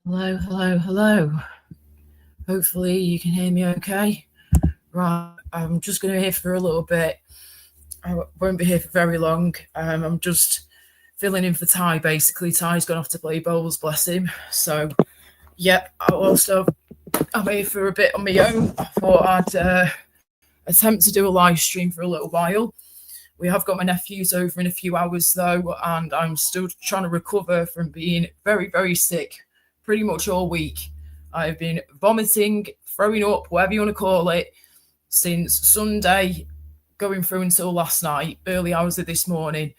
Hello, hello, hello. Hopefully you can hear me okay. Right, I'm just going to be here for a little bit. I won't be here for very long. I'm just filling in for Ty basically. Ty's gone off to play bowls, bless him. So, yeah, I'm here for a bit on my own. I thought I'd attempt to do a live stream for a little while. We have got my nephews over in a few hours though, and I'm still trying to recover from being very, very sick pretty much all week. I've been vomiting, throwing up, whatever you want to call it, since Sunday, going through until last night, early hours of this morning.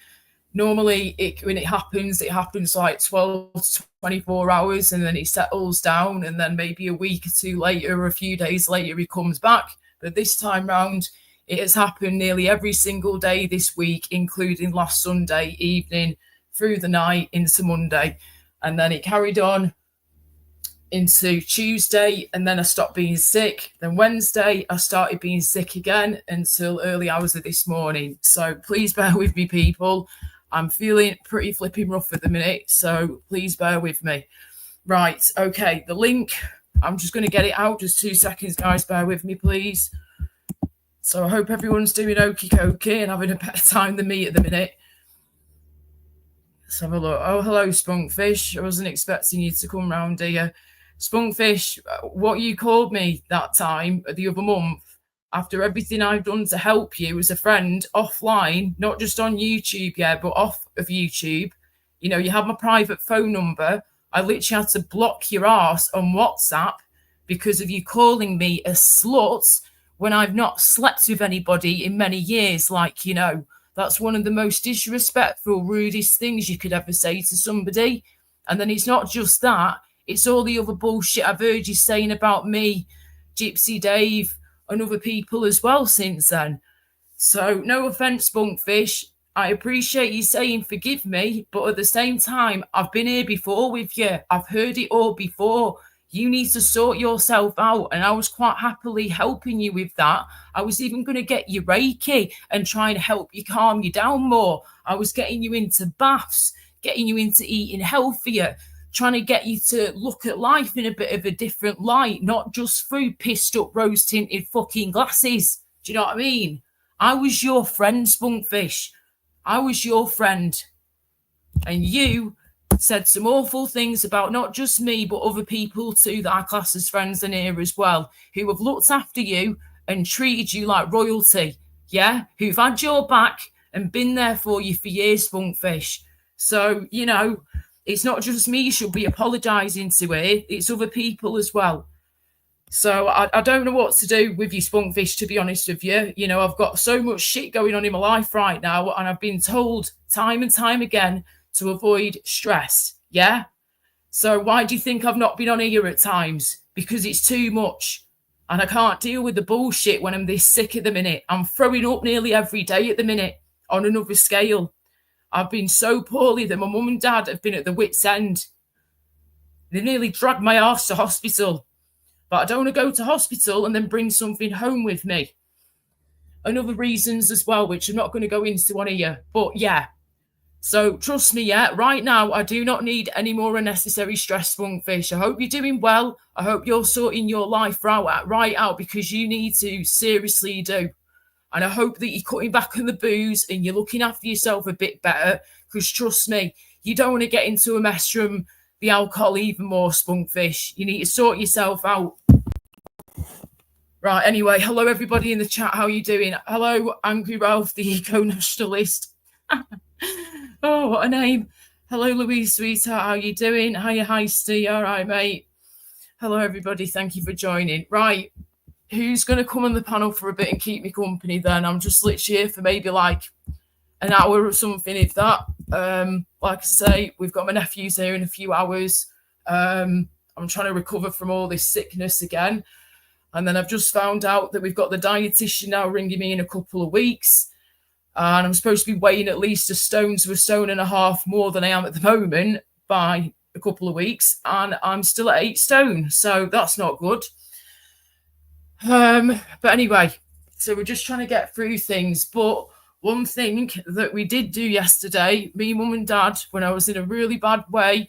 Normally, when it happens like 12 to 24 hours and then it settles down, and then maybe a week or two later, or a few days later, he comes back. But this time round, it has happened nearly every single day this week, including last Sunday evening through the night into Monday. And then it carried on into Tuesday, and then I stopped being sick. Then Wednesday, I started being sick again until early hours of this morning. So please bear with me, people. I'm feeling pretty flipping rough at the minute, so please bear with me. Right, okay, the link, I'm just going to get it out. Just 2 seconds, guys. Bear with me, please. So I hope everyone's doing okie dokie and having a better time than me at the minute. Let's have a look. Oh, hello, Spunkfish. I wasn't expecting you to come round here. Spunkfish, what you called me that time, the other month, after everything I've done to help you as a friend offline, not just on YouTube, yeah, but off of YouTube. You know, you have my private phone number. I literally had to block your ass on WhatsApp because of you calling me a slut when I've not slept with anybody in many years. Like, you know, that's one of the most disrespectful, rudest things you could ever say to somebody. And then it's not just that, it's all the other bullshit I've heard you saying about me, Gypsy Dave, and other people as well since then. So, no offence, Spunkfish. I appreciate you saying forgive me, but at the same time, I've been here before with you. I've heard it all before. You need to sort yourself out. And I was quite happily helping you with that. I was even going to get you Reiki and try and help you calm you down more. I was getting you into baths, getting you into eating healthier, trying to get you to look at life in a bit of a different light, not just through pissed up rose tinted fucking glasses. Do you know what I mean? I was your friend, Spunkfish. I was your friend. And you said some awful things about not just me, but other people too that I class as friends in here as well, who have looked after you and treated you like royalty. Yeah? Who've had your back and been there for you for years, Spunkfish. So, you know, it's not just me you should be apologising to here, it's other people as well. So I don't know what to do with you, Spunkfish, to be honest with you. You know, I've got so much shit going on in my life right now, and I've been told time and time again to avoid stress. Yeah? So why do you think I've not been on here at times? Because it's too much. And I can't deal with the bullshit when I'm this sick at the minute. I'm throwing up nearly every day at the minute on another scale. I've been so poorly that my mum and dad have been at the wit's end. They nearly dragged my ass to hospital. But I don't want to go to hospital and then bring something home with me. And other reasons as well, which I'm not going to go into on here. But yeah. So trust me, yeah, right now I do not need any more unnecessary stress, Spunkfish. I hope you're doing well. I hope you're sorting your life right out because you need to, seriously do. And I hope that you're cutting back on the booze and you're looking after yourself a bit better. Because trust me, you don't want to get into a mess from the alcohol even more, Spunkfish. You need to sort yourself out. Right, anyway, hello everybody in the chat. How are you doing? Hello, Angry Ralph, the eco-nationalist. Oh, what a name. Hello, Louise, sweetheart. How are you doing? Hiya, Heisty. All right, mate. Hello, everybody. Thank you for joining. Right. Who's going to come on the panel for a bit and keep me company then? I'm just literally here for maybe like an hour or something, if that. Like I say, we've got my nephews here in a few hours. I'm trying to recover from all this sickness again. And then I've just found out that we've got the dietitian now ringing me in a couple of weeks. And I'm supposed to be weighing at least a stone to a stone and a half more than I am at the moment by a couple of weeks. And I'm still at 8 stone. So that's not good. But anyway, so we're just trying to get through things. But one thing that we did do yesterday, me, mum and dad, when I was in a really bad way,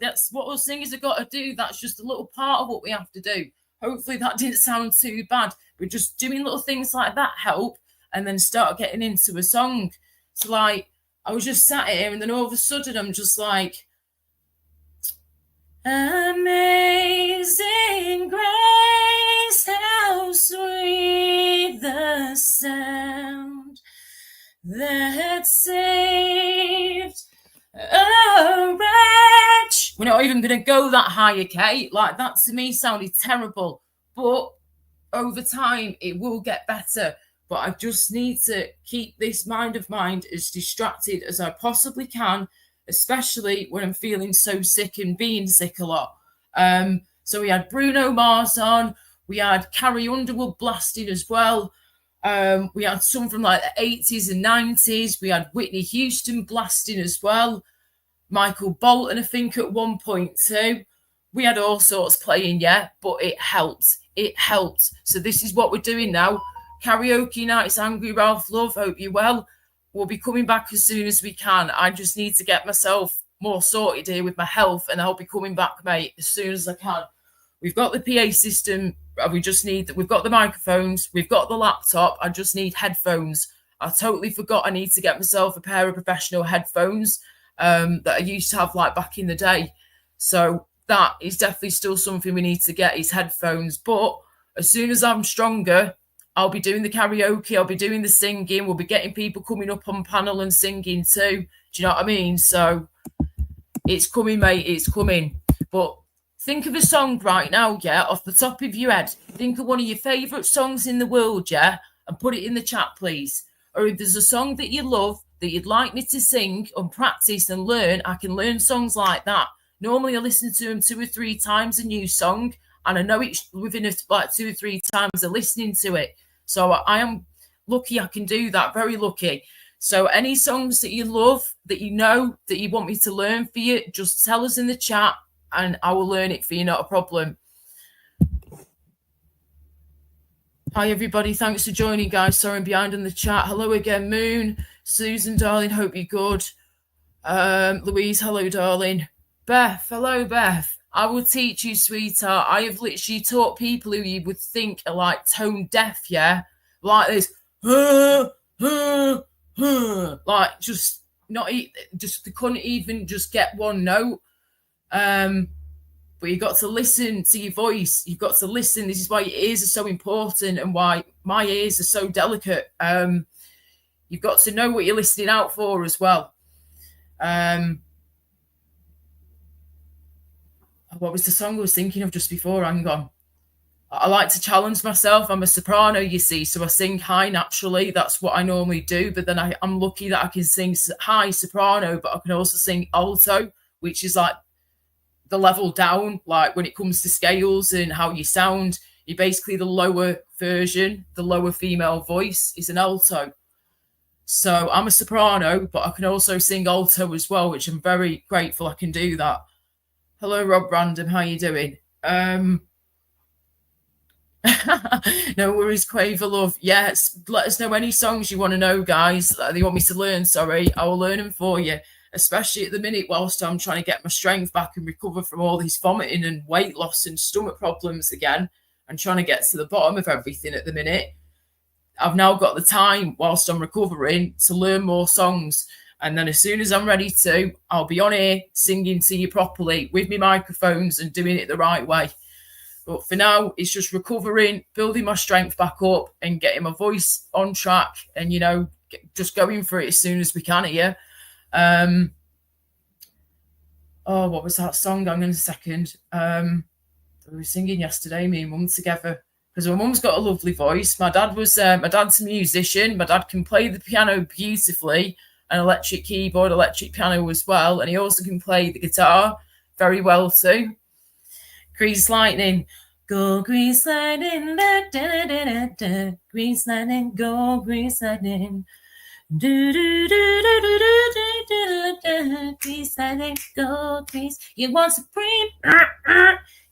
That's what us singers have got to do. That's just a little part of what we have to do. Hopefully that didn't sound too bad. But just doing little things like that help, and then start getting into a song. So like, I was just sat here, and then all of a sudden I'm just like, Amazing grace, how sweet the sound that saved a wretch. We're not even going to go that high, okay? Like, that to me sounded terrible. But over time, it will get better. But I just need to keep this mind of mine as distracted as I possibly can, especially when I'm feeling so sick and being sick a lot. So we had Bruno Mars on. We had Carrie Underwood blasting as well. We had some from like the 80s and 90s. We had Whitney Houston blasting as well. Michael Bolton, I think, at one point too. We had all sorts playing, yeah, but it helped. It helped. So this is what we're doing now. Karaoke nights, Angry Ralph Love, hope you're well. We'll be coming back as soon as we can. I just need to get myself more sorted here with my health, and I'll be coming back, mate, as soon as I can. We've got the PA system. We've got the microphones. We've got the laptop. I just need headphones. I totally forgot I need to get myself a pair of professional headphones that I used to have like back in the day. So that is definitely still something we need to get, is headphones. But as soon as I'm stronger, I'll be doing the karaoke. I'll be doing the singing. We'll be getting people coming up on panel and singing too. Do you know what I mean? So it's coming, mate. It's coming. But think of a song right now, yeah, off the top of your head. Think of one of your favourite songs in the world, yeah, and put it in the chat, please. Or if there's a song that you love that you'd like me to sing and practice and learn, I can learn songs like that. Normally I listen to them 2 or 3 times, a new song, and I know it's within like 2 or 3 times of listening to it. So I am lucky I can do that, very lucky. So any songs that you love, that you know, that you want me to learn for you, just tell us in the chat and I will learn it for you, not a problem. Hi, everybody. Thanks for joining, guys. Sorry I'm behind in the chat. Hello again, Moon. Susan, darling, hope you're good. Louise, hello, darling. Beth, hello, Beth. I will teach you, sweetheart. I have literally taught people who you would think are like tone deaf, yeah? Like this. Like just they couldn't even just get one note. But you got to listen to your voice. You've got to listen. This is why your ears are so important and why my ears are so delicate. You've got to know what you're listening out for as well. What was the song I was thinking of just before? Hang on. I like to challenge myself. I'm a soprano, you see, so I sing high naturally. That's what I normally do. But then I'm lucky that I can sing high soprano, but I can also sing alto, which is like the level down, like when it comes to scales and how you sound. You're basically the lower version, the lower female voice is an alto. So I'm a soprano, but I can also sing alto as well, which I'm very grateful I can do that. Hello, Rob Random. How you doing? No worries, Quaver Love. Yes, let us know any songs you want to know, guys, that you want me to learn. Sorry, I will learn them for you, especially at the minute whilst I'm trying to get my strength back and recover from all these vomiting and weight loss and stomach problems again, and trying to get to the bottom of everything at the minute. I've now got the time whilst I'm recovering to learn more songs. And then as soon as I'm ready to, I'll be on here singing to you properly with my microphones and doing it the right way. But for now, it's just recovering, building my strength back up and getting my voice on track and, just going for it as soon as we can here. What was that song? Hang on a second. We were singing yesterday, me and Mum together. Because my mum's got a lovely voice. My dad's a musician. My dad can play the piano beautifully, an electric keyboard, electric piano as well. And he also can play the guitar very well too. Grease Lightning. Go Grease Lightning, da, da, da, da, da. Grease Lightning, go Grease Lightning. Do, do, do, do, do, do, do, do, Grease Lightning, go Grease. You want supreme,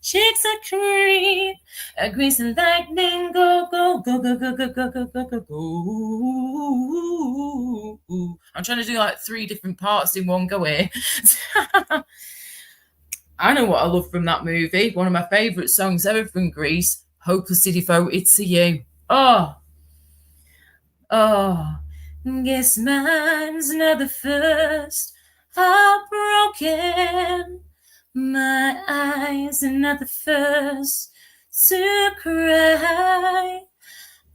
chicks are cream. Grease and lightning, go, go, go, go, go, go, go, go, go, go, go. I'm trying to do like 3 different parts in one go here. I know what I love from that movie. One of my favourite songs ever from Greece, Hopelessly Devoted to You. Oh, oh. Guess mine's not the first heartbroken. My eyes are not the first to cry.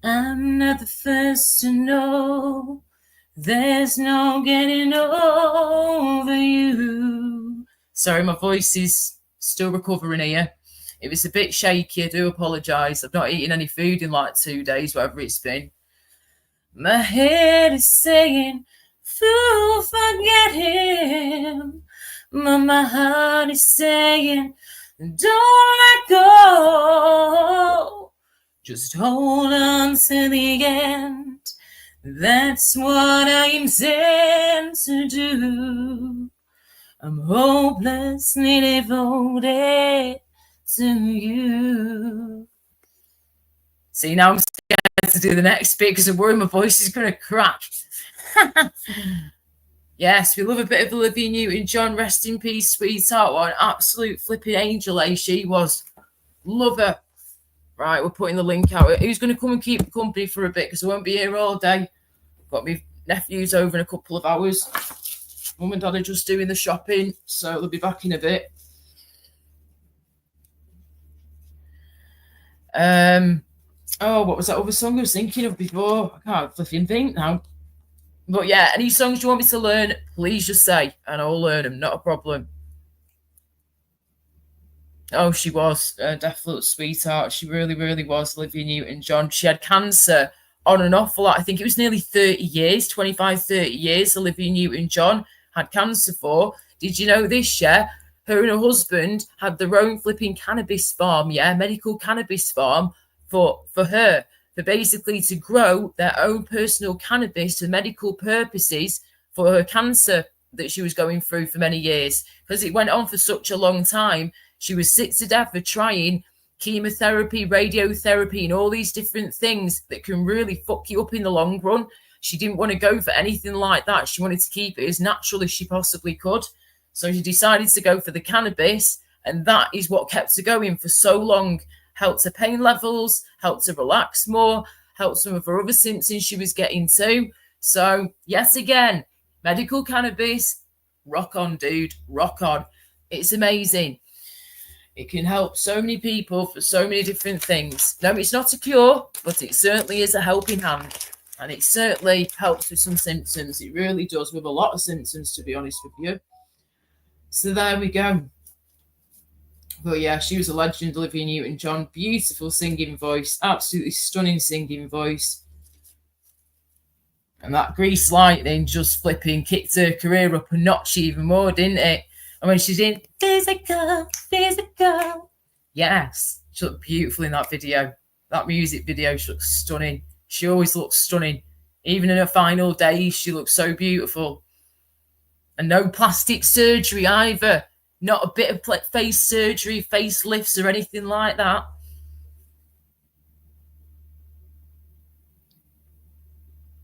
I'm not the first to know there's no getting over you. Sorry, my voice is still recovering here. It was a bit shaky. I do apologise. I've not eaten any food in like 2 days, whatever it's been. My head is saying, fool, forget him. But my heart is saying, don't let go. Just hold on to the end. That's what I intend to do. I'm hopelessly devoted to you. See, now I'm scared to do the next bit because I'm worried my voice is going to crack. Yes, we love a bit of Olivia Newton-John. Rest in peace, sweetheart. What an absolute flipping angel, she was. Love her. Right, we're putting the link out. Who's going to come and keep company for a bit because I won't be here all day. Got my nephews over in a couple of hours. Mum and Dad are just doing the shopping, so they'll be back in a bit. Oh, what was that other song I was thinking of before? I can't flipping think now. But yeah, any songs you want me to learn, please just say, and I'll learn them. Not a problem. Oh, she was a definite sweetheart. She really, really was, Olivia Newton-John. She had cancer on and off for, I think it was nearly 30 years, 25, 30 years, Olivia Newton-John had cancer for. Did you know this, yeah? Her and her husband had their own flipping cannabis farm, yeah, medical cannabis farm for her, for basically to grow their own personal cannabis for medical purposes for her cancer that she was going through for many years. Because it went on for such a long time. She was sick to death for trying chemotherapy, radiotherapy, and all these different things that can really fuck you up in the long run. She didn't want to go for anything like that. She wanted to keep it as natural as she possibly could. So she decided to go for the cannabis, and that is what kept her going for so long. Helped her pain levels, helped her relax more, helped some of her other symptoms she was getting too. So, yet again, medical cannabis, rock on, dude, rock on. It's amazing. It can help so many people for so many different things. No, it's not a cure, but it certainly is a helping hand. And it certainly helps with some symptoms. It really does, with a lot of symptoms, to be honest with you. So there we go. But yeah, she was a legend, Olivia Newton-John. Beautiful singing voice. Absolutely stunning singing voice. And that Grease Lightning just flipping kicked her career up a notch even more, didn't it? And when she's in Physical, Physical. Yes, she looked beautiful in that video. That music video, she looks stunning. She always looks stunning. Even in her final days, she looks so beautiful. And no plastic surgery either. Not a bit of face surgery, facelifts or anything like that.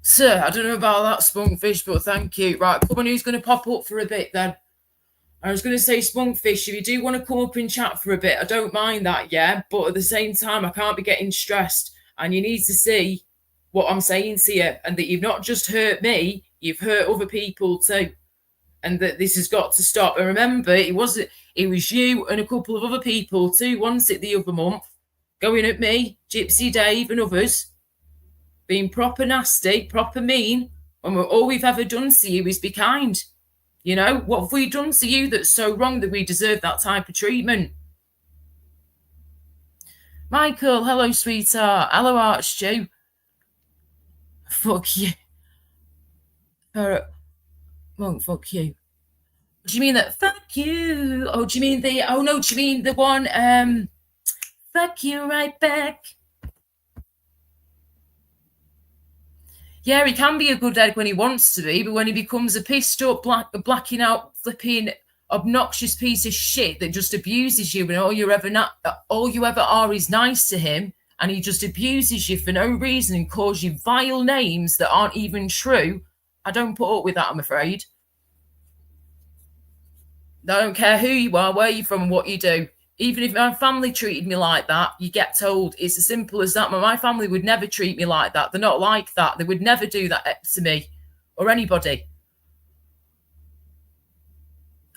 Sir, I don't know about that, Spunkfish, but thank you. Right, come on, who's going to pop up for a bit then? I was going to say, Spunkfish, if you do want to come up and chat for a bit, I don't mind that, yeah? But at the same time, I can't be getting stressed. And you need to see what I'm saying to you, and that you've not just hurt me, you've hurt other people too. And that this has got to stop. And remember, it was you and a couple of other people too, wasn't it, the other month, going at me, Gypsy Dave and others, being proper nasty, proper mean, when all we've ever done to you is be kind. You know, what have we done to you that's so wrong that we deserve that type of treatment? Michael, hello, sweetheart. Hello, Archdew. Fuck you. Won't fuck you. Do you mean that? Fuck you. Oh, do you mean the? Oh no, do you mean the one? Fuck you right back. Yeah, he can be a good egg when he wants to be, but when he becomes a pissed up, blacking out, flipping, obnoxious piece of shit that just abuses you, and all you ever are is nice to him, and he just abuses you for no reason and calls you vile names that aren't even true, I don't put up with that, I'm afraid. I don't care who you are, where you're from, and what you do. Even if my family treated me like that, you get told. It's as simple as that. My family would never treat me like that. They're not like that. They would never do that to me or anybody.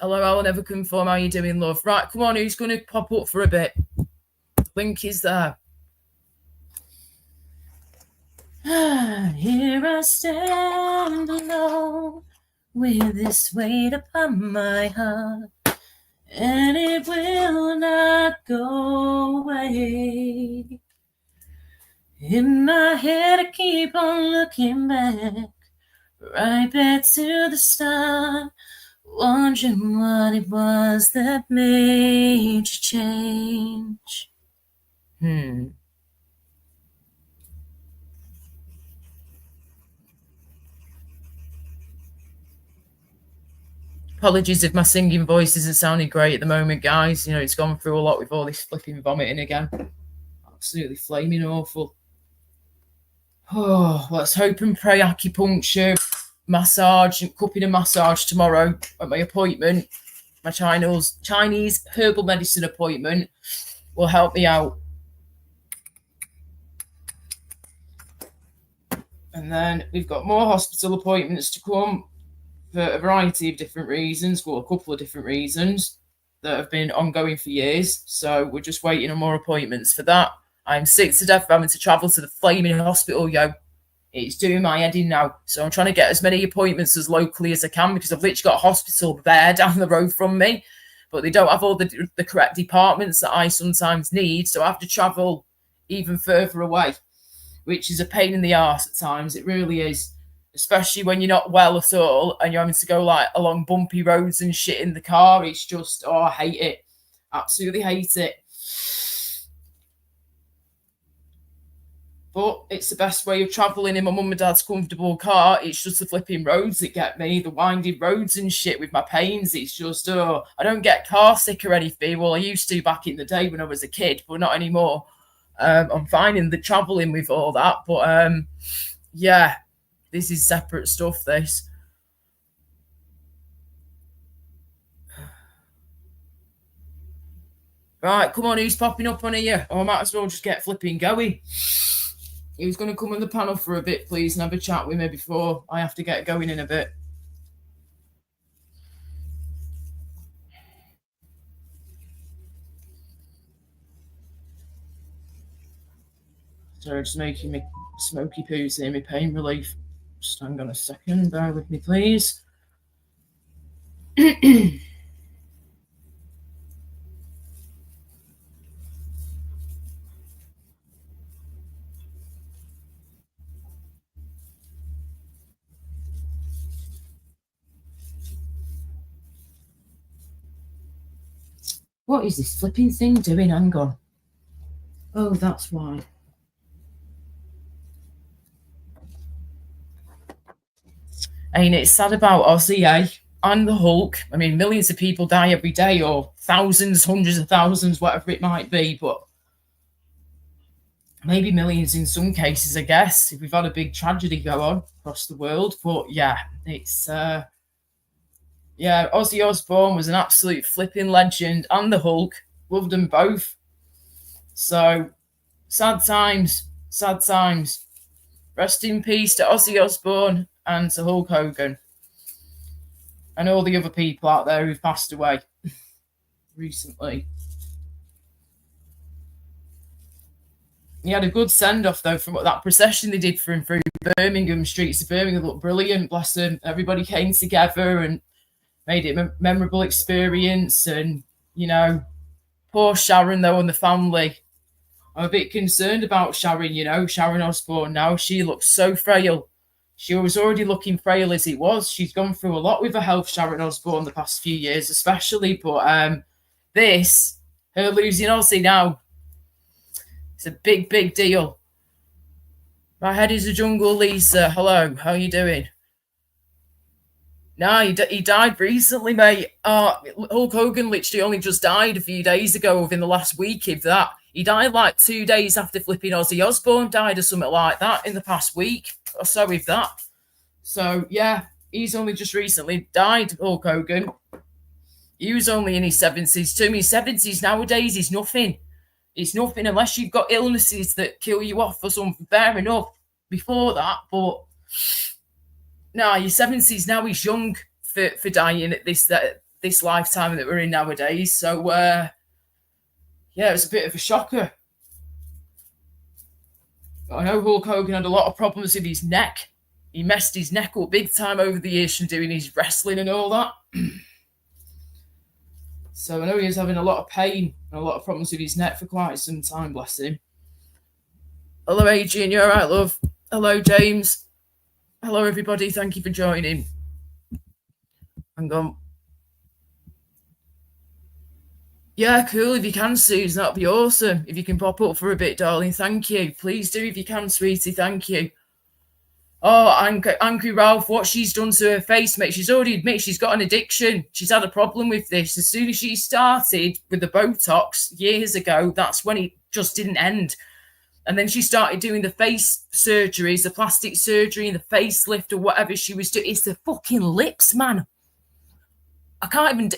Hello, I'll never conform. How you doing, love? Right, come on, who's going to pop up for a bit? Link is there. Here I stand alone with this weight upon my heart, and it will not go away. In my head I keep on looking back, right back to the start, wondering what it was that made you change. Apologies if my singing voice isn't sounding great at the moment, guys. You know, it's gone through a lot with all this flipping vomiting again. Absolutely flaming awful. Oh, let's hope and pray acupuncture, massage, and cupping and massage tomorrow at my appointment. My Chinese herbal medicine appointment will help me out. And then we've got more hospital appointments to come for a variety of different reasons, well, a couple of different reasons that have been ongoing for years. So we're just waiting on more appointments for that. I'm sick to death of having to travel to the flaming hospital, yo. It's doing my head in now. So I'm trying to get as many appointments as locally as I can because I've literally got a hospital there down the road from me, but they don't have all the correct departments that I sometimes need. So I have to travel even further away, which is a pain in the arse at times. It really is. Especially when you're not well at all and you're having to go like along bumpy roads and shit in the car. It's just, I hate it. Absolutely hate it. But it's the best way of travelling in my mum and dad's comfortable car. It's just the flipping roads that get me, the winding roads and shit with my pains. It's just, I don't get car sick or anything. Well, I used to back in the day when I was a kid, but not anymore. I'm finding the travelling with all that. But yeah. This is separate stuff, this. Right, come on, who's popping up on here? Or I might as well just get flipping going. Who's going to come on the panel for a bit, please, and have a chat with me before I have to get going in a bit? Sorry, just making me smoky poos here, my pain relief. Just hang on a second, bear with me, please. What is this flipping thing doing? Hang on. Oh, that's why. I mean, it's sad about Aussie, eh? And the Hulk. I mean, millions of people die every day, or thousands, hundreds of thousands, whatever it might be, but maybe millions in some cases, I guess, if we've had a big tragedy go on across the world. But yeah, it's Ozzy Osbourne was an absolute flipping legend, and the Hulk. Loved them both. So sad times, sad times. Rest in peace to Ozzy Osbourne and to Hulk Hogan and all the other people out there who've passed away recently. He had a good send-off, though, from that procession they did for him through Birmingham, streets of Birmingham. It looked brilliant, bless them. Everybody came together and made it a memorable experience. And, you know, poor Sharon, though, and the family. I'm a bit concerned about Sharon, you know, Sharon Osbourne now. She looks so frail. She was already looking frail as it was. She's gone through a lot with her health, Sharon Osbourne, the past few years especially. But her losing Ozzy now, it's a big, big deal. My head is a jungle, Lisa. Hello, how are you doing? No, he died recently, mate. Hulk Hogan literally only just died a few days ago, within the last week, if that. He died like 2 days after flipping Ozzy Osbourne died or something like that in the past week or so, if that. So, yeah, he's only just recently died, Hulk Hogan. He was only in his 70s. To me, 70s nowadays is nothing. It's nothing unless you've got illnesses that kill you off or something. Fair enough before that, but no, your 70s now is young for dying at this lifetime that we're in nowadays. So yeah, it was a bit of a shocker. I know Hulk Hogan had a lot of problems with his neck. He messed his neck up big time over the years from doing his wrestling and all that. So I know he was having a lot of pain and a lot of problems with his neck for quite some time, bless him. Hello, Adrian. You all right, love? Hello, James. Hello, everybody. Thank you for joining. Hang on. Yeah, cool. If you can, Susan, that'd be awesome. If you can pop up for a bit, darling. Thank you. Please do if you can, sweetie. Thank you. Oh, Angry Ralph, what she's done to her face, mate. She's already admitted she's got an addiction. She's had a problem with this. As soon as she started with the Botox years ago, that's when it just didn't end. And then she started doing the face surgeries, the plastic surgery, and the facelift or whatever she was doing. It's the fucking lips, man. I can't even...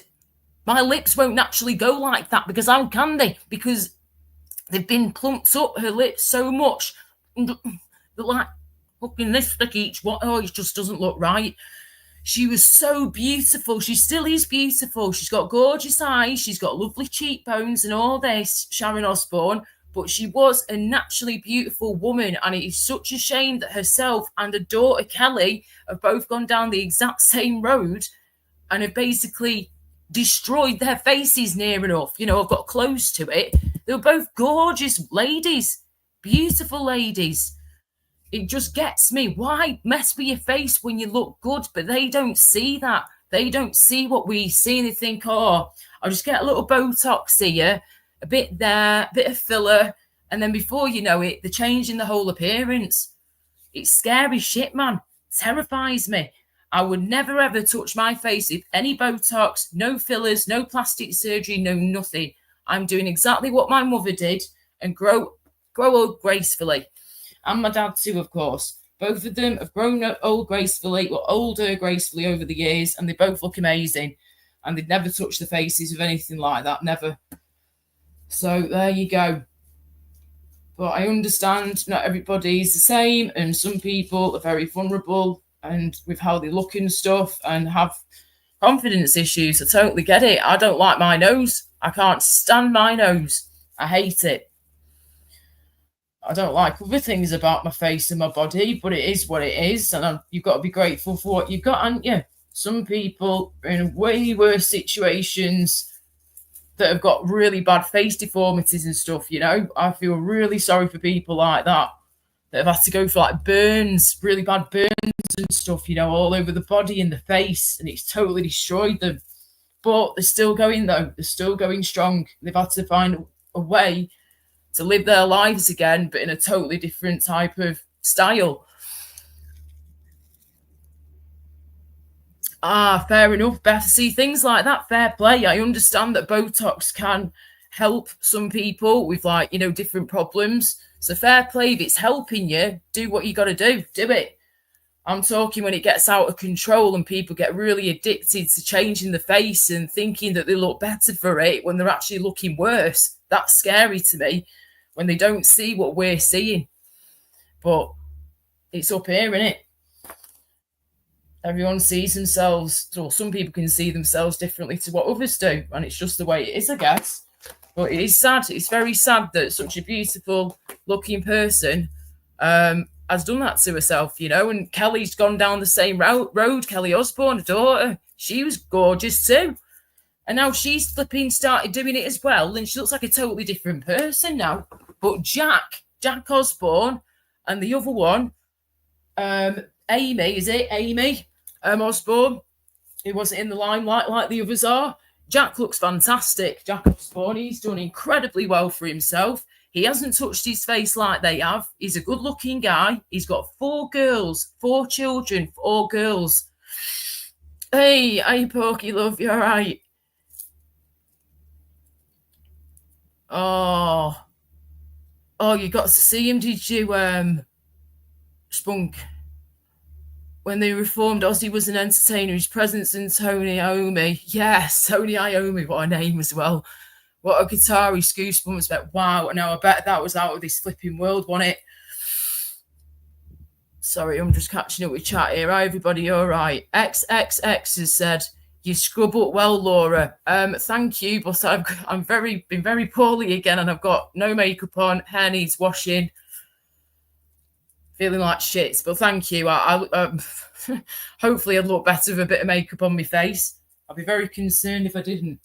My lips won't naturally go like that because how can they? Because they've been plumped up, her lips, so much. They're like... fucking this thick each one. Oh, it just doesn't look right. She was so beautiful. She still is beautiful. She's got gorgeous eyes. She's got lovely cheekbones and all this, Sharon Osbourne. But she was a naturally beautiful woman. And it is such a shame that herself and her daughter Kelly have both gone down the exact same road and have basically destroyed their faces near enough. You know, I've got close to it. They were both gorgeous ladies, beautiful ladies. It just gets me. Why mess with your face when you look good? But they don't see that. They don't see what we see. And they think, oh, I'll just get a little Botox here, a bit there, a bit of filler. And then before you know it, they're changing the whole appearance. It's scary shit, man. Terrifies me. I would never, ever touch my face with any Botox, no fillers, no plastic surgery, no nothing. I'm doing exactly what my mother did and grow old gracefully. And my dad too, of course. Both of them have grown old gracefully, or older gracefully over the years, and they both look amazing. And they'd never touch the faces of anything like that, never. So there you go. But I understand not everybody's the same, and some people are very vulnerable and with how they look and stuff and have confidence issues. I totally get it. I don't like my nose. I can't stand my nose. I hate it. I don't like other things about my face and my body, but it is what it is. And you've got to be grateful for what you've got, haven't you? Some people are in way worse situations that have got really bad face deformities and stuff, you know. I feel really sorry for people like that have had to go for like burns, really bad burns and stuff, you know, all over the body and the face, and it's totally destroyed them. But they're still going, though. They're still going strong. They've had to find a way to live their lives again, but in a totally different type of style. Fair enough, Beth. See, things like that, fair play. I understand that Botox can help some people with, like, you know, different problems. So fair play. If it's helping you, do what you got to do. Do it. I'm talking when it gets out of control and people get really addicted to changing the face and thinking that they look better for it when they're actually looking worse. That's scary to me when they don't see what we're seeing. But it's up here, isn't it? Everyone sees themselves, or some people can see themselves differently to what others do. And it's just the way it is, I guess. But it is sad. It's very sad that such a beautiful looking person has done that to herself, you know. And Kelly's gone down the same road. Kelly Osbourne, her daughter, she was gorgeous too. And now she's flipping started doing it as well. And she looks like a totally different person now. But Jack Osbourne, and the other one, Amy, is it? Amy Osbourne, who wasn't in the limelight like the others are. Jack looks fantastic. Jack Osbourne, he's done incredibly well for himself. He hasn't touched his face like they have. He's a good-looking guy. He's got 4 children, 4 girls. Hey, Porky, love, you all right? Oh, you got to see him, did you, Spunk? when they reformed, Ozzy was an entertainer. His presence in Tony Iommi. Yes, Tony Iommi, what a name as well. What a guitarist, Goosebumps. But wow, now I bet that was out of this flipping world, wasn't it? Sorry, I'm just catching up with chat here. Hi, everybody, all right. XXX has said, you scrub up well, Laura. Thank you, but I'm been very poorly again, and I've got no makeup on, hair needs washing, feeling like shit. But thank you. Hopefully I'd look better with a bit of makeup on my face. I'd be very concerned if I didn't.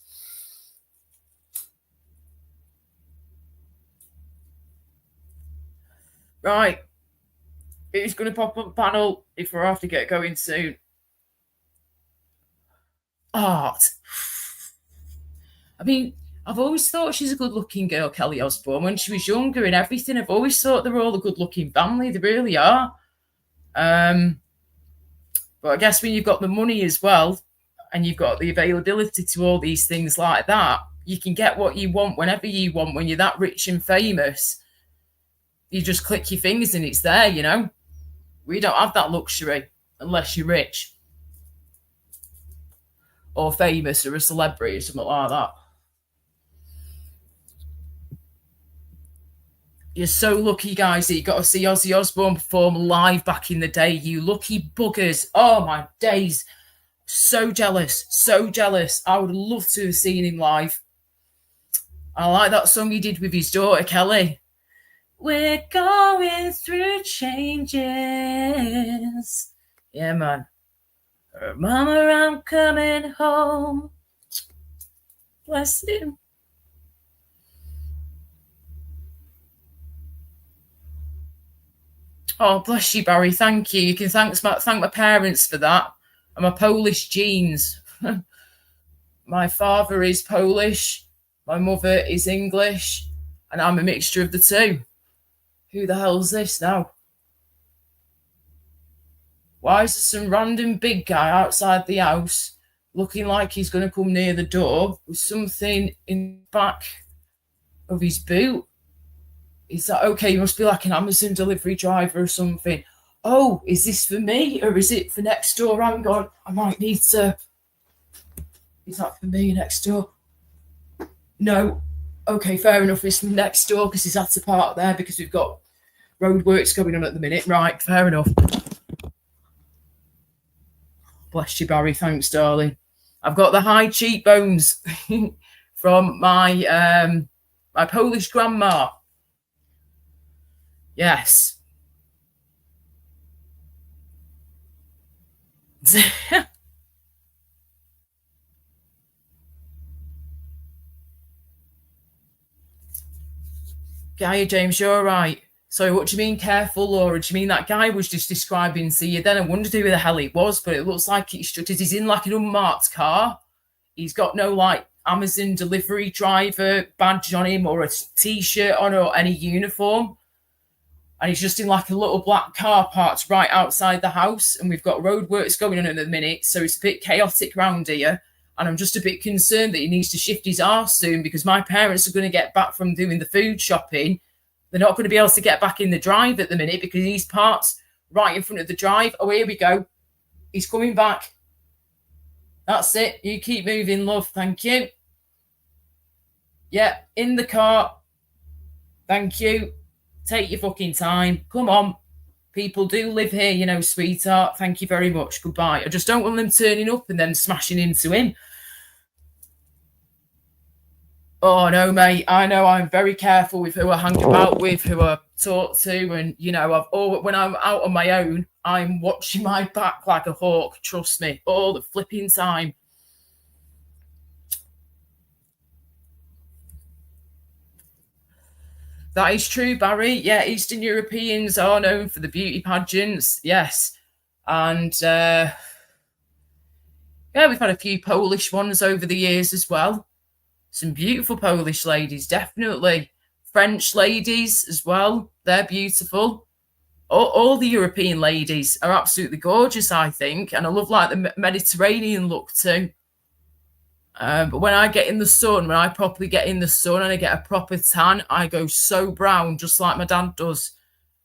Right. Who's going to pop up panel if we have to get going soon? Art. I mean, I've always thought she's a good-looking girl, Kelly Osbourne. When she was younger and everything, I've always thought they were all a good-looking family. They really are. But I guess when you've got the money as well, and you've got the availability to all these things like that, you can get what you want whenever you want. When you're that rich and famous, you just click your fingers and it's there, you know. We don't have that luxury unless you're rich or famous or a celebrity or something like that. You're so lucky, guys, that you got to see Ozzy Osbourne perform live back in the day. You lucky buggers. Oh, my days. So jealous. So jealous. I would love to have seen him live. I like that song he did with his daughter, Kelly. We're going through changes. Yeah, man. Mama, I'm coming home. Bless him. Oh, bless you, Barry. Thank you. You can thank my parents for that. And my Polish genes. My father is Polish. My mother is English. And I'm a mixture of the two. Who the hell's this now? Why is there some random big guy outside the house looking like he's going to come near the door with something in the back of his boot? Is that okay? He must be like an Amazon delivery driver or something. Oh, is this for me or is it for next door? Hang on, I might need to. Is that for me next door? No. Okay, fair enough. It's from next door because he's had to park there because we've got roadworks going on at the minute. Right, fair enough. Bless you, Barry. Thanks, darling. I've got the high cheekbones from my my Polish grandma. Yes. Gaia James, you're right. So what do you mean careful, Laura? Do you mean that guy was just describing to you then? I wondered who the hell it was, but it looks like he's in like an unmarked car. He's got no like Amazon delivery driver badge on him or a t-shirt on or any uniform. And he's just in like a little black car parked right outside the house. And we've got roadworks going on in a minute. So it's a bit chaotic round here. And I'm just a bit concerned that he needs to shift his arse soon because my parents are going to get back from doing the food shopping. They're not going to be able to get back in the drive at the minute because he's parked right in front of the drive. Oh, here we go. He's coming back. That's it. You keep moving, love. Thank you. Yeah, in the car. Thank you. Take your fucking time. Come on. People do live here, you know, sweetheart. Thank you very much. Goodbye. I just don't want them turning up and then smashing into him. Oh, no, mate. I know I'm very careful with who I hang about with, who I talk to. And, you know, when I'm out on my own, I'm watching my back like a hawk. Trust me. All the flipping time. That is true, Barry. Yeah, Eastern Europeans are known for the beauty pageants. Yes. And, yeah, we've had a few Polish ones over the years as well. Some beautiful Polish ladies, definitely. French ladies as well. They're beautiful. All the European ladies are absolutely gorgeous, I think. And I love like the Mediterranean look too. But when I get in the sun, when I properly get in the sun and I get a proper tan, I go so brown, just like my dad does.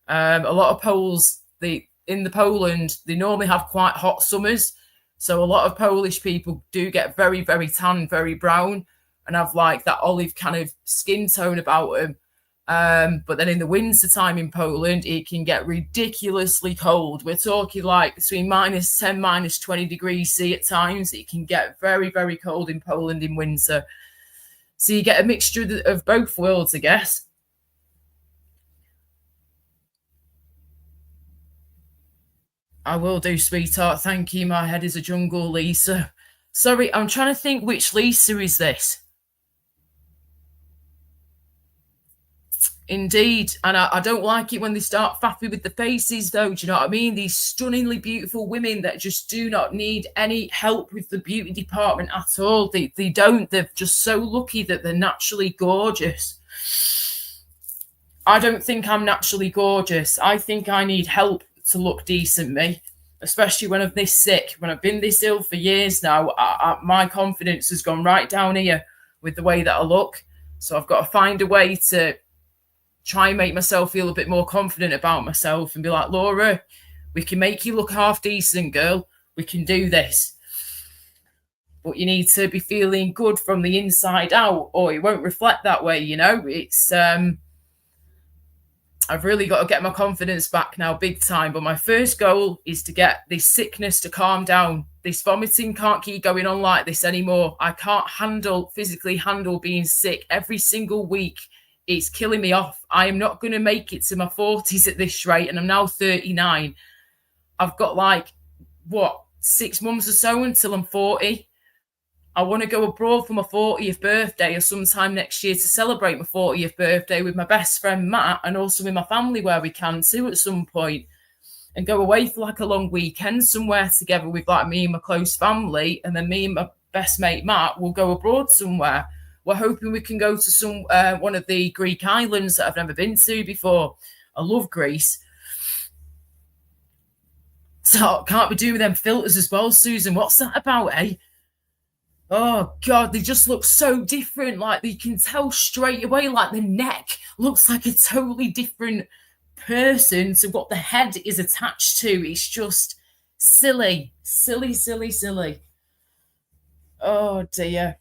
A lot of Poles, they in the Poland, they normally have quite hot summers. So a lot of Polish people do get very, very tan, very brown, and have like that olive kind of skin tone about them. But then in the winter time in Poland, it can get ridiculously cold. We're talking like between -10, -20 degrees C at times. It can get very, very cold in Poland in winter. So you get a mixture of both worlds, I guess. I will do, sweetheart. Thank you. My head is a jungle, Lisa. Sorry, I'm trying to think which Lisa is this. Indeed. And I don't like it when they start faffing with the faces, though. Do you know what I mean? These stunningly beautiful women that just do not need any help with the beauty department at all. They don't. They're just so lucky that they're naturally gorgeous. I don't think I'm naturally gorgeous. I think I need help to look decent, me. Especially when I'm this sick. When I've been this ill for years now, my confidence has gone right down here with the way that I look. So I've got to find a way to try and make myself feel a bit more confident about myself and be like, Laura, we can make you look half decent, girl. We can do this. But you need to be feeling good from the inside out, or it won't reflect that way, you know? It's I've really got to get my confidence back now, big time. But my first goal is to get this sickness to calm down. This vomiting can't keep going on like this anymore. I can't physically handle being sick every single week. It's killing me off. I am not going to make it to my 40s at this rate, and I'm now 39. I've got 6 months or so until I'm 40. I want to go abroad for my 40th birthday or sometime next year to celebrate my 40th birthday with my best friend Matt, and also with my family where we can too at some point, and go away for a long weekend somewhere together with me and my close family, and then me and my best mate Matt will go abroad somewhere. We're hoping we can go to one of the Greek islands that I've never been to before. I love Greece. So can't be doing them filters as well, Susan. What's that about, eh? Oh, God, they just look so different. You can tell straight away, the neck looks like a totally different person to what the head is attached to. It's just silly, silly, silly, silly. Oh, dear.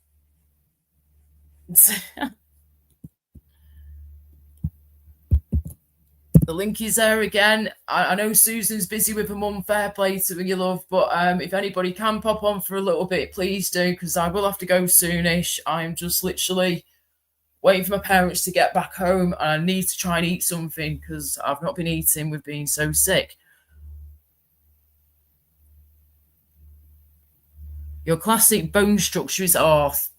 The link is there again. I know Susan's busy with her mum, fair play to you, love, but if anybody can pop on for a little bit, please do, because I will have to go soonish. I'm just literally waiting for my parents to get back home, and I need to try and eat something because I've not been eating with being so sick. Your classic bone structure is off.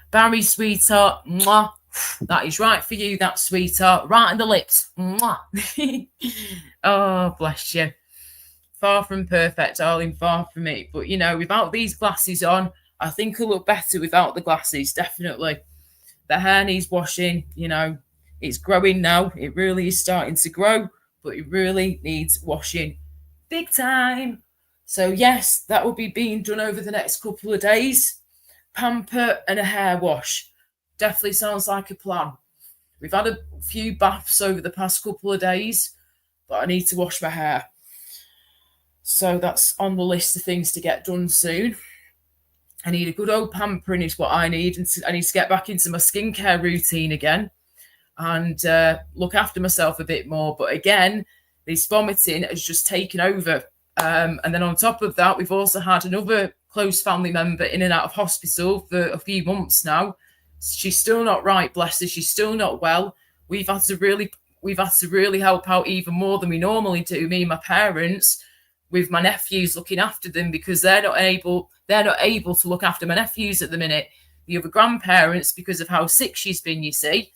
Barry, sweetheart, mwah. That is right for you, that sweetheart. Right in the lips. Mwah. Oh, bless you. Far from perfect, darling, far from it. But, without these glasses on, I think I'll look better without the glasses, definitely. The hair needs washing, It's growing now. It really is starting to grow, but it really needs washing. Big time. So, yes, that will be being done over the next couple of days. Pamper and a hair wash. Definitely sounds like a plan. We've had a few baths over the past couple of days, but I need to wash my hair. So that's on the list of things to get done soon. I need a good old pampering is what I need. And I need to get back into my skincare routine again and look after myself a bit more. But again, this vomiting has just taken over. And then on top of that, we've also had another close family member in and out of hospital for a few months now. She's still not right, bless her. She's still not well. We've had to really help out even more than we normally do, me and my parents, with my nephews looking after them, because they're not able to look after my nephews at the minute. The other grandparents, because of how sick she's been, you see.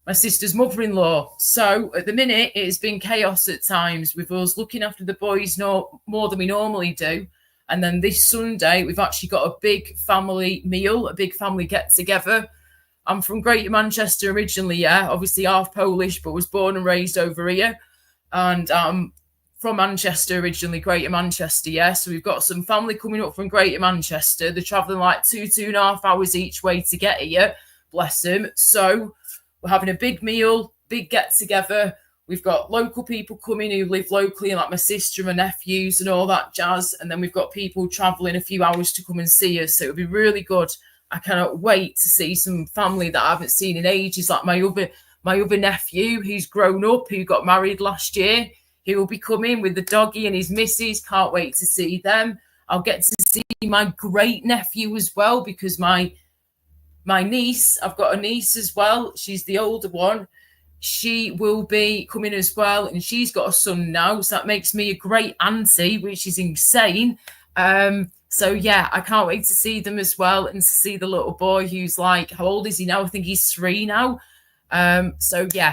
My sister's mother-in-law. So at the minute, it has been chaos at times with us looking after the boys more than we normally do. And then this Sunday, we've actually got a big family meal, a big family get-together. I'm from Greater Manchester originally, yeah, obviously half Polish, but was born and raised over here. And from Manchester originally, Greater Manchester, yeah. So we've got some family coming up from Greater Manchester. They're travelling 2.5 hours each way to get here, bless them. So we're having a big meal, big get-together. We've got local people coming who live locally, like my sister and my nephews and all that jazz. And then we've got people traveling a few hours to come and see us. So it'll be really good. I cannot wait to see some family that I haven't seen in ages, like my other nephew who's grown up, who got married last year. He will be coming with the doggy and his missus. Can't wait to see them. I'll get to see my great nephew as well, because my niece, I've got a niece as well. She's the older one. She will be coming as well, and she's got a son now, so that makes me a great auntie, which is insane. So yeah, I can't wait to see them as well, and to see the little boy who's like, how old is he now? I think he's 3 now. So yeah,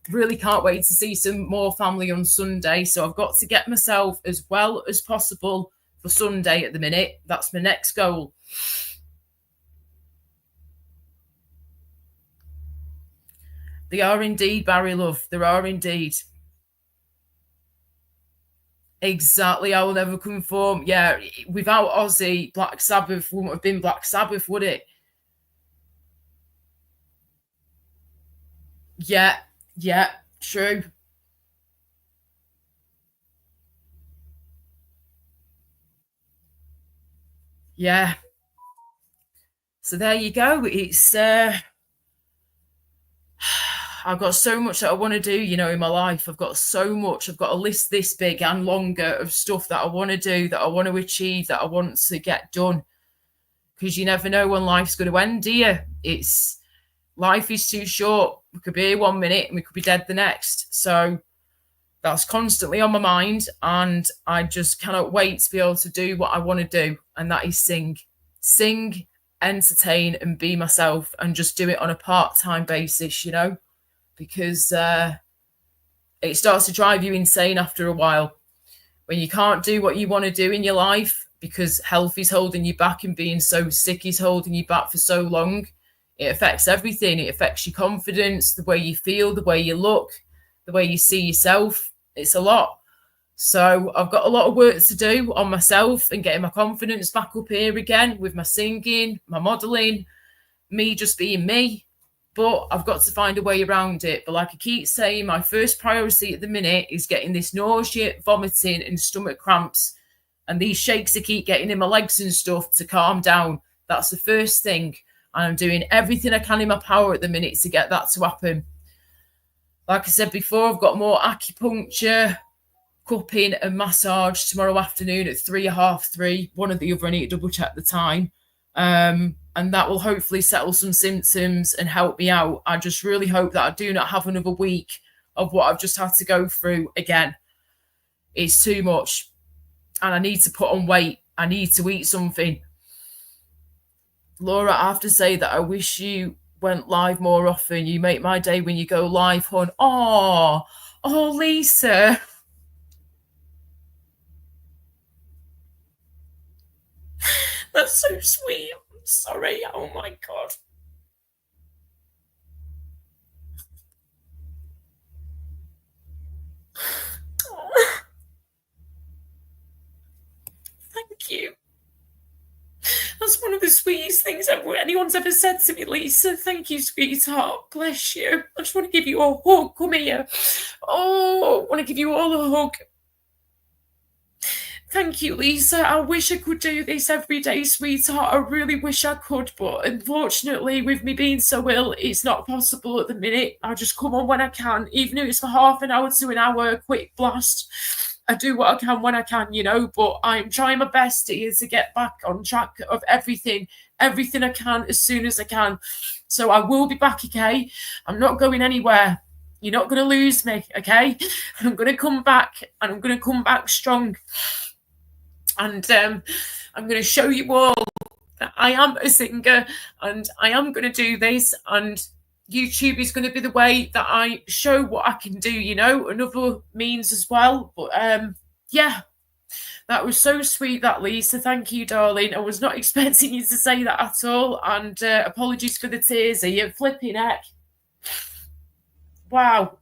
really can't wait to see some more family on Sunday. So I've got to get myself as well as possible for Sunday at the minute. That's my next goal. They are indeed, Barry Love. There are indeed. Exactly. I will never conform. Yeah, without Ozzy, Black Sabbath wouldn't have been Black Sabbath, would it? Yeah, yeah, true. Yeah. So there you go. I've got so much that I want to do, in my life. I've got so much. I've got a list this big and longer of stuff that I want to do, that I want to achieve, that I want to get done. Because you never know when life's going to end, do you? It's Life is too short. We could be here 1 minute and we could be dead the next. So that's constantly on my mind, and I just cannot wait to be able to do what I want to do, and that is sing, entertain, and be myself, and just do it on a part-time basis, because it starts to drive you insane after a while when you can't do what you want to do in your life because health is holding you back, and being so sick is holding you back for so long. It affects everything. It affects your confidence, the way you feel, the way you look, the way you see yourself. It's a lot. So I've got a lot of work to do on myself and getting my confidence back up here again with my singing, my modelling, me just being me. But I've got to find a way around it. But like I keep saying, my first priority at the minute is getting this nausea, vomiting, and stomach cramps, and these shakes I keep getting in my legs and stuff to calm down. That's the first thing. And I'm doing everything I can in my power at the minute to get that to happen. Like I said before, I've got more acupuncture, cupping, and massage tomorrow afternoon at 3 or half 3. One or the other, I need to double check the time. And that will hopefully settle some symptoms and help me out. I just really hope that I do not have another week of what I've just had to go through again. It's too much. And I need to put on weight. I need to eat something. Laura, I have to say that I wish you went live more often. You make my day when you go live, hon. Oh, Lisa. That's so sweet. I'm sorry. Oh my God. Oh, thank you. That's one of the sweetest things anyone's ever said to me, Lisa. Thank you, sweetheart. Bless you. I just want to give you a hug. Come here. Oh, I want to give you all a hug. Thank you, Lisa. I wish I could do this every day, sweetheart. I really wish I could, but unfortunately, with me being so ill, it's not possible at the minute. I just come on when I can, even if it's for half an hour to an hour, a quick blast. I do what I can when I can, but I'm trying my best here to get back on track of everything I can as soon as I can. So I will be back, okay? I'm not going anywhere. You're not going to lose me, okay? I'm going to come back, and I'm going to come back strong. And I'm going to show you all that I am a singer, and I am going to do this, and YouTube is going to be the way that I show what I can do, and other means as well. But yeah, that was so sweet, that, Lisa. Thank you, darling. I was not expecting you to say that at all, and apologies for the tears. Are you flipping heck? Wow.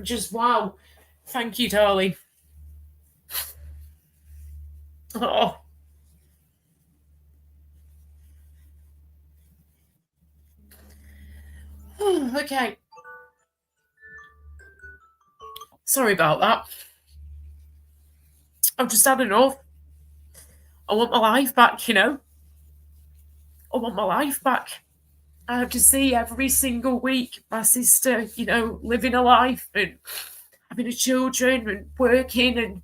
Just wow. Thank you, darling. Oh, okay. Sorry about that. I've just had enough. I want my life back, you know. I want my life back. I have to see every single week my sister, you know, living a life and having a children and working and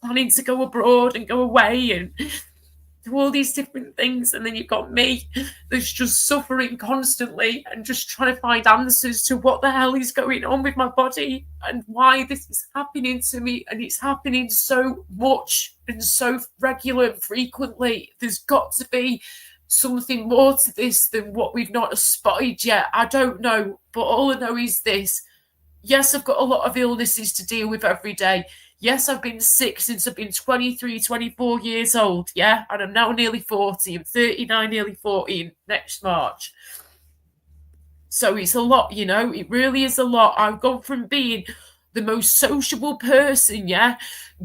planning to go abroad and go away and do all these different things. And then you've got me that's just suffering constantly and just trying to find answers to what the hell is going on with my body and why this is happening to me. And it's happening so much and so regular and frequently. There's got to be something more to this than what we've not spotted yet. I don't know, but all I know is this. Yes, I've got a lot of illnesses to deal with every day. Yes, I've been sick since I've been 23, 24 years old, yeah? And I'm now nearly 40. I'm 39, nearly 40 next March. So it's a lot, you know? It really is a lot. I've gone from being the most sociable person, yeah?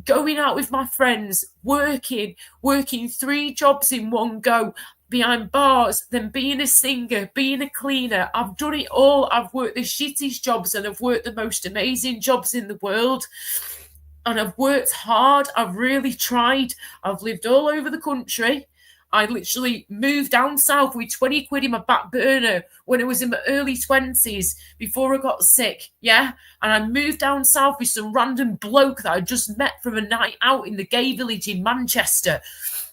Going out with my friends, working 3 jobs in one go, behind bars, then being a singer, being a cleaner. I've done it all. I've worked the shittiest jobs and I've worked the most amazing jobs in the world. And I've worked hard. I've really tried. I've lived all over the country. I literally moved down south with 20 quid in my back burner when I was in my early 20s before I got sick, yeah? And I moved down south with some random bloke that I just met from a night out in the gay village in Manchester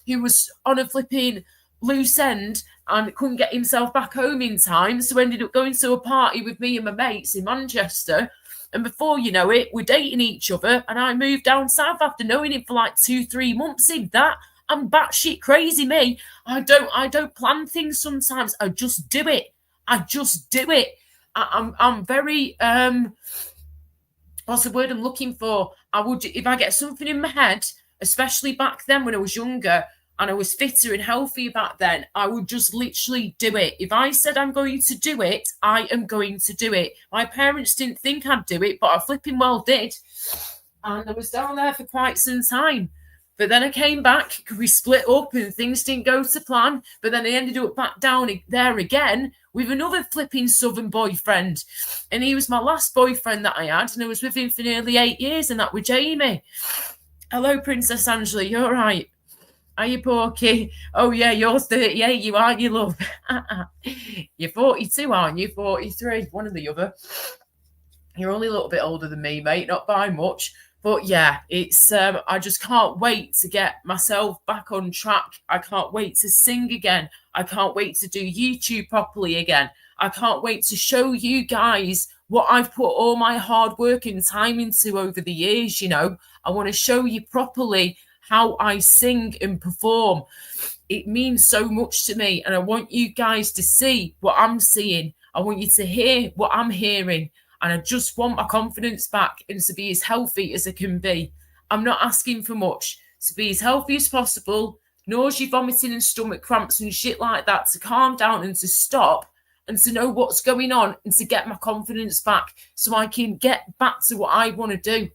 who was on a flipping loose end and couldn't get himself back home in time, so ended up going to a party with me and my mates in Manchester. And before you know it, we're dating each other, and I moved down south after knowing him for like 2-3 months. In that, I'm batshit crazy, me. I don't plan things sometimes. I just do it. I'm very what's the word I'm looking for? I would, if I get something in my head, especially back then when I was younger and I was fitter and healthy back then, I would just literally do it. If I said I'm going to do it, I am going to do it. My parents didn't think I'd do it, but I flipping well did. And I was down there for quite some time. But then I came back, we split up and things didn't go to plan. But then I ended up back down there again with another flipping southern boyfriend. And he was my last boyfriend that I had. And I was with him for nearly 8 years, and that was Jamie. Hello, Princess Angela, you all right? Are you Porky? Oh, yeah, you're 38, you aren't you, love? You're 42, aren't you? 43, one or the other. You're only a little bit older than me, mate, not by much. But yeah, it's I just can't wait to get myself back on track. I can't wait to sing again. I can't wait to do YouTube properly again. I can't wait to show you guys what I've put all my hard work and time into over the years, you know. I want to show you properly how I sing and perform. It means so much to me, and I want you guys to see what I'm seeing. I want you to hear what I'm hearing. And I just want my confidence back and to be as healthy as I can be. I'm not asking for much. To be as healthy as possible, nausea, vomiting and stomach cramps and shit like that, to calm down and to stop and to know what's going on and to get my confidence back so I can get back to what I want to do.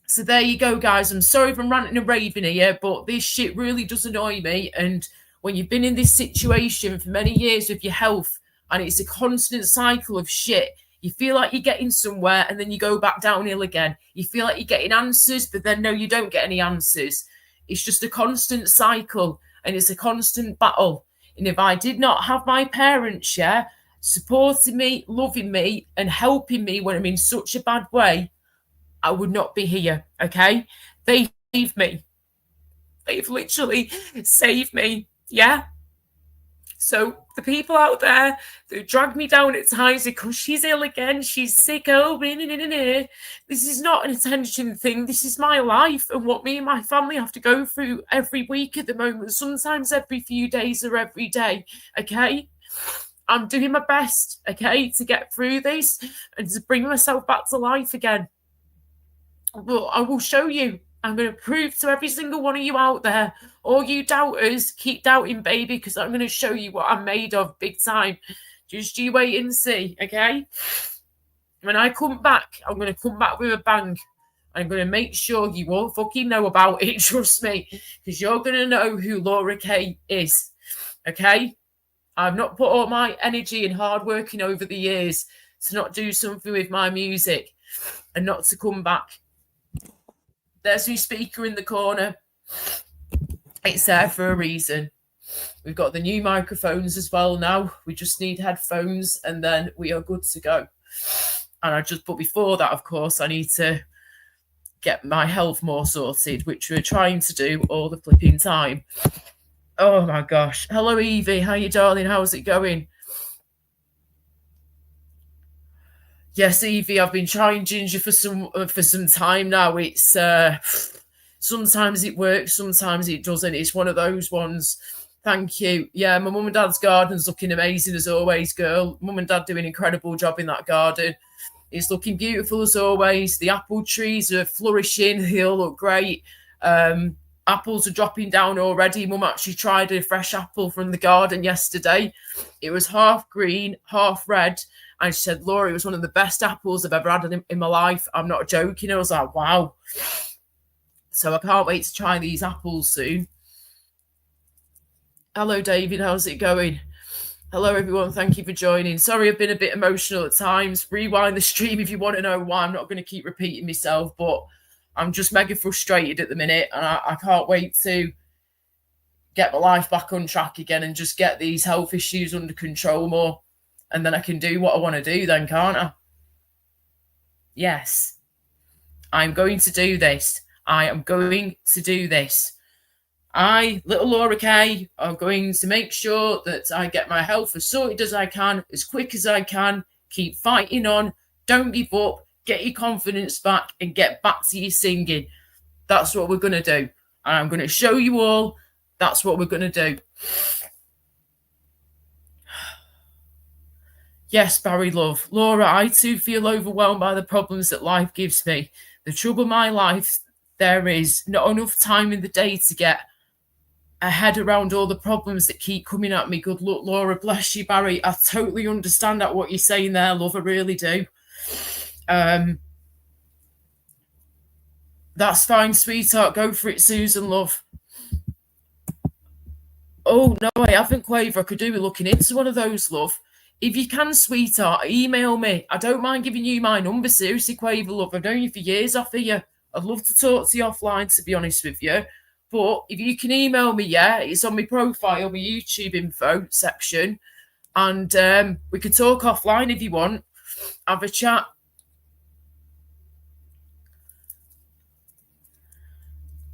So there you go, guys. I'm sorry if I'm ranting and raving here, but this shit really does annoy me. And when you've been in this situation for many years with your health, and it's a constant cycle of shit. You feel like you're getting somewhere and then you go back downhill again. You feel like you're getting answers, but then no, you don't get any answers. It's just a constant cycle and it's a constant battle. And if I did not have my parents, yeah, supporting me, loving me and helping me when I'm in such a bad way, I would not be here, okay? They saved me. They've literally saved me, yeah? So the people out there that drag me down at times because she's ill again, she's sick, oh, this is not an attention thing. This is my life and what me and my family have to go through every week at the moment, sometimes every few days or every day, okay? I'm doing my best, okay, to get through this and to bring myself back to life again. But I will show you. I'm going to prove to every single one of you out there, all you doubters, keep doubting, baby, because I'm going to show you what I'm made of big time. Just you wait and see, okay? When I come back, I'm going to come back with a bang. I'm going to make sure you all fucking know about it, trust me, because you're going to know who Laura Kay is, okay? I've not put all my energy and hard working over the years to not do something with my music. and not to come back. There's your speaker in the corner. It's there for a reason. We've got the new microphones as well now. We just need headphones and then we are good to go. But before that, of course, I need to get my health more sorted, which we're trying to do all the flipping time. Oh my gosh. Hello, Evie. How you, darling? How's it going? Yes, Evie, I've been trying ginger for some time now. It's sometimes it works, sometimes it doesn't. It's one of those ones. Thank you. Yeah, my mum and dad's garden's looking amazing as always, girl. Mum and dad do an incredible job in that garden. It's looking beautiful as always. The apple trees are flourishing. They all look great. Apples are dropping down already. Mum actually tried a fresh apple from the garden yesterday. It was half green, half red. And she said, Laura, it was one of the best apples I've ever had in my life. I'm not joking. I was like, wow. So I can't wait to try these apples soon. Hello, David. How's it going? Hello, everyone. Thank you for joining. Sorry, I've been a bit emotional at times. Rewind the stream if you want to know why. I'm not going to keep repeating myself, but I'm just mega frustrated at the minute. And I can't wait to get my life back on track again and just get these health issues under control more. And then I can do what I want to do then, can't I? Yes. I'm going to do this. I am going to do this. Little Laura Kay, are going to make sure that I get my health as sorted as I can, as quick as I can, keep fighting on, don't give up, get your confidence back and get back to your singing. That's what we're going to do. And I'm going to show you all that's what we're going to do. Yes, Barry Love. Laura, I too feel overwhelmed by the problems that life gives me. The trouble in my life, there is not enough time in the day to get a head around all the problems that keep coming at me. Good luck, Laura. Bless you, Barry. I totally understand that what you're saying there, love. I really do. That's fine, sweetheart. Go for it, Susan, love. Oh, no, I haven't, Quaver. I could do with looking into one of those, love. If you can, sweetheart, email me. I don't mind giving you my number. Seriously, Quaver, love. I've known you for years off of you. I'd love to talk to you offline, to be honest with you. But if you can email me, yeah, it's on my profile, my YouTube info section. And we could talk offline if you want. Have a chat.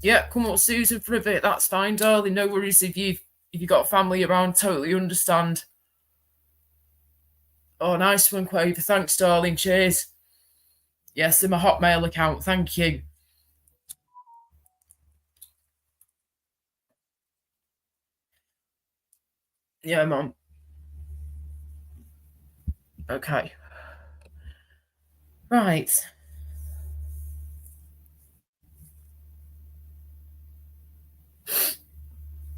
Yeah, come up, Susan, for a bit. That's fine, darling. No worries if you've got family around. Totally understand. Oh, nice one, Quaver. Thanks, darling. Cheers. Yes, in my Hotmail account. Thank you. Yeah, Mum. Okay. Right.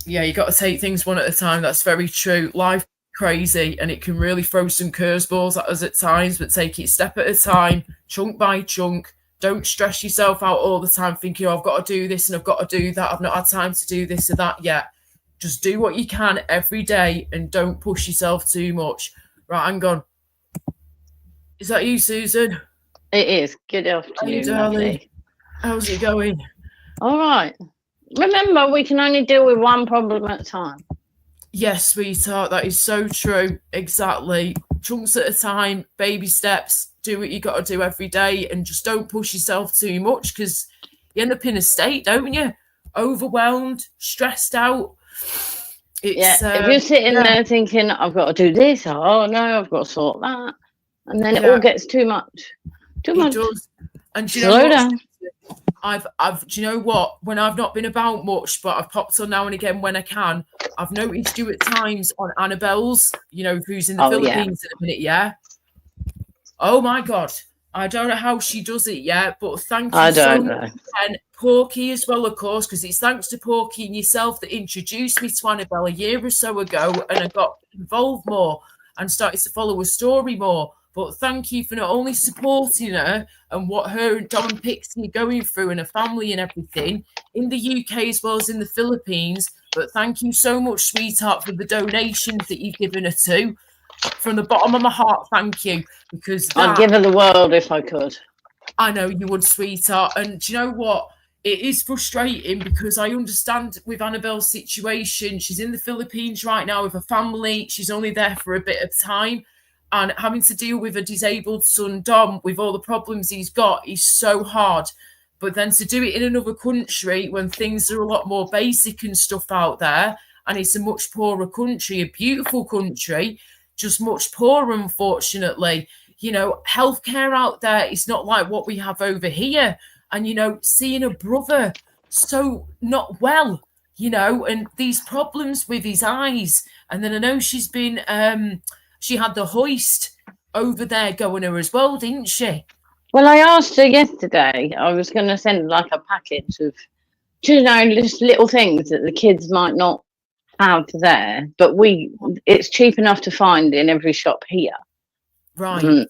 Yeah, you got to take things one at a time. That's very true. Life crazy and it can really throw some curveballs at us at times, but take it step at a time, chunk by chunk. Don't stress yourself out all the time thinking, oh, I've got to do this and I've got to do that. I've not had time to do this or that yet. Just do what you can every day and don't push yourself too much. Right, hang on. Is that you, Susan? It is. Good afternoon, hey, darling. lovely. How's it going? All right. Remember, we can only deal with one problem at a time. Yes, sweetheart, that is so true. Exactly. Chunks at a time, baby steps, do what you got to do every day and just don't push yourself too much because you end up in a state, don't you? Overwhelmed, stressed out. If you're sitting there thinking, I've got to do this, oh no, I've got to sort that. And then it all gets too much. Too much. It does. And do you know what? Do you know what? When I've not been about much, but I've popped on now and again when I can, I've noticed you at times on Annabelle's, you know, who's in the Philippines in a minute, yeah? Oh my God. I don't know how she does it yet, but thank you so much. And Porky as well, of course, because it's thanks to Porky and yourself that introduced me to Annabelle a year or so ago, and I got involved more and started to follow her story more. But thank you for not only supporting her and what her and Dom and Pixie are going through and her family and everything in the UK as well as in the Philippines. But thank you so much, sweetheart, for the donations that you've given her to. From the bottom of my heart, thank you. Because I'd give her the world if I could. I know you would, sweetheart. And do you know what? It is frustrating because I understand with Annabelle's situation. She's in the Philippines right now with her family. She's only there for a bit of time. And having to deal with a disabled son, Dom, with all the problems he's got, is so hard. But then to do it in another country when things are a lot more basic and stuff out there, and it's a much poorer country, a beautiful country, just much poorer, unfortunately. You know, healthcare out there is not like what we have over here. And, you know, seeing a brother so not well, you know, and these problems with his eyes. And then I know she's been, she had the hoist over there going her as well, didn't she? Well, I asked her yesterday, I was going to send like a package of, you know, just little things that the kids might not have there, but it's cheap enough to find in every shop here. Right.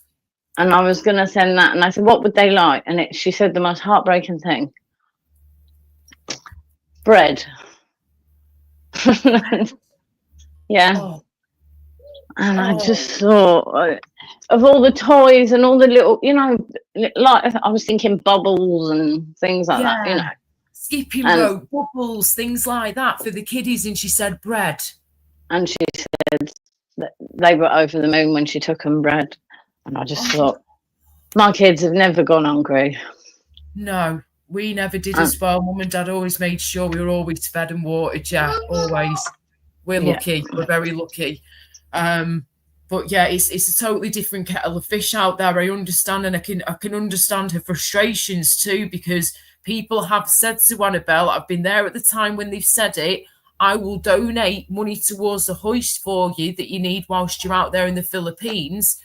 And I was going to send that, and I said, what would they like? And she said the most heartbreaking thing. Bread. Yeah. Oh. And I just thought, of all the toys and all the little, you know, like I was thinking bubbles and things like that, you know. Skipping rope, bubbles, things like that for the kiddies. And she said bread. And she said that they were over the moon when she took them bread. And I just thought, my kids have never gone hungry. No, we never did as well. Mum and Dad always made sure we were always fed and watered, always. We're lucky. We're very lucky. But yeah, it's a totally different kettle of fish out there. I understand, and I can understand her frustrations too, because people have said to Annabelle, I've been there at the time when they've said it, I will donate money towards the hoist for you that you need whilst you're out there in the Philippines,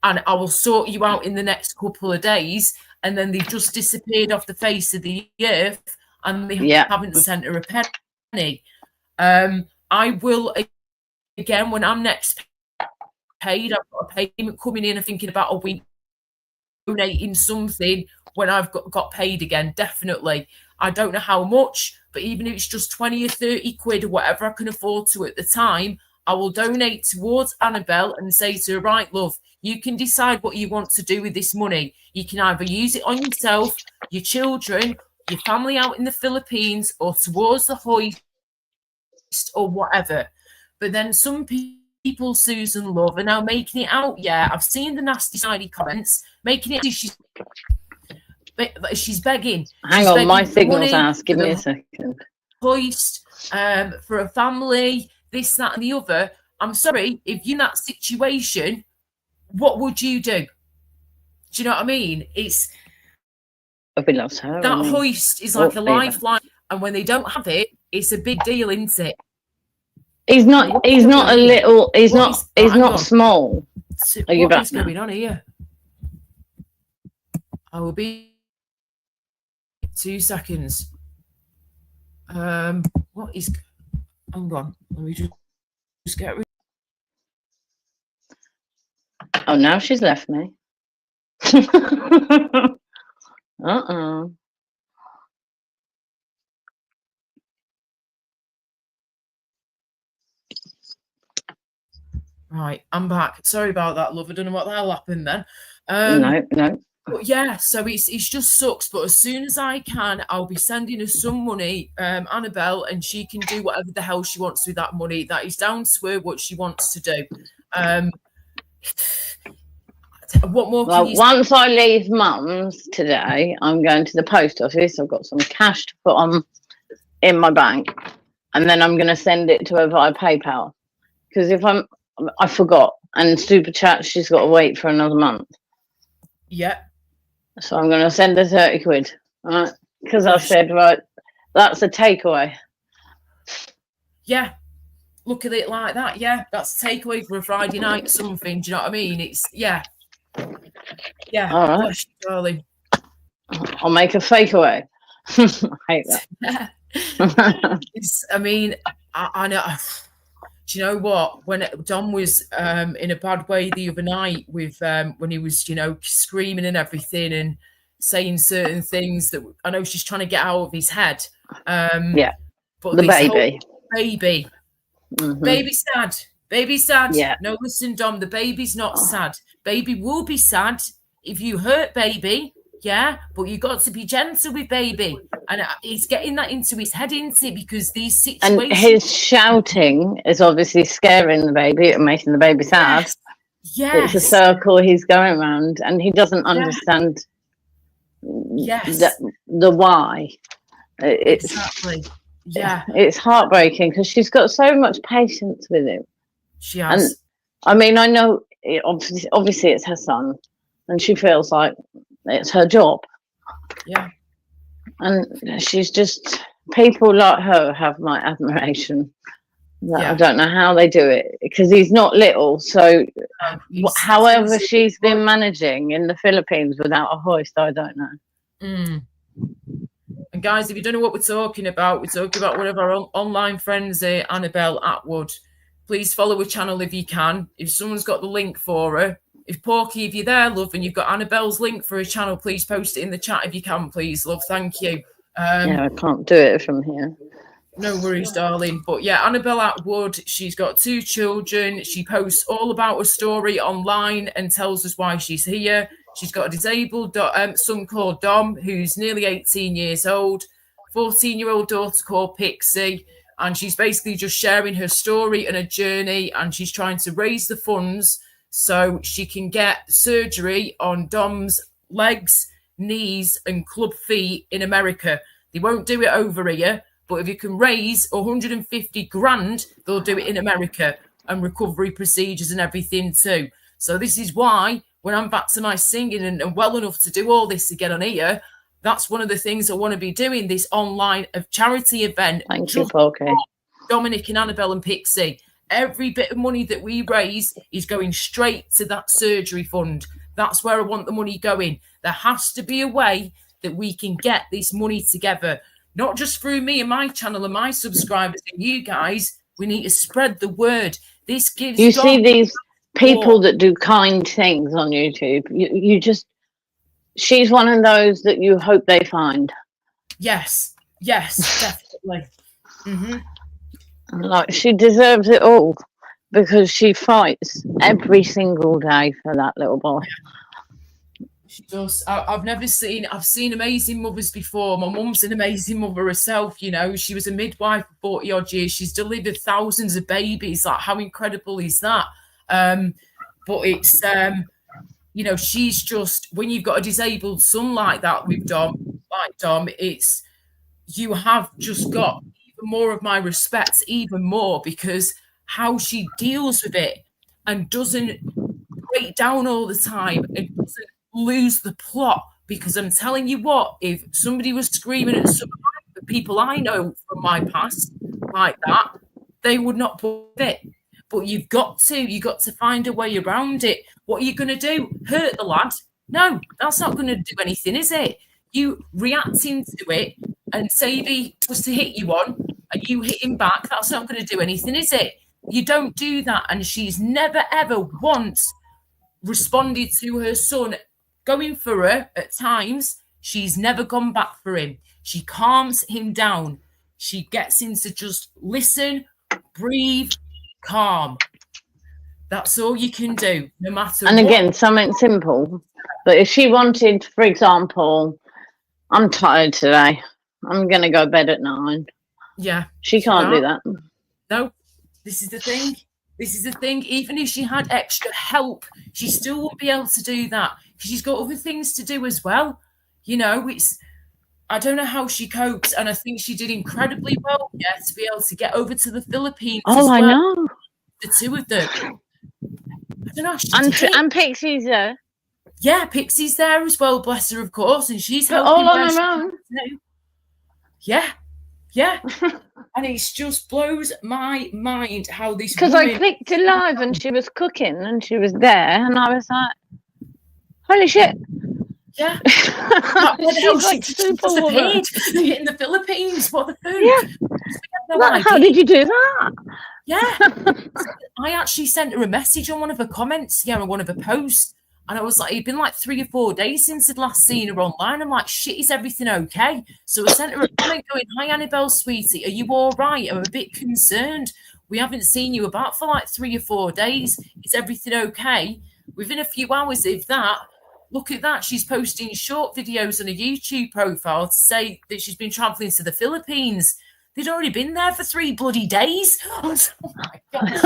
and I will sort you out in the next couple of days. And then they've just disappeared off the face of the earth, and they haven't sent her a penny. I will, again, when I'm next paid, I've got a payment coming in, I'm thinking about a week donating something when I've got paid again, definitely. I don't know how much, but even if it's just 20 or 30 quid or whatever I can afford to at the time, I will donate towards Annabelle and say to her, right, love, you can decide what you want to do with this money. You can either use it on yourself, your children, your family out in the Philippines, or towards the hoist or whatever. But then some people, Susan, love, are now making it out. Yeah, I've seen the nasty sidey comments, making it she's begging. Hang on, my signal's asked. Give me a second. Hoist for a family, this, that, and the other. I'm sorry, if you're in that situation, what would you do? Do you know what I mean? It's that hoist is like a lifeline, and when they don't have it, it's a big deal, isn't it? He's not a little. He's not small. What is going on here? I will be 2 seconds. What is? Hang on. Let me just get. Oh, now she's left me. Right, I'm back. Sorry about that, love. I don't know what the hell happened then. No. But yeah, so it's just sucks. But as soon as I can, I'll be sending her some money, Annabelle, and she can do whatever the hell she wants with that money. That is down to her what she wants to do. What more? Well, once I leave Mum's today, I'm going to the post office. I've got some cash to put on in my bank, and then I'm going to send it to her via PayPal. Because I forgot, and Super Chat, she's got to wait for another month. Yeah. So I'm going to send her 30 quid, right? Because I said, right, that's a takeaway. Yeah. Look at it like that. Yeah, that's a takeaway for a Friday night something. Do you know what I mean? It's, yeah. Yeah. All right. Bless you, darling. I'll make a fake away. I hate that. I mean, I know. Do you know what? When Dom was in a bad way the other night with when he was, you know, screaming and everything and saying certain things that I know she's trying to get out of his head. Yeah. But the baby. Baby. Mm-hmm. Baby's sad. Yeah. No, listen, Dom, the baby's not sad. Baby will be sad if you hurt baby. Yeah, but you got to be gentle with baby. And he's getting that into his head, isn't it? Because these And situations. his shouting is obviously scaring the baby and making the baby sad. Yes. It's a circle he's going around, and he doesn't understand the why. Exactly. Yeah. It's heartbreaking because she's got so much patience with him. She has. And I mean, I know obviously it's her son, and she feels like it's her job. Yeah. And she's just, people like her have my admiration. I don't know how they do it because he's not little. So, however, she's been managing in the Philippines without a hoist, I don't know. And guys, if you don't know what we're talking about one of our online friends, Annabelle Atwood. Please follow her channel if you can. If someone's got the link for her, if Porky, if you're there, love, and you've got Annabelle's link for her channel, please post it in the chat if you can, please, love. Thank you. Yeah, I can't do it from here. No worries, darling. But yeah, Annabelle Atwood, she's got 2 children. She posts all about her story online and tells us why she's here. She's got a disabled son called Dom, who's nearly 18 years old, 14-year-old daughter called Pixie, and she's basically just sharing her story and her journey, and she's trying to raise the funds so she can get surgery on Dom's legs, knees, and club feet in America. They won't do it over here, but if you can raise 150 grand, they'll do it in America, and recovery procedures and everything too. So this is why when I'm back to my singing and well enough to do all this again on here, that's one of the things I want to be doing, this online charity event. Thank you, Porky. Dominic and Annabelle and Pixie. Every bit of money that we raise is going straight to that surgery fund. That's where I want the money going. There has to be a way that we can get this money together, not just through me and my channel and my subscribers and you guys. We need to spread the word. This gives you see these people that do kind things on YouTube. You just, she's one of those that you hope they find. Yes, definitely. Like, she deserves it all because she fights every single day for that little boy. She does. I've seen amazing mothers before. My mum's an amazing mother herself, you know. She was a midwife for 40 odd years. She's delivered thousands of babies. Like, how incredible is that? But it's you know, she's just, when you've got a disabled son like that with Dom, it's, you have just got even more of my respect, even more, because how she deals with it and doesn't break down all the time and doesn't lose the plot. Because I'm telling you what, if somebody was screaming at some of the people I know from my past like that, they would not put it. But you've got to find a way around it. What are you going to do? Hurt the lad? No, that's not going to do anything, is it? You reacting to it, and say if he was to hit you on and you hit him back, that's not going to do anything, is it? You don't do that. And she's never, ever once responded to her son going for her at times. She's never gone back for him. She calms him down. She gets him to just listen, breathe, calm. That's all you can do, no matter and what. Again, something simple. But if she wanted, for example, I'm tired today, I'm going to go to bed at 9. Yeah. She can't do that. No, this is the thing. Even if she had extra help, she still won't be able to do that because she's got other things to do as well. You know, I don't know how she copes, and I think she did incredibly well, to be able to get over to the Philippines. Oh, I know. The 2 of them. I don't know. And Pixie's there. Yeah, Pixie's there as well, bless her, of course, and she's helping all on her own. Yeah. And it just blows my mind how this. Because I clicked it live and she was cooking and she was there, and I was like, "Holy shit!" Yeah. She's like superwoman in the Philippines. What the food? Yeah. How did you do that? Yeah. I actually sent her a message on one of her comments, on one of her posts. And I was like, it'd been like 3 or 4 days since I'd last seen her online. I'm like, shit, is everything okay? So I sent her a comment going, "Hi, Annabelle, sweetie, are you all right? I'm a bit concerned. We haven't seen you about for like 3 or 4 days. Is everything okay?" Within a few hours of that, look at that. She's posting short videos on a YouTube profile to say that she's been traveling to the Philippines. They'd already been there for 3 bloody days. Oh my gosh.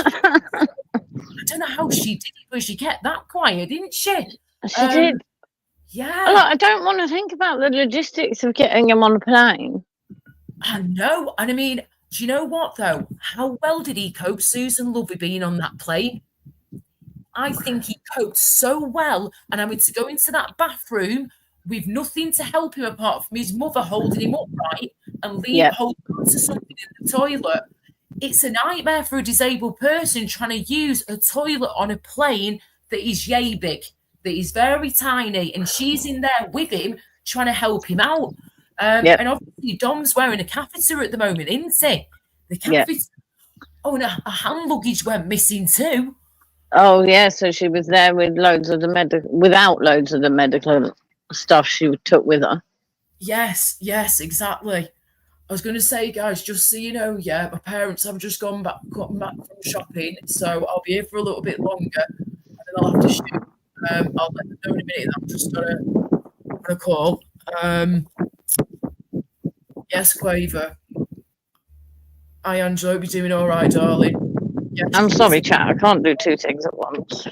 I don't know how she did it, but she kept that quiet, didn't she? She did. Yeah. Look, I don't want to think about the logistics of getting him on a plane. I know. And I mean, do you know what, though? How well did he cope, Susan Lovey, being on that plane? I think he coped so well. And having to go into that bathroom with nothing to help him apart from his mother holding him upright and holding on to something in the toilet. It's a nightmare for a disabled person trying to use a toilet on a plane that is yay big, that is very tiny, and she's in there with him trying to help him out. And obviously Dom's wearing a catheter at the moment, isn't he? The catheter. Oh, and her hand luggage went missing too. Oh yeah, so she was there with without loads of the medical stuff she took with her. Yes, exactly. I was going to say, guys, just so you know, my parents have just gotten back from shopping, so I'll be here for a little bit longer, and then I'll have to shoot. I'll let them know in a minute that I'm just on a call. Yes, Quaver. Hi, Angela. Hope you're doing all right, darling. Yeah, I'm sorry, chat. I can't do 2 things at once.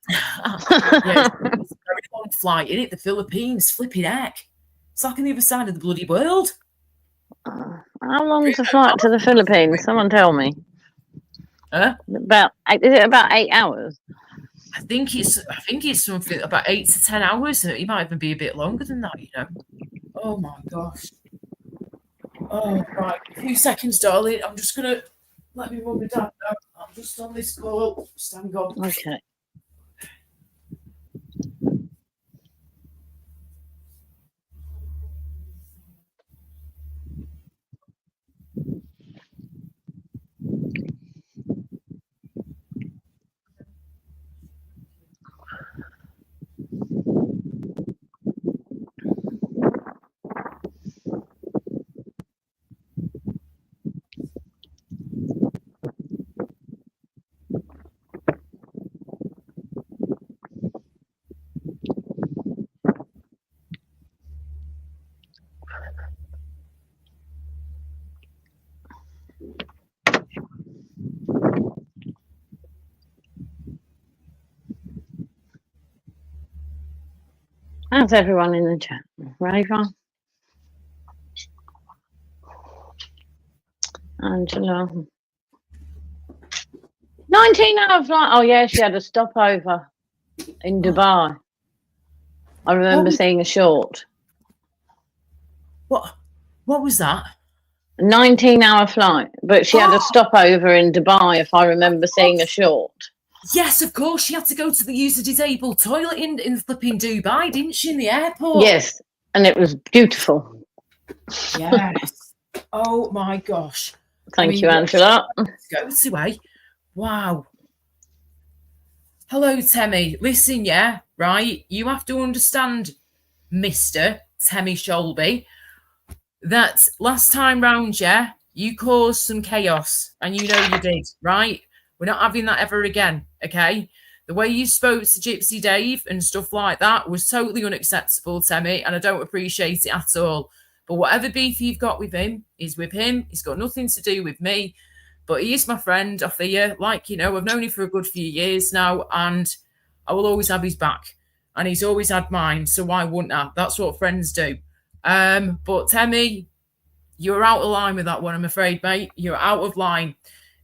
It's a very long flight, isn't it? The Philippines, flipping heck. It's like on the other side of the bloody world. How long's the flight to the Philippines? Someone tell me. Huh? Is it about 8 hours? I think it's something about 8 to 10 hours. It might even be a bit longer than that, you know. Oh my gosh. Oh, right. A few seconds, darling. I'm just gonna let me mum and dad know. I'm just on this call. Stand on. Okay. How's everyone in the chat? Raver? Angela? 19-hour flight. Oh, yeah, she had a stopover in Dubai. I remember seeing a short. What was that? 19-hour flight, but she had a stopover in Dubai, if I remember seeing a short. Yes, of course. She had to go to the use a disabled toilet in flipping Dubai, didn't she, in the airport? Yes, and it was beautiful. Yes. Oh, my gosh. Thank you, Angela. Let's go to Wow. Hello, Temmie. Listen, right? You have to understand, Mr. Temmie Shelby, that last time round, you caused some chaos, and you know you did, right? We're not having that ever again, okay? The way you spoke to Gypsy Dave and stuff like that was totally unacceptable, Temmie, and I don't appreciate it at all. But whatever beef you've got with him is with him. He's got nothing to do with me. But he is my friend, I fear. Like, you know, I've known him for a good few years now, and I will always have his back. And he's always had mine, so why wouldn't I? That's what friends do. But Temmie, you're out of line with that one, I'm afraid, mate. You're out of line.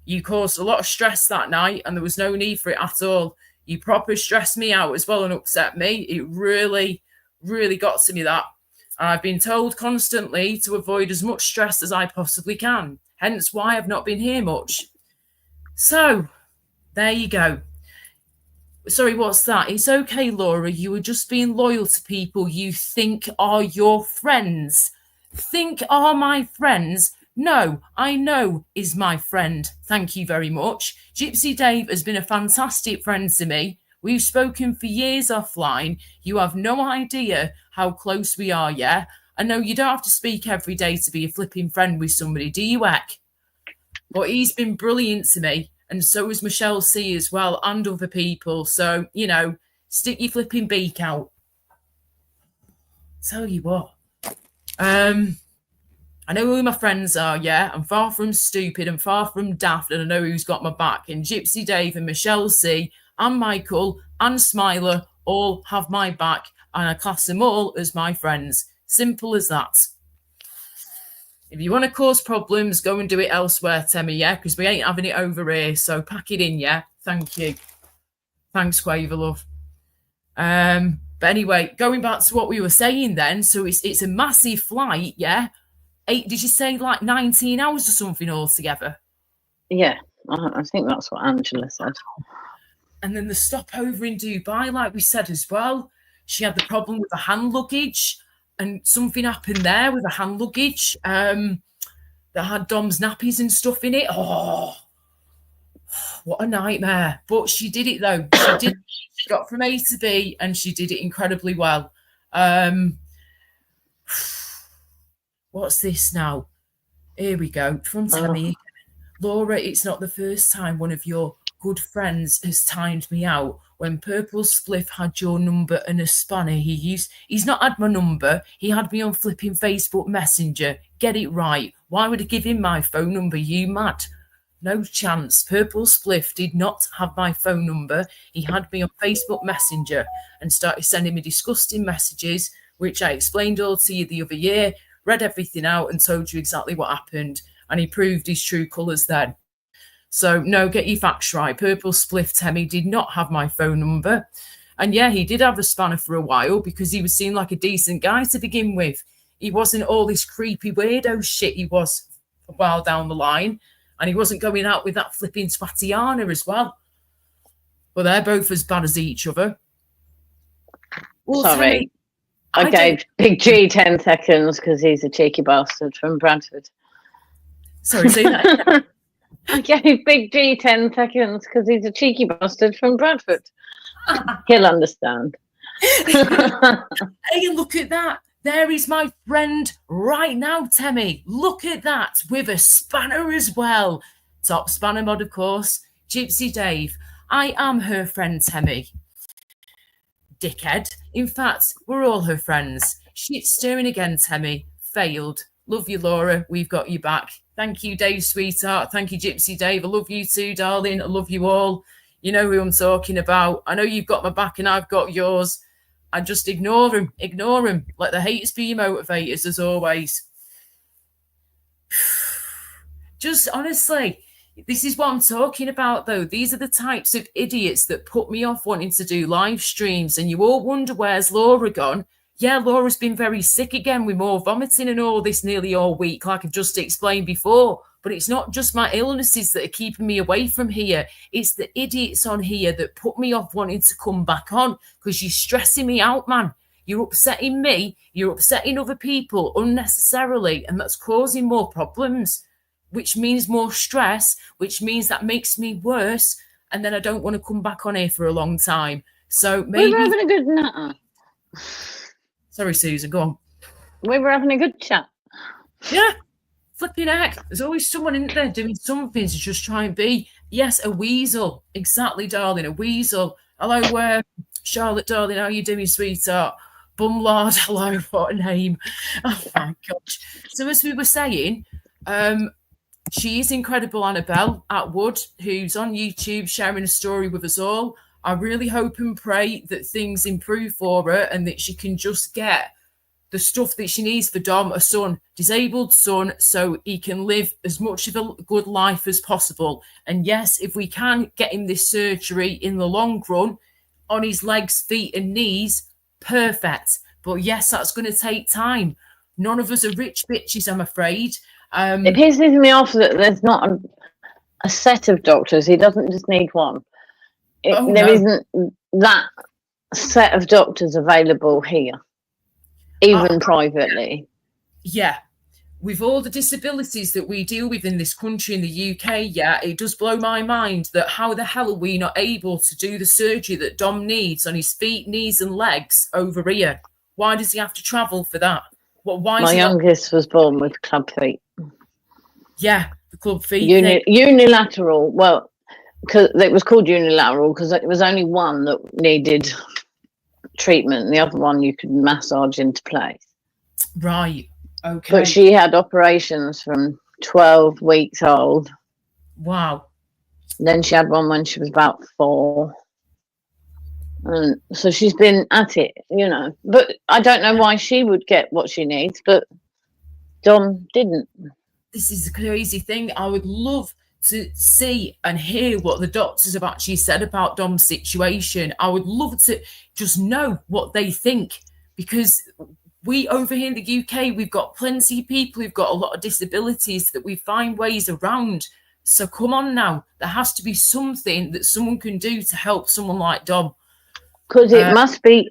You caused a lot of stress that night, and there was no need for it at all. You proper stressed me out as well and upset me. It really, really got to me, that. And I've been told constantly to avoid as much stress as I possibly can. Hence why I've not been here much. So, there you go. Sorry, what's that? It's okay, Laura. You were just being loyal to people you think are your friends. Think are my friends? No, I know is my friend. Thank you very much. Gypsy Dave has been a fantastic friend to me. We've spoken for years offline. You have no idea how close we are, yeah? I know you don't have to speak every day to be a flipping friend with somebody, do you, Eck? But he's been brilliant to me, and so is Michelle C as well, and other people. So, you know, stick your flipping beak out. Tell you what. I know who my friends are, yeah. I'm far from stupid and far from daft, and I know who's got my back. And Gypsy Dave and Michelle C and Michael and Smiler all have my back, and I class them all as my friends. Simple as that. If you want to cause problems, go and do it elsewhere, Temmie, yeah? Because we ain't having it over here. So pack it in, yeah? Thank you. Thanks, Quaver, love. But anyway, going back to what we were saying then, so it's a massive flight, yeah? Did you say like 19 hours or something altogether? Yeah, I think that's what Angela said. And then the stopover in Dubai, like we said as well, she had the problem with the hand luggage, and something happened there with the hand luggage that had Dom's nappies and stuff in it. Oh, what a nightmare. But she did it though. She got from A to B and she did it incredibly well. What's this now? Here we go. From Temmie. Laura, it's not the first time one of your good friends has timed me out. When Purple Spliff had your number and a spanner, he's not had my number. He had me on flipping Facebook Messenger. Get it right. Why would I give him my phone number? You mad? No chance. Purple Spliff did not have my phone number. He had me on Facebook Messenger and started sending me disgusting messages, which I explained all to you the other year, read everything out and told you exactly what happened. And he proved his true colours then. So, no, get your facts right. Purple Spliff Temmie did not have my phone number. And yeah, he did have a spanner for a while because he was seen like a decent guy to begin with. He wasn't all this creepy weirdo shit he was a while down the line. And he wasn't going out with that flipping Swatiana as well. But they're both as bad as each other. Well, sorry. I gave Big G 10 seconds because he's a cheeky bastard from Bradford. Sorry, say that. I gave Big G 10 seconds because he's a cheeky bastard from Bradford. He'll understand. Hey, look at that. There is my friend right now, Temmie. Look at that, with a spanner as well. Top spanner mod, of course. Gypsy Dave. I am her friend, Temmie. Dickhead. In fact, we're all her friends. Shit stirring again, Temmie. Failed. Love you, Laura. We've got you back. Thank you, Dave, sweetheart. Thank you, Gypsy Dave. I love you too, darling. I love you all. You know who I'm talking about. I know you've got my back and I've got yours. I just ignore him. Ignore him. Let the haters be your motivators, as always. Just honestly, this is what I'm talking about, though. These are the types of idiots that put me off wanting to do live streams. And you all wonder, where's Laura gone? Yeah, Laura's been very sick again with more vomiting and all this nearly all week, like I've just explained before. But it's not just my illnesses that are keeping me away from here. It's the idiots on here that put me off wanting to come back on because you're stressing me out, man. You're upsetting me. You're upsetting other people unnecessarily, and that's causing more problems, which means more stress, which means that makes me worse, and then I don't want to come back on here for a long time. So maybe... We were having a good natter. Sorry, Susan, go on. We were having a good chat. Yeah, flipping heck. There's always someone in there doing something to just try and be, yes, a weasel. Exactly, darling, a weasel. Hello, Charlotte, darling, how you doing, sweetheart? Bumlard, hello, what a name. Oh, my gosh. So as we were saying, she is incredible, Annabelle Atwood, who's on YouTube sharing a story with us all. I really hope and pray that things improve for her and that she can just get the stuff that she needs for Dom, a son, disabled son, so he can live as much of a good life as possible. And yes, if we can get him this surgery in the long run on his legs, feet and knees, perfect. But yes, that's going to take time. None of us are rich bitches, I'm afraid. It pisses me off that there's not a set of doctors. He doesn't just need one. There isn't that set of doctors available here, even privately. Yeah. With all the disabilities that we deal with in this country, in the UK, yeah, it does blow my mind that how the hell are we not able to do the surgery that Dom needs on his feet, knees and legs over here? Why does he have to travel for that? Why My youngest was born with club feet. Yeah, the club feet. Unilateral. Well, because it was called unilateral because it was only one that needed treatment. The other one you could massage into place. Right. Okay. But she had operations from 12 weeks old. Wow. Then she had one when she was about 4. And so she's been at it, you know. But I don't know why she would get what she needs, but Dom didn't. This is a crazy thing. I would love to see and hear what the doctors have actually said about Dom's situation. I would love to just know what they think, because we over here in the UK, we've got plenty of people who've got a lot of disabilities that we find ways around. So come on now, there has to be something that someone can do to help someone like Dom. Because it must be,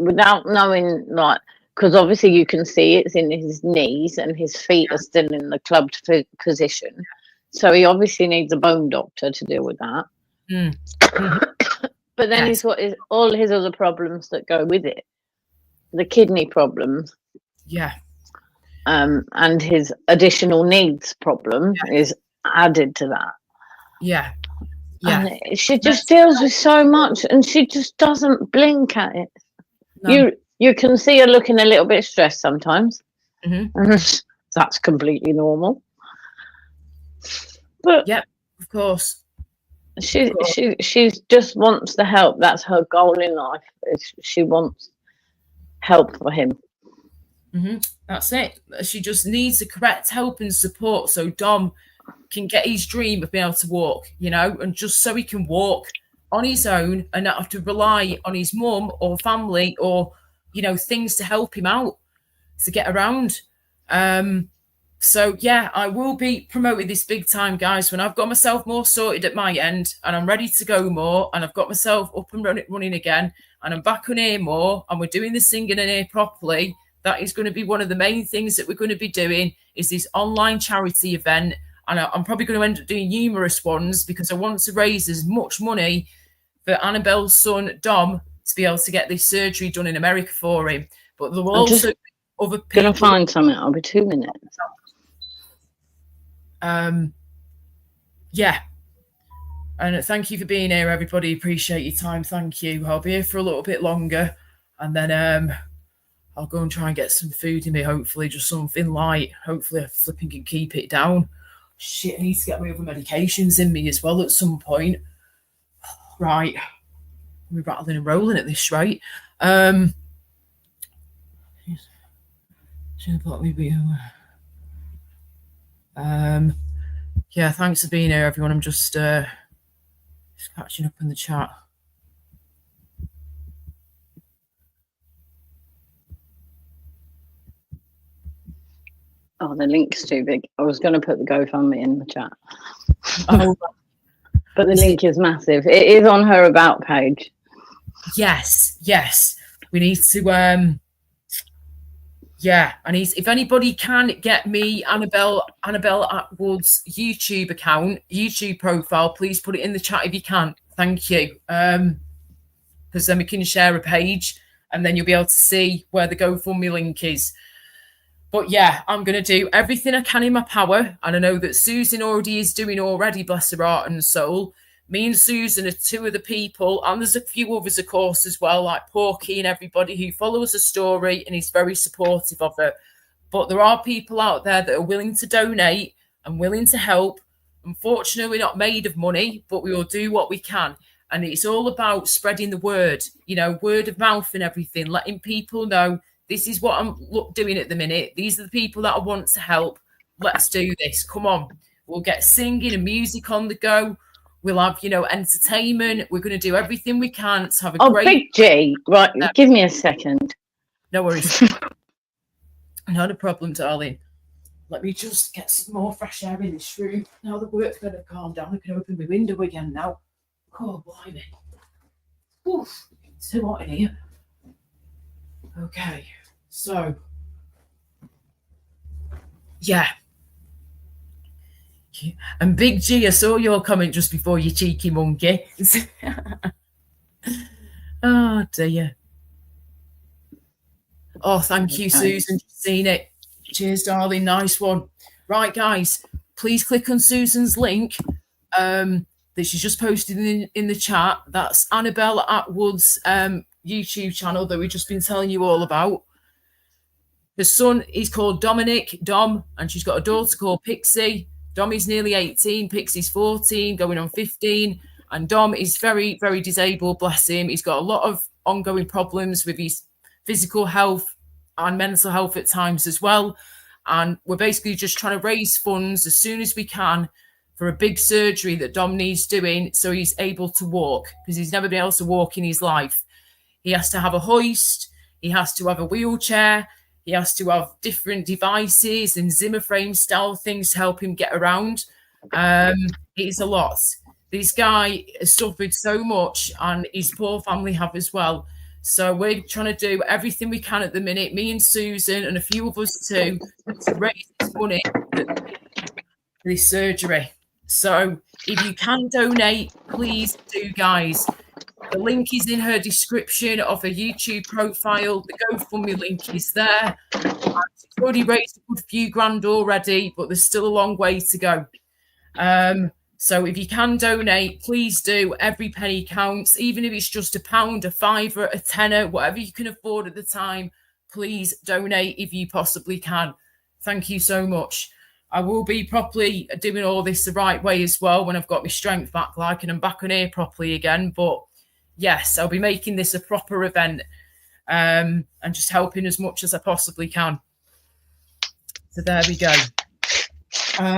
without knowing, like, because obviously you can see it's in his knees and his feet are still in the clubbed position. So he obviously needs a bone doctor to deal with that. But then he's got all his other problems that go with it. The kidney problems. Yeah. And his additional needs problem is added to that. Yeah. Yeah. And she just deals with so much and she just doesn't blink at it. No. You can see her looking a little bit stressed sometimes. And that's completely normal. But yeah, of course. She just wants the help. That's her goal in life. She wants help for him. That's it. She just needs the correct help and support so Dom can get his dream of being able to walk, you know, and just so he can walk on his own and not have to rely on his mum or family or, you know, things to help him out to get around. So yeah, I will be promoting this big time, guys, when I've got myself more sorted at my end and I'm ready to go more and I've got myself up and running again and I'm back on air more and we're doing the singing in air properly. That is going to be one of the main things that we're going to be doing is this online charity event. And I'm probably going to end up doing numerous ones because I want to raise as much money for Annabelle's son, Dom, to be able to get this surgery done in America for him. But there will also be other people. Going to find something. I'll be 2 minutes. Yeah. And thank you for being here, everybody. Appreciate your time. Thank you. I'll be here for a little bit longer. And then I'll go and try and get some food in me, hopefully, just something light. Hopefully I flipping can keep it down. Shit, I need to get my other medications in me as well at some point. Right. We're rattling and rolling at this rate. Yeah, thanks for being here, everyone. I'm just catching up in the chat. Oh, the link's too big. I was going to put the GoFundMe in the chat. But the link is massive. It is on her About page. Yes. We need to I need, if anybody can get me Annabelle Atwood's YouTube profile, please put it in the chat if you can. Thank you. Because then we can share a page and then you'll be able to see where the GoFundMe link is. But yeah, I'm going to do everything I can in my power. And I know that Susan already is doing already, bless her heart and soul. Me and Susan are two of the people, and there's a few others, of course, as well, like Porky and everybody who follows the story and is very supportive of it. But there are people out there that are willing to donate and willing to help. Unfortunately, we're not made of money, but we will do what we can. And it's all about spreading the word, you know, word of mouth and everything, letting people know this is what I'm doing at the minute. These are the people that I want to help. Let's do this. Come on. We'll get singing and music on the go. We'll have, you know, entertainment. We're going to do everything we can to have a great... Big G. Right, give me a second. No worries. Not a problem, darling. Let me just get some more fresh air in this room. Now the work's going to calm down. I can open my window again now. Oh, blimey. Oof, it's too hot in here. Okay, so... Yeah. And Big G, I saw your comment just before, you cheeky monkey. Oh, dear. Oh, thank you, Susan. Seen it. Cheers, darling. Nice one. Right, guys, please click on Susan's link that she's just posted in the chat. That's Annabelle Atwood's YouTube channel that we've just been telling you all about. The son is called Dominic, Dom, and she's got a daughter called Pixie. Dom is nearly 18, Pixie's 14, going on 15. And Dom is very, very disabled, bless him. He's got a lot of ongoing problems with his physical health and mental health at times as well. And we're basically just trying to raise funds as soon as we can for a big surgery that Dom needs doing so he's able to walk, because he's never been able to walk in his life. He has to have a hoist, he has to have a wheelchair, he has to have different devices and Zimmer frame style things to help him get around. It's a lot. This guy has suffered so much, and his poor family have as well. So we're trying to do everything we can at the minute, me and Susan and a few of us too, to raise this money for this surgery. So if you can donate, please do, guys. The link is in her description of her YouTube profile. The GoFundMe link is there. She's already raised a good few grand already, but there's still a long way to go. So if you can donate, please do. Every penny counts, even if it's just £1, a fiver, a tenner, whatever you can afford at the time. Please donate if you possibly can. Thank you so much. I will be properly doing all this the right way as well when I've got my strength back, like, and I'm back on here properly again. But yes, I'll be making this a proper event, and just helping as much as I possibly can. So there we go. I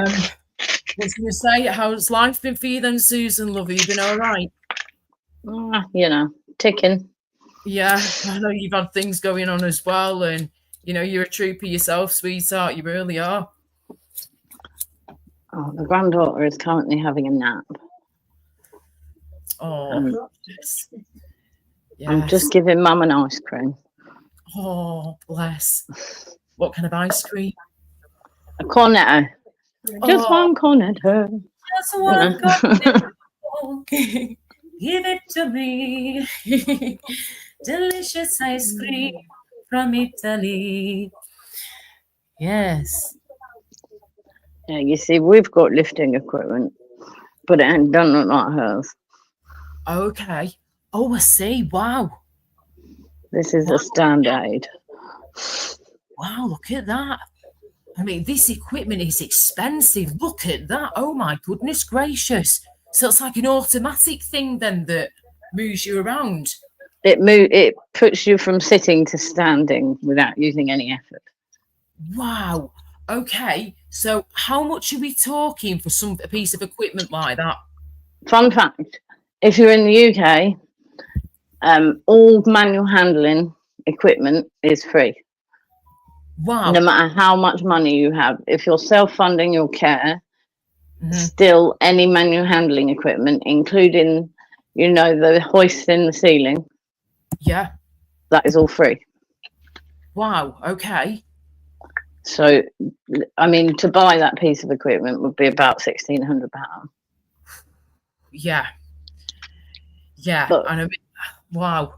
was going to say, how's life been for you then, Susan? Love, you been all right? Ticking. Yeah, I know you've had things going on as well, and you're a trooper yourself, sweetheart. You really are. Oh, the granddaughter is currently having a nap. Oh, yes. I'm just giving Mum an ice cream. Oh, bless. What kind of ice cream? A cornetto. Just one cornetto. Just one cornetto. Give it to me. Delicious ice cream from Italy. Yes. Yeah, you see, we've got lifting equipment, but it ain't done look like hers. Okay. Oh, I see. Wow. This is a stand aid. Wow, look at that. I mean, this equipment is expensive. Look at that. Oh, my goodness gracious. So it's like an automatic thing then that moves you around. It puts you from sitting to standing without using any effort. Wow. Okay. So how much are we talking for a piece of equipment like that? Fun fact, if you're in the UK, all manual handling equipment is free. Wow. No matter how much money you have. If you're self-funding your care, still any manual handling equipment, including, the hoist in the ceiling. Yeah. That is all free. Wow. Okay. So, I mean, to buy that piece of equipment would be about £1,600. Yeah. Yeah. But, and I mean, wow.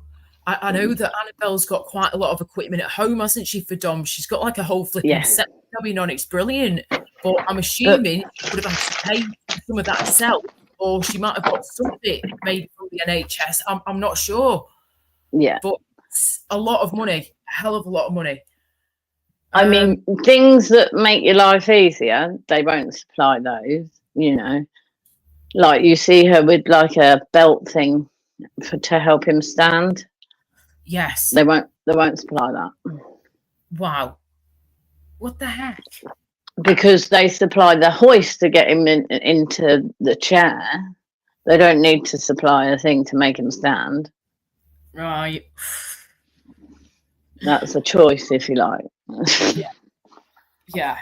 I know that Annabelle's got quite a lot of equipment at home, hasn't she, for Dom? She's got like a whole flipping set going on. It's brilliant. But I'm assuming she would have had to pay some of that herself, or she might have got something made from the NHS. I'm not sure. Yeah. But it's a lot of money, a hell of a lot of money. I mean, things that make your life easier, they won't supply those, Like you see her with like a belt thing to help him stand. Yes. They won't supply that. Wow. What the heck? Because they supply the hoist to get him into the chair. They don't need to supply a thing to make him stand. Right. That's a choice, if you like. Yeah.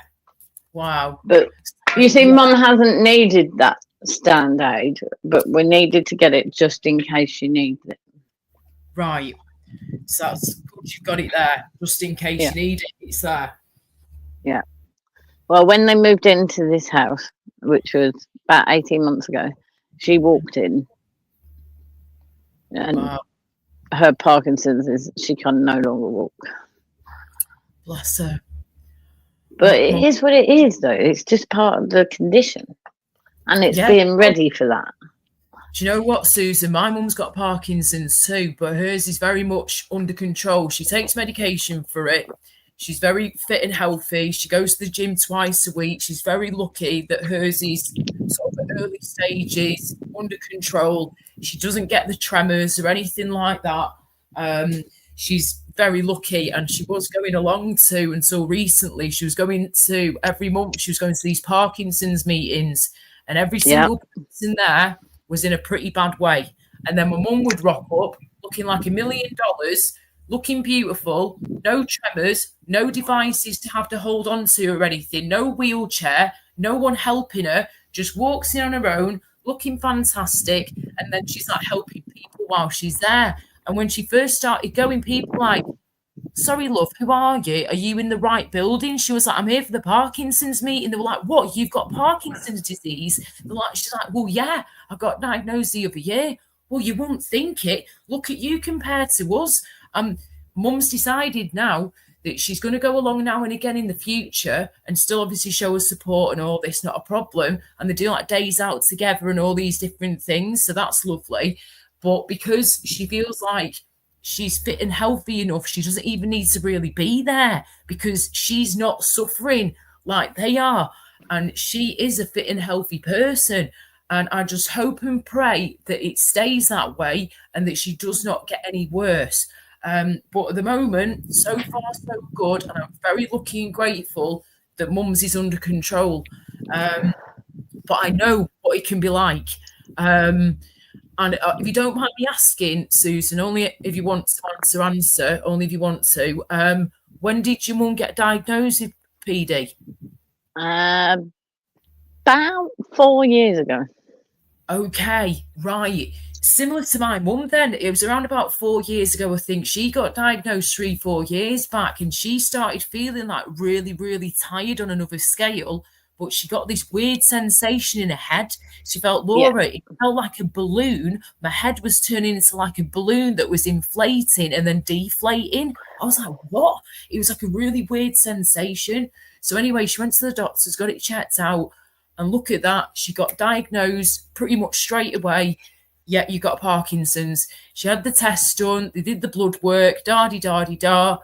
Wow. But you see, Mum hasn't needed that stand aid, but we needed to get it just in case she needs it. Right. So that's good you've got it there, just in case you need it. It's there. Yeah. Well, when they moved into this house, which was about 18 months ago, she walked in. And her Parkinson's is she can no longer walk. Bless her. But it is what it is, though. It's just part of the condition. And it's being ready for that. Do you know what, Susan? My mum's got Parkinson's too, but hers is very much under control. She takes medication for it. She's very fit and healthy. She goes to the gym twice a week. She's very lucky that hers is sort of at early stages, under control. She doesn't get the tremors or anything like that. She's very lucky, and she was going along to, until recently, she was going to every month, she was going to these Parkinson's meetings, and every Yeah. single person there was in a pretty bad way. And then my mum would rock up looking like $1,000,000, looking beautiful, no tremors, no devices to have to hold on to or anything, no wheelchair, no one helping her, just walks in on her own, looking fantastic. And then she's like helping people while she's there. And when she first started going, people like, sorry, love, who are you? Are you in the right building? She was like, I'm here for the Parkinson's meeting. They were like, what? You've got Parkinson's disease? She's like, well, yeah, I got diagnosed the other year. Well, you won't think it. Look at you compared to us. Mum's decided now that she's going to go along now and again in the future and still obviously show us support and all this, not a problem. And they do like days out together and all these different things. So that's lovely. But because she feels like she's fit and healthy enough, she doesn't even need to really be there because she's not suffering like they are. And she is a fit and healthy person. And I just hope and pray that it stays that way and that she does not get any worse. But at the moment, so far, so good. And I'm very lucky and grateful that Mum's is under control. But I know what it can be like. And if you don't mind me asking, Susan, only if you want to answer, only if you want to, when did your mum get diagnosed with PD? About 4 years ago. Okay, right. Similar to my mum then. It was around about 4 years ago, I think. She got diagnosed 3-4 years back, and she started feeling like really, really tired on another scale. But she got this weird sensation in her head. She felt, Laura, it felt like a balloon. My head was turning into like a balloon that was inflating and then deflating. I was like, what? It was like a really weird sensation. So anyway, she went to the doctors, got it checked out, and look at that. She got diagnosed pretty much straight away. Yeah, you got Parkinson's. She had the test done. They did the blood work, da-di-da-di-da.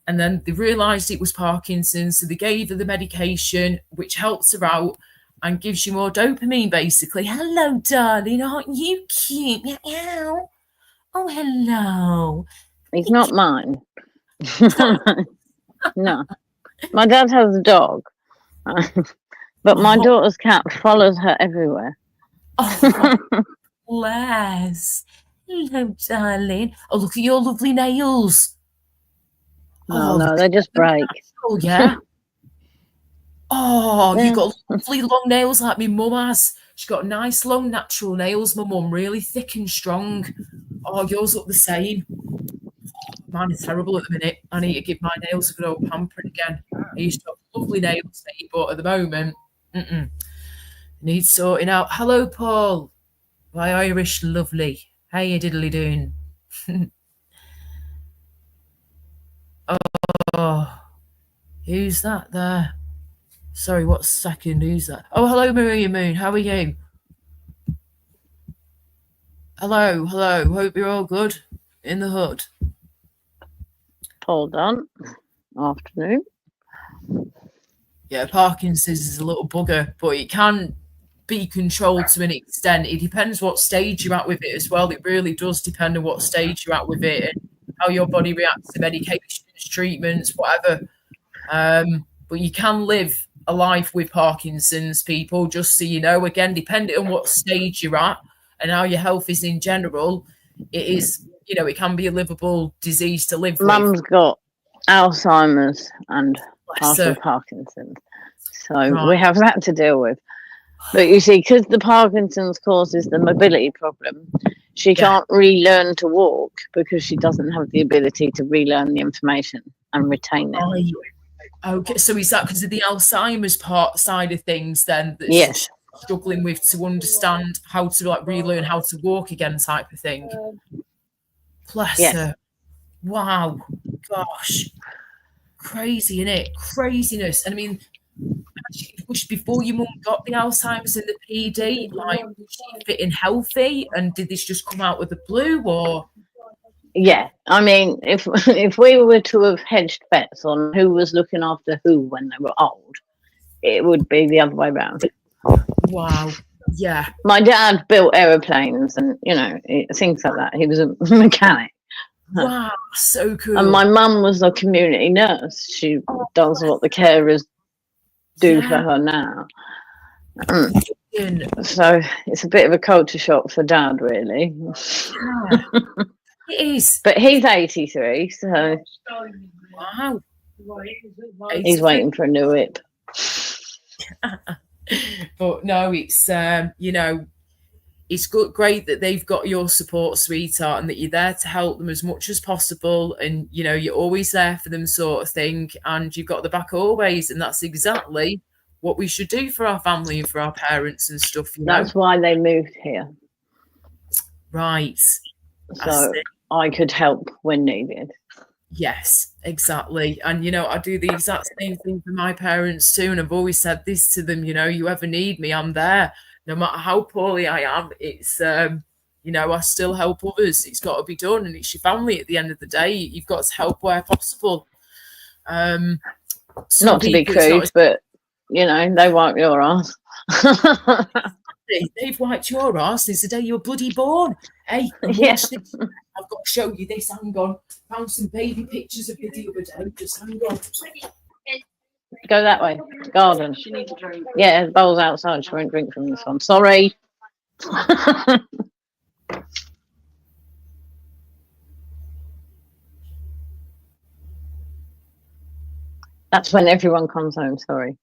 And then they realised it was Parkinson's, so they gave her the medication, which helps her out and gives you more dopamine, basically. Hello, darling, aren't you cute? Meow. Oh, hello. He's not mine. No. My dad has a dog, but my daughter's cat follows her everywhere. Oh, bless. Hello, darling. Oh, look at your lovely nails. No, they just break. Oh, yeah. Oh, you've got lovely long nails like my mum has. She's got nice, long, natural nails, my mum, really thick and strong. Oh, yours look the same. Mine is terrible at the minute. I need to give my nails a good old pampering again. I used to have lovely nails, but at the moment, needs sorting out. Hello, Paul. My Irish lovely. How you diddly doing? Oh, who's that there? Sorry, what second? Who's that? Oh, hello, Maria Moon. How are you? Hello. Hope you're all good in the hood. Hold on. Afternoon. Yeah, Parkinson's is a little bugger, but it can be controlled to an extent. It depends what stage you're at with it as well. It really does depend on what stage you're at with it and how your body reacts to medications, treatments, whatever. But you can live a life with Parkinson's, people, just so you know. Again, depending on what stage you're at and how your health is in general, it is, it can be a livable disease to live with. Mum's got Alzheimer's and partial Parkinson's. So we have that to deal with. But you see, because the Parkinson's causes the mobility problem, she can't relearn to walk because she doesn't have the ability to relearn the information and retain it. Okay, so is that because of the Alzheimer's side of things then? That yes. She's struggling with to understand how to relearn how to walk again, type of thing. Bless her. Wow, gosh, crazy, innit? Craziness. And I mean, was before your mum got the Alzheimer's and the PD, like, was she fit and healthy? And did this just come out with the blue, or? Yeah, I mean, if if we were to have hedged bets on who was looking after who when they were old, it would be the other way around. Wow. Yeah. My dad built aeroplanes and, things like that. He was a mechanic. Wow, so cool. And my mum was a community nurse. She does what the carers do for her now. So it's a bit of a culture shock for Dad, really. Yeah, it is. But he's 83, so Wow. he's waiting for a new whip. But no, it's it's great that they've got your support, sweetheart, and that you're there to help them as much as possible, and you're always there for them, sort of thing, and you've got the back always, and that's exactly what we should do for our family and for our parents and stuff. That's why they moved here, right? So I could help when needed. Yes, exactly. And I do the exact same thing for my parents too, and I've always said this to them, you ever need me, I'm there. No matter how poorly I am, it's I still help others. It's got to be done, and it's your family at the end of the day. You've got to help where possible. Not to be crude, but they wipe your ass. They've wiped your ass since the day you were bloody born. Hey, watch this. I've got to show you this. Hang on. Found some baby pictures of you the other day. Just hang on. Go that way. Garden. She needs a drink. Yeah, the bowl's outside. She won't drink from this one. Sorry. That's when everyone comes home. Sorry.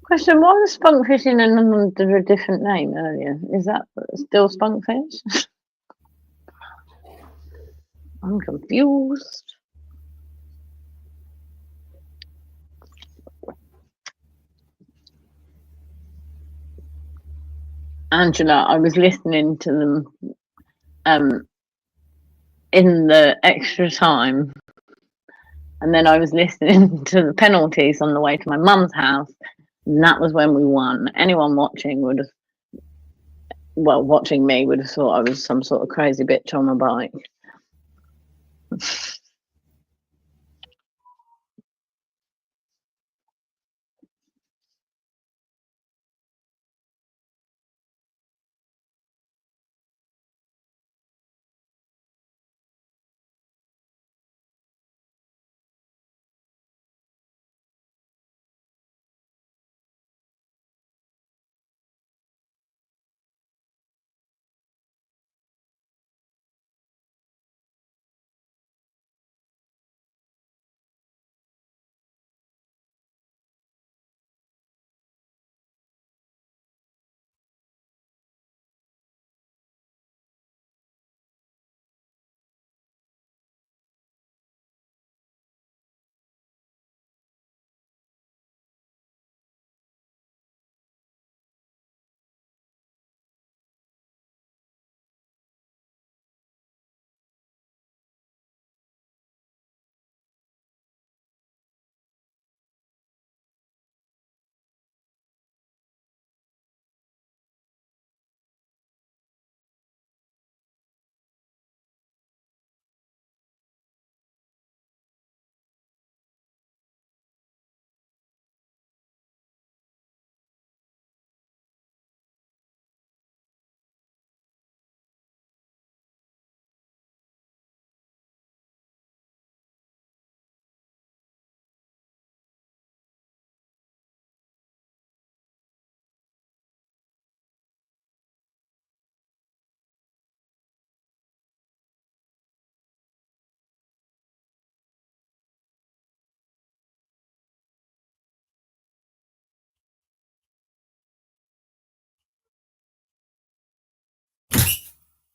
Question, why was spunkfish in under a different name earlier? Is that still spunkfish? I'm confused. Angela, I was listening to them in the extra time, and then I was listening to the penalties on the way to my mum's house, and that was when we won. Anyone watching watching me would have thought I was some sort of crazy bitch on my bike.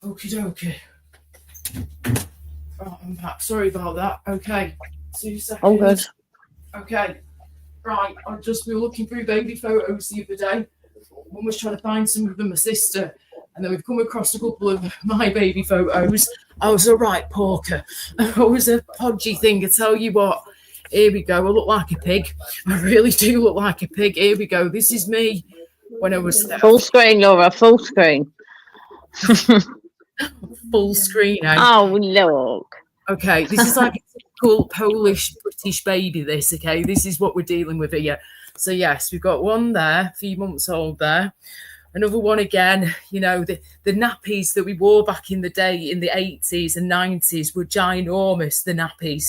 Okie dokie. Oh, I'm back. Sorry about that. Okay. 2 seconds. Oh, good. Okay, right. I've just been looking through baby photos the other day. Mum was trying to find some of them, my sister, and then we've come across a couple of my baby photos. I was a right porker. I was a podgy thing, I tell you what. Here we go. I look like a pig. I really do look like a pig. Here we go. This is me when I was Full screen, Laura, full screen. full screen. Eh? Oh, look. Okay, this is like a typical Polish British baby. This, okay, this is what we're dealing with here. So yes, we've got one there, a few months old there. Another one again. You know, the nappies that we wore back in the day in the 80s and 90s were ginormous. The nappies,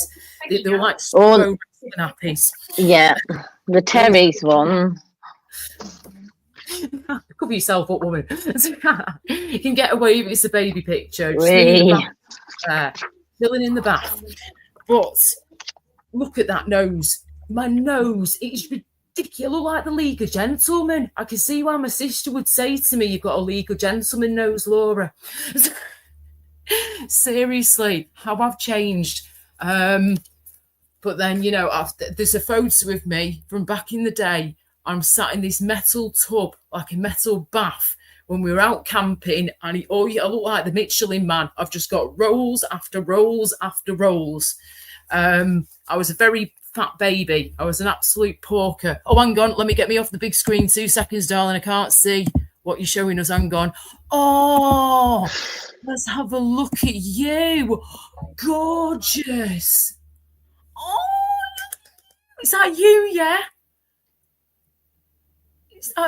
they were like nappies. Yeah, the Terry's one. Cover yourself up, woman. You can get away if it's a baby picture. Just filling in the bath. But look at that nose. My nose, it's ridiculous. I look like the League of Gentlemen. I can see why my sister would say to me, you've got a League of Gentlemen nose, Laura. Seriously, how I've changed. But then, you know, there's a photo of me from back in the day. I'm sat in this metal tub, like a metal bath, when we were out camping, and I look like the Michelin Man. I've just got rolls after rolls after rolls. I was a very fat baby. I was an absolute porker. Oh, hang on. Let me get me off the big screen. 2 seconds, darling. I can't see what you're showing us. Hang on. Oh, let's have a look at you. Gorgeous. Oh, is that you, yeah?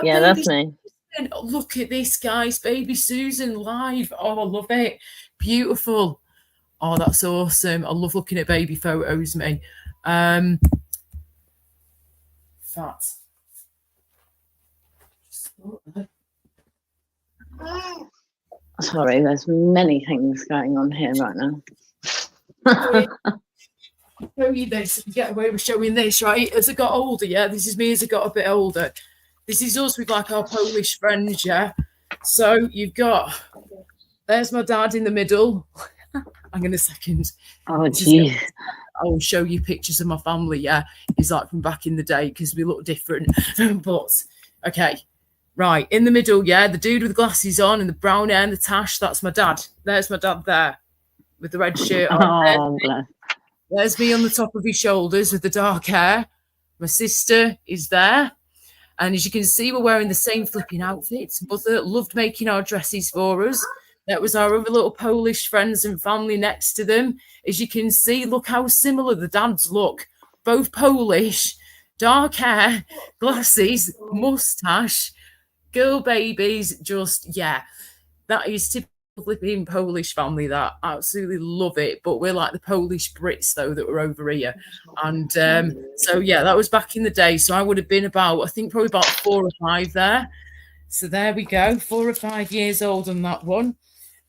Yeah, that's me. Look at this, guys. Baby Susan live. Oh, I love it. Beautiful. Oh, that's awesome. I love looking at baby photos, me. Fat. Sorry, there's many things going on here right now. Show you this. Get away with showing this, right? As I got older, yeah. This is me as I got a bit older. This is us with like our Polish friends, yeah. So you've got, there's my dad in the middle. Hang on a second. Oh, geez. I'll show you pictures of my family, yeah. It's like from back in the day because we look different. But, okay. Right, in the middle, yeah, the dude with the glasses on and the brown hair and the tash, that's my dad. There's my dad there with the red shirt on. Oh, bless. There's me on the top of his shoulders with the dark hair. My sister is there. And as you can see, we're wearing the same flipping outfits. Mother loved making our dresses for us. That was our other little Polish friends and family next to them. As you can see, look how similar the dads look. Both Polish, dark hair, glasses, moustache, girl babies. Just, yeah, that is typical flipping Polish family. That absolutely love it. But we're like the Polish Brits, though, that were over here. And so, yeah, that was back in the day. So I would have been about, I think, probably about 4 or 5 there. So there we go, 4 or 5 years old on that one.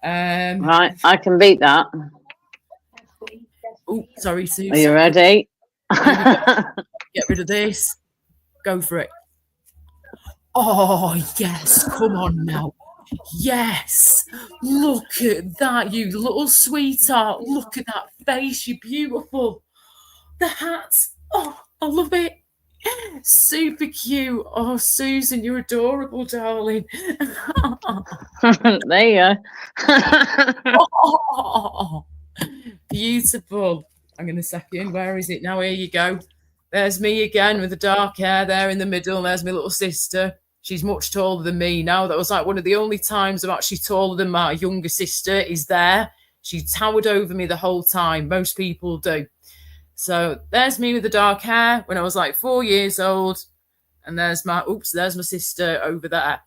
Right, I can beat that. Oh, sorry, Sue. Are you ready? Get rid of this. Go for it. Oh, yes. Come on now. Yes. Look at that, you little sweetheart. Look at that face. You're beautiful. The hat. Oh, I love it. Super cute. Oh, Susan, you're adorable, darling. There you go. Oh, beautiful. I'm going to second. Where is it now? Here you go. There's me again with the dark hair there in the middle. There's my little sister. She's much taller than me now. That was like one of the only times I'm actually taller than my younger sister is there. She towered over me the whole time. Most people do. So there's me with the dark hair when I was like 4 years old. And there's my sister over there.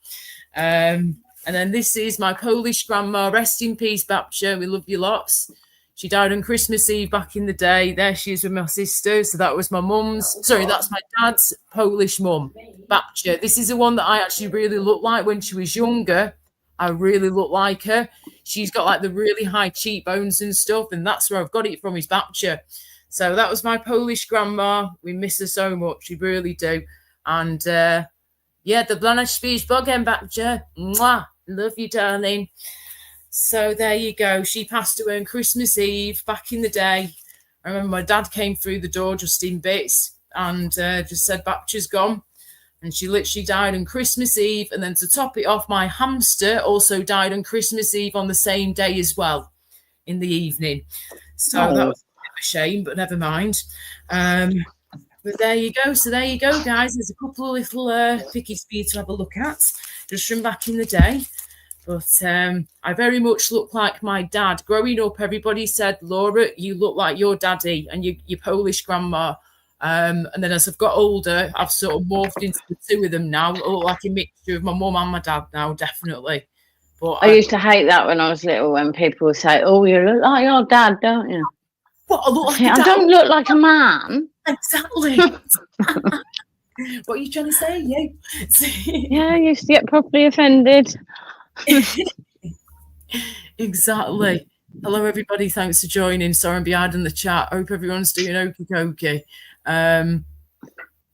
And then this is my Polish grandma. Rest in peace, Babcia. We love you lots. She died on Christmas Eve back in the day. There she is with my sister. So that was my mum's. Sorry, that's my dad's Polish mum, Babcia. This is the one that I actually really looked like when she was younger. I really look like her. She's got like the really high cheekbones and stuff. And that's where I've got it from, is Babcia. So that was my Polish grandma. We miss her so much. We really do. And yeah, the Blana Spish Bogem Babcia. Mwah. Love you, darling. So there you go. She passed away on Christmas Eve back in the day. I remember my dad came through the door just in bits. and just said Batcher's gone. And she literally died on Christmas Eve. And then to top it off, my hamster also died on Christmas Eve on the same day as well, in the evening. So that was a bit of a shame, but never mind. But there you go. So there you go, guys. There's a couple of little pickies for you to have a look at, just from back in the day. But I very much look like my dad. Growing up, everybody said, Laura, you look like your daddy and your Polish grandma. And then as I've got older, I've sort of morphed into the two of them now. I look like a mixture of my mum and my dad now, definitely. But I used to hate that when I was little, when people would say, oh, you look like your dad, don't you? What, I look like I don't look like a man. Exactly. What are you trying to say, you? Yeah, I used to get properly offended. Exactly. Hello, everybody. Thanks for joining. Sorry, I'm behind in the chat. Hope everyone's doing okie dokie.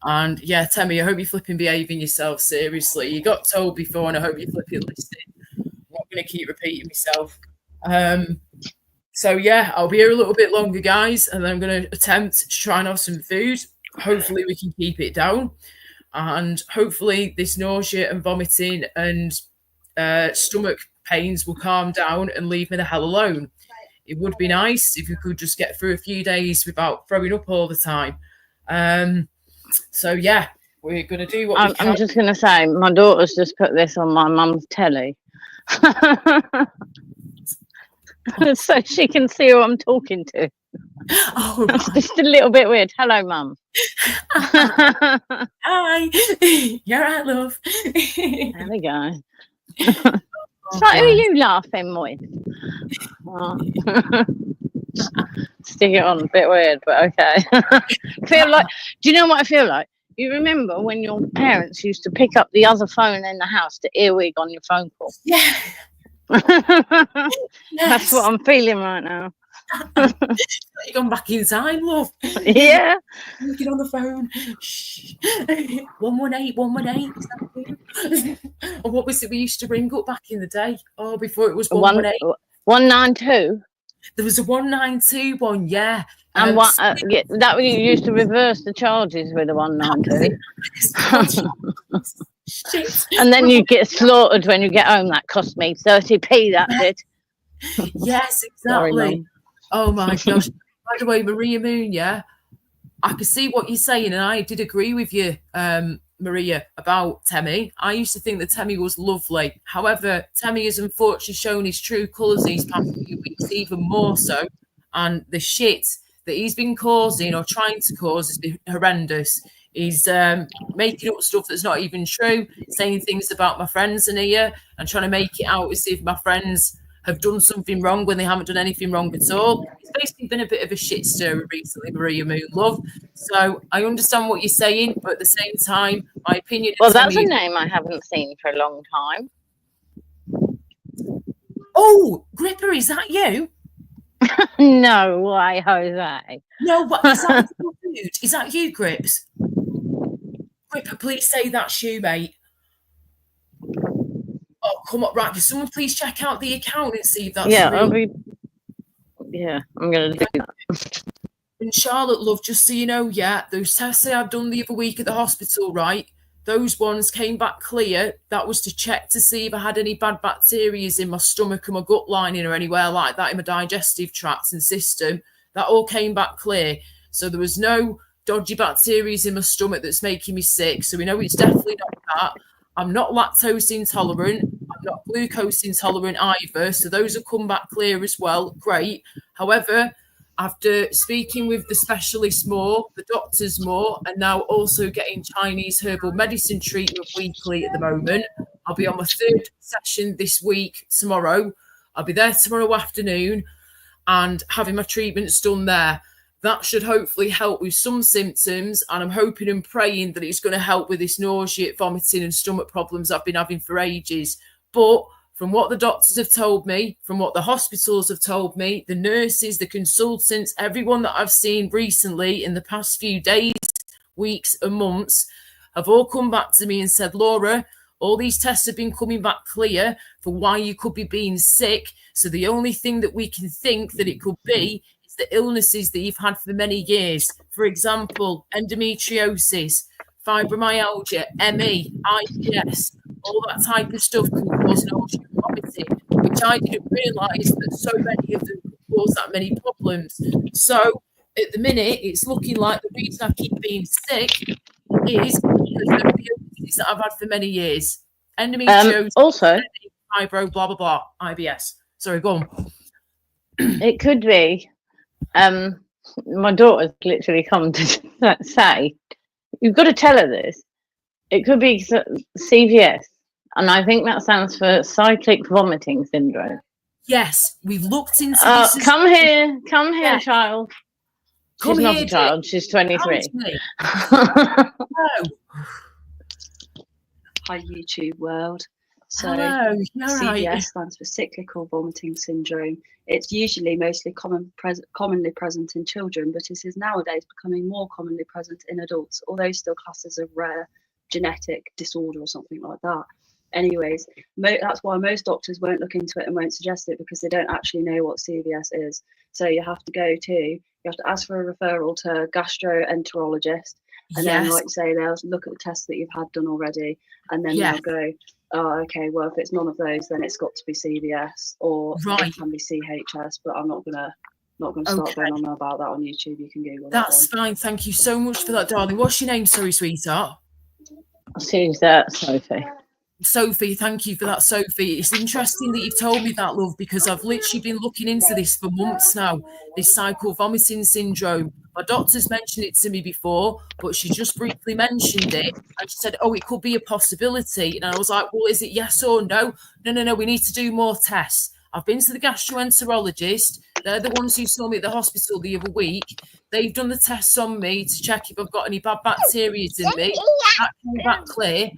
And yeah, Temmie, I hope you're flipping behaving yourself. Seriously, you got told before, and I hope you're flipping listening. I'm not going to keep repeating myself. So yeah, I'll be here a little bit longer, guys, and then I'm going to attempt to try and have some food. Hopefully, we can keep it down, and hopefully, this nausea and vomiting and stomach pains will calm down and leave me the hell alone. It would be nice if we could just get through a few days without throwing up all the time. So yeah, we're going to do what we can. I'm just going to say, my daughter's just put this on my mum's telly. So she can see who I'm talking to. Oh, it's just a little bit weird. Hello, Mum. Hi. You're right, love. There we go. So who are you laughing with? Oh. Stick it on, a bit weird, but okay. Feel like, do you know what I feel like? You remember when your parents used to pick up the other phone in the house to earwig on your phone call? Yeah. That's what I'm feeling right now. You've gone back in time, love. Yeah. Looking on the phone. Shh. 118, 118. Or what was it we used to ring up back in the day? Oh, before it was 118. 192. There was a 192 one, yeah. And what? Yeah, that you used to reverse the charges with a 192. And then you get slaughtered when you get home. That cost me 30p. That did. Yes, exactly. Sorry, oh my gosh. By the way, Maria Moon, yeah, I can see what you're saying, and I did agree with you, Maria, about Temmie. I used to think that Temmie was lovely. However, Temmie has unfortunately shown his true colours these past few weeks, even more so. And the shit that he's been causing or trying to cause has been horrendous. He's making up stuff that's not even true, saying things about my friends in here and trying to make it out as if my friends have done something wrong when they haven't done anything wrong at all. It's basically been a bit of a shit stirrer recently, Maria Moon, love. So I understand what you're saying, but at the same time, my opinion... Well, that's a name I haven't seen for a long time. Oh, Gripper, is that you? No way, Jose. No, but is that food? Is that you, Grips? Gripper, please say that's you, mate. Oh, come on, right. Can someone please check out the account and see if that's real? Yeah, I'm going to do that. And Charlotte, love, just so you know, yeah, those tests I've done the other week at the hospital, right? Those ones came back clear. That was to check to see if I had any bad bacteria in my stomach or my gut lining or anywhere like that in my digestive tract and system. That all came back clear. So there was no dodgy bacteria in my stomach that's making me sick. So we know it's definitely not that. I'm not lactose intolerant. I'm not glucose intolerant either. So those have come back clear as well. Great. However, after speaking with the specialists more, the doctors more, and now also getting Chinese herbal medicine treatment weekly at the moment, I'll be on my third session this week tomorrow. I'll be there tomorrow afternoon and having my treatments done there. That should hopefully help with some symptoms, and I'm hoping and praying that it's going to help with this nausea, vomiting and stomach problems I've been having for ages. But from what the doctors have told me, from what the hospitals have told me, the nurses, the consultants, everyone that I've seen recently in the past few days, weeks and months have all come back to me and said, Laura, all these tests have been coming back clear for why you could be being sick. So the only thing that we can think that it could be the illnesses that you've had for many years. For example, endometriosis, fibromyalgia, ME, IBS, all that type of stuff can cause nausea and vomiting, which I didn't realise that so many of them could cause that many problems. So at the minute, it's looking like the reason I keep being sick is because of the illnesses that I've had for many years. Endometriosis, also, fibro, blah, blah, blah, IBS. Sorry, go on. it could be, my daughter's literally come to say, you've got to tell her this. It could be CVS. And I think that stands for cyclic vomiting syndrome. Yes, we've looked into this. Come here, child. Come she's here, not a child. She's 23. No. Hi, YouTube world. So Hello, CVS stands for cyclical vomiting syndrome. It's usually mostly commonly present in children, but it is nowadays becoming more commonly present in adults, although still classed as a rare genetic disorder or something like that. Anyways, that's why most doctors won't look into it and won't suggest it, because they don't actually know what CVS is. So you have to ask for a referral to a gastroenterologist, and then, like say, they'll look at the tests that you've had done already, and then they'll go, oh, okay, well, if it's none of those, then it's got to be CVS, or it can be CHS, but I'm not gonna start going on about that on YouTube. You can Google that. That's fine. Thank you so much for that, darling. What's your name? Sorry, sweetheart. She's Sophie. Sophie, thank you for that, Sophie. It's interesting that you've told me that, love, because I've literally been looking into this for months now, this cycle vomiting syndrome. My doctor's mentioned it to me before, but she just briefly mentioned it, and she said, oh, it could be a possibility. And I was like, well, is it yes or no? No, we need to do more tests. I've been to the gastroenterologist. They're the ones who saw me at the hospital the other week. They've done the tests on me to check if I've got any bad bacteria in me. That came back clear.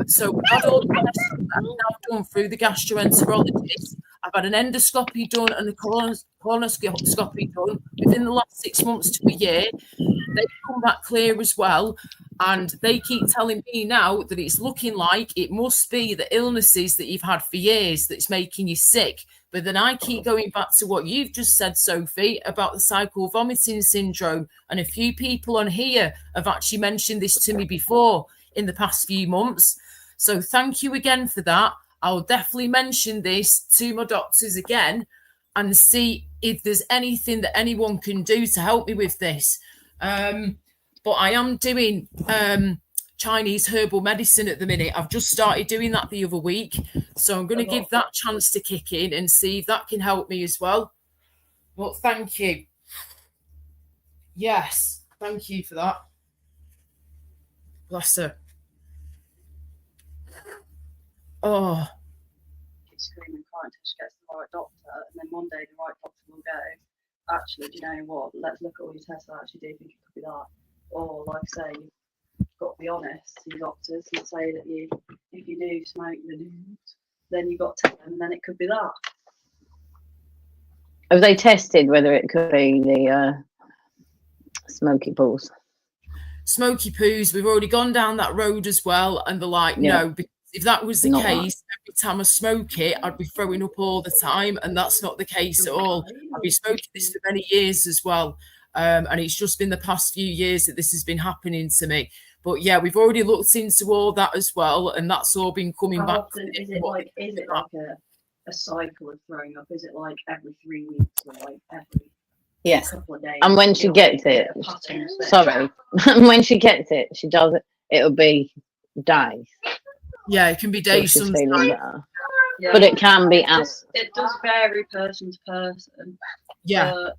So I've had all the tests that I've now done through the gastroenterologist. I've had an endoscopy done and a colonoscopy done within the last 6 months to a year. They've come back clear as well. And they keep telling me now that it's looking like it must be the illnesses that you've had for years that's making you sick. But then I keep going back to what you've just said, Sophie, about the cycle vomiting syndrome. And a few people on here have actually mentioned this to me before in the past few months. So thank you again for that. I'll definitely mention this to my doctors again and see if there's anything that anyone can do to help me with this. But I am doing Chinese herbal medicine at the minute. I've just started doing that the other week. So I'm going to give that chance to kick in and see if that can help me as well. Well, thank you. Yes, thank you for that. Bless her. Oh. She's screaming, crying until she gets the right doctor, and then one day the right doctor will go, actually, do you know what? Let's look at all your tests. I actually do think it could be that. Or, like I say, you've got to be honest to your doctors and say that if you do smoke the news, then you've got to tell them, and then it could be that. Have they tested whether it could be the smoky pools? Smoky poos, we've already gone down that road as well, and they're like, no, because if that was the case, every time I smoke it, I'd be throwing up all the time, and that's not the case at all. I've been smoking this for many years as well. And it's just been the past few years that this has been happening to me. But yeah, we've already looked into all that as well, and that's all been coming back. Is it like a cycle of throwing up? Is it like every 3 weeks or like every couple of days? And when she gets it, when she gets it, she does it. It'll be days. Yeah, it can be days sometimes. Yeah. But it can be it does vary person to person. Yeah.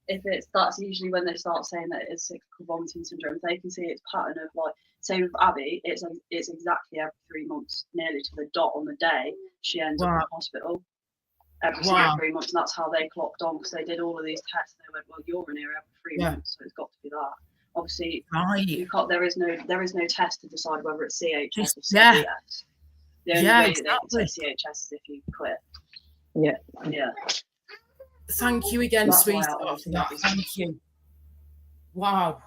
If that's usually when they start saying that it's cyclical vomiting syndrome. They can see its pattern of, like, say with Abby, it's exactly every 3 months, nearly to the dot on the day she ends up in hospital. Every 3 months, and that's how they clocked on, because they did all of these tests. And they went, well, you're in here every 3 months, so it's got to be that. Obviously, you can't. There is no test to decide whether it's CHS or CVS. The only way that they can say CHS is if you quit. Yeah. Thank you again, sweetheart, for that. Thank you. Wow.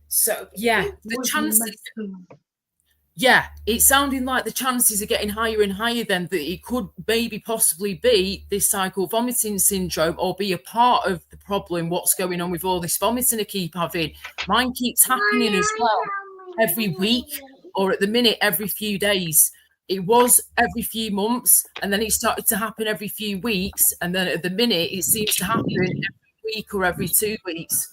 So, yeah, the chances. Yeah, it's sounding like the chances are getting higher and higher then that it could maybe possibly be this cycle vomiting syndrome or be a part of the problem, what's going on with all this vomiting I keep having. Mine keeps happening as well every week, or at the minute, every few days. It was every few months, and then it started to happen every few weeks, and then at the minute, it seems to happen every week or every 2 weeks.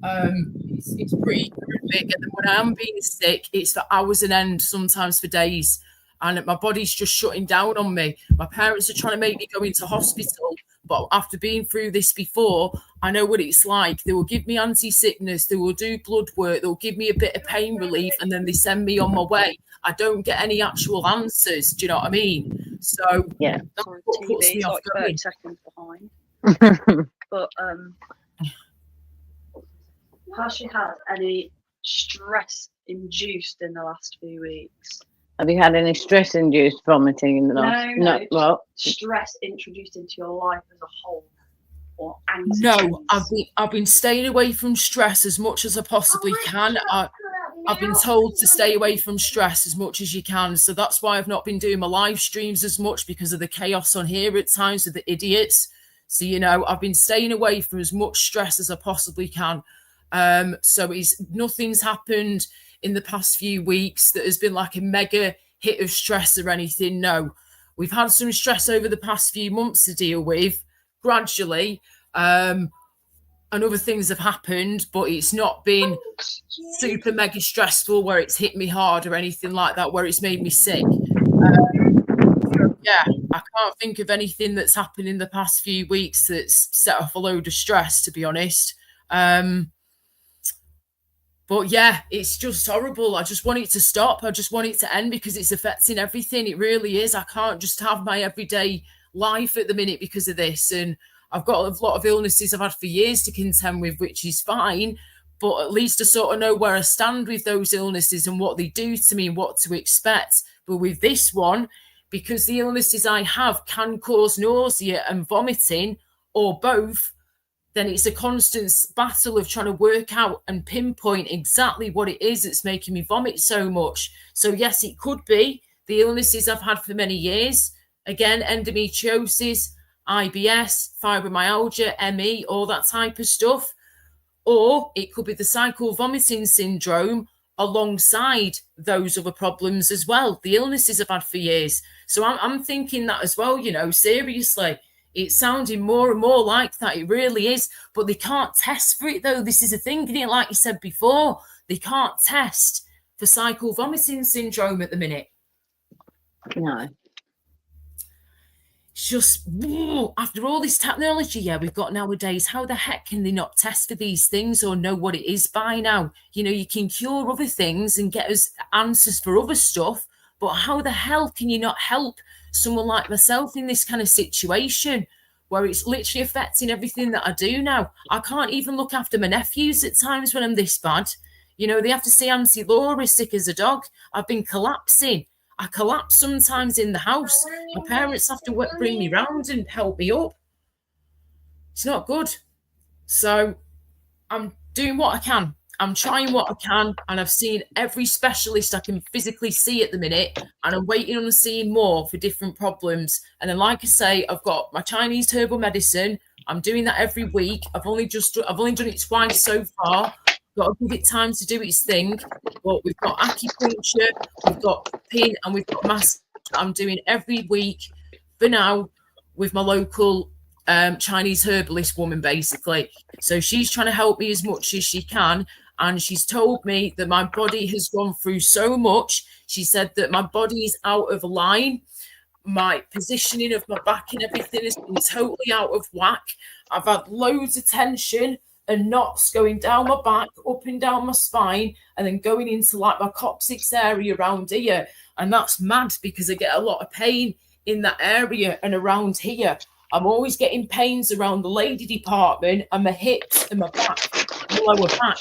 It's pretty horrific. And then when I am being sick, it's for hours and end, sometimes for days. And my body's just shutting down on me. My parents are trying to make me go into hospital. But after being through this before, I know what it's like. They will give me anti-sickness. They will do blood work. They'll give me a bit of pain relief. And then they send me on my way. I don't get any actual answers. Do you know what I mean? So yeah, that's Sorry, what puts TV, me off like going. 30 seconds behind. But has she had any stress induced in the last few weeks? Have you had any stress-induced vomiting in the last? No. Well, Stress introduced into your life as a whole, or anxiety? No, I've been staying away from stress as much as I possibly can. I've been told to stay away from stress as much as you can. So that's why I've not been doing my live streams as much, because of the chaos on here at times with the idiots. So, you know, I've been staying away from as much stress as I possibly can. So nothing's happened in the past few weeks that has been like a mega hit of stress or anything. No, we've had some stress over the past few months to deal with gradually. And other things have happened, but it's not been super mega stressful where it's hit me hard or anything like that, where it's made me sick. Yeah, I can't think of anything that's happened in the past few weeks that's set off a load of stress, to be honest. But yeah, it's just horrible. I just want it to stop. I just want it to end because it's affecting everything. It really is. I can't just have my everyday life at the minute because of this. And I've got a lot of illnesses I've had for years to contend with, which is fine. But at least I sort of know where I stand with those illnesses and what they do to me and what to expect. But with this one, because the illnesses I have can cause nausea and vomiting or both, then it's a constant battle of trying to work out and pinpoint exactly what it is that's making me vomit so much. So yes, it could be the illnesses I've had for many years. Again, endometriosis, IBS, fibromyalgia, ME, all that type of stuff. Or it could be the cycle vomiting syndrome alongside those other problems as well, the illnesses I've had for years. So I'm thinking that as well, you know, seriously. It's sounding more and more like that. It really is. But they can't test for it, though. This is a thing, isn't it? Like you said before, they can't test for cycle vomiting syndrome at the minute. no. It's just, after all this technology, we've got nowadays, how the heck can they not test for these things or know what it is by now? You know, you can cure other things and get us answers for other stuff, but how the hell can you not help someone like myself in this kind of situation where it's literally affecting everything that I do now? I can't even look after my nephews at times when I'm this bad. You know, they have to say Auntie Laura's sick as a dog. I've been collapsing. I collapse sometimes in the house. My parents have to bring me round and help me up. It's not good. So I'm doing what I can. I'm trying what I can, and I've seen every specialist I can physically see at the minute, and I'm waiting on seeing more for different problems. And then, like I say, I've got my Chinese herbal medicine. I'm doing that every week. I've only done it twice so far. Got to give it time to do its thing. But we've got acupuncture, we've got pin, and we've got massage. I'm doing every week for now with my local Chinese herbalist woman, basically. So she's trying to help me as much as she can. And she's told me that my body has gone through so much. She said that my body is out of line. My positioning of my back and everything has been totally out of whack. I've had loads of tension and knots going down my back, up and down my spine, and then going into like my coccyx area around here. And that's mad because I get a lot of pain in that area and around here. I'm always getting pains around the lady department and my hips and my back, my lower back.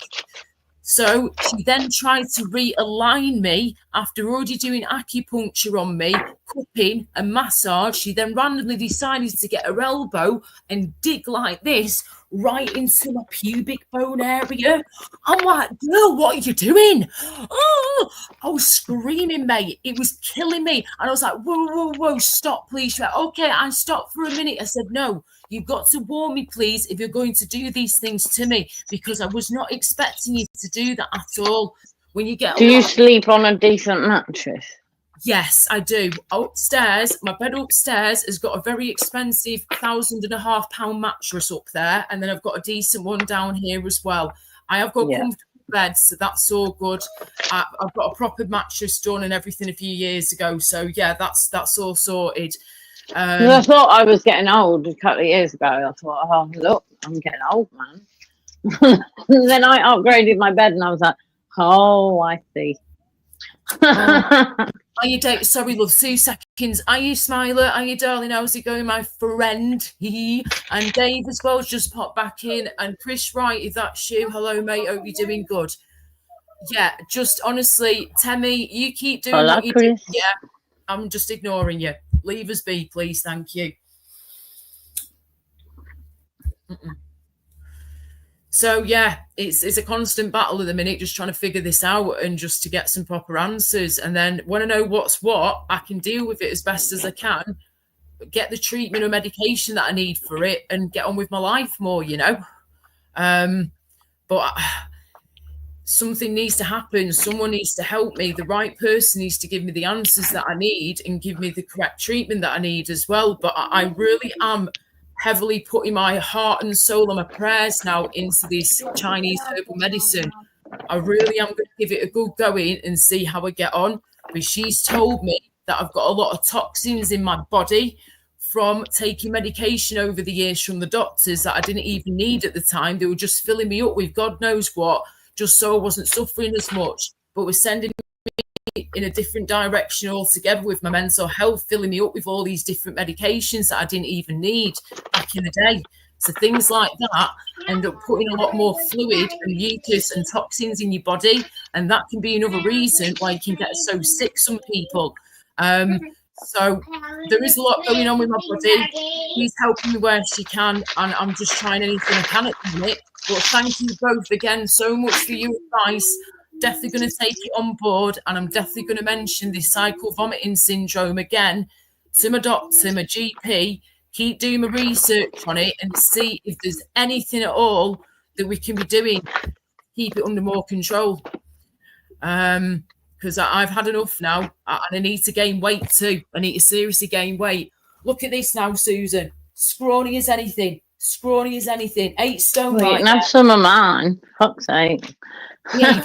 So she then tried to realign me after already doing acupuncture on me, cupping and massage. She then randomly decided to get her elbow and dig like this right into my pubic bone area. I'm like, girl, what are you doing? Oh, I was screaming, mate. It was killing me. And I was like, whoa, whoa, whoa, stop, please. She went, okay, I stopped for a minute. I said, no, you've got to warn me, please, if you're going to do these things to me, because I was not expecting you to do that at all. When you get do you sleep on a decent mattress? Yes, I do. Upstairs, my bed upstairs has got a very expensive £1,500 mattress up there, and then I've got a decent one down here as well. I have got comfortable beds, so that's all good. I've got a proper mattress done and everything a few years ago, so yeah, that's all sorted. I thought I was getting old a couple of years ago. I thought, oh look, I'm getting old, man. And then I upgraded my bed, and I was like, oh, I see. Are you, Dave? Sorry, love, 2 seconds. Are you, Smiler? Are you, darling? How's it going, my friend? And Dave as well just popped back in. And Chris Wright, if that's you, hello, mate. Hope you're doing good. Yeah, just honestly, Temmie, you keep doing what you do. Yeah, I'm just ignoring you. Leave us be, please. Thank you. So yeah, it's a constant battle at the minute, just trying to figure this out and just to get some proper answers. And then when I know what's what, I can deal with it as best as I can, get the treatment or medication that I need for it, and get on with my life more, you know. But something needs to happen. Someone needs to help me. The right person needs to give me the answers that I need and give me the correct treatment that I need as well. But I really am heavily putting my heart and soul and my prayers now into this Chinese herbal medicine. I really am going to give it a good going and see how I get on. But she's told me that I've got a lot of toxins in my body from taking medication over the years from the doctors that I didn't even need at the time. They were just filling me up with God knows what, just so I wasn't suffering as much, but were sending me in a different direction altogether with my mental health, filling me up with all these different medications that I didn't even need back in the day. So things like that end up putting a lot more fluid and mucus and toxins in your body, and that can be another reason why you can get so sick, some people. So there is a lot going on with my body. She's helping me where she can, and I'm just trying anything I can at the minute. But thank you both again so much for your advice. Definitely going to take it on board, and I'm definitely going to mention this cycle vomiting syndrome again to my doctor, my GP. Keep doing my research on it and see if there's anything at all that we can be doing to keep it under more control. Because I've had enough now, and I need to gain weight too. I need to seriously gain weight. Look at this now, Susan. Scrawny as anything. Scrawny as anything. 8 stone. Well, you can have some of mine. Fuck's sake. Yeah,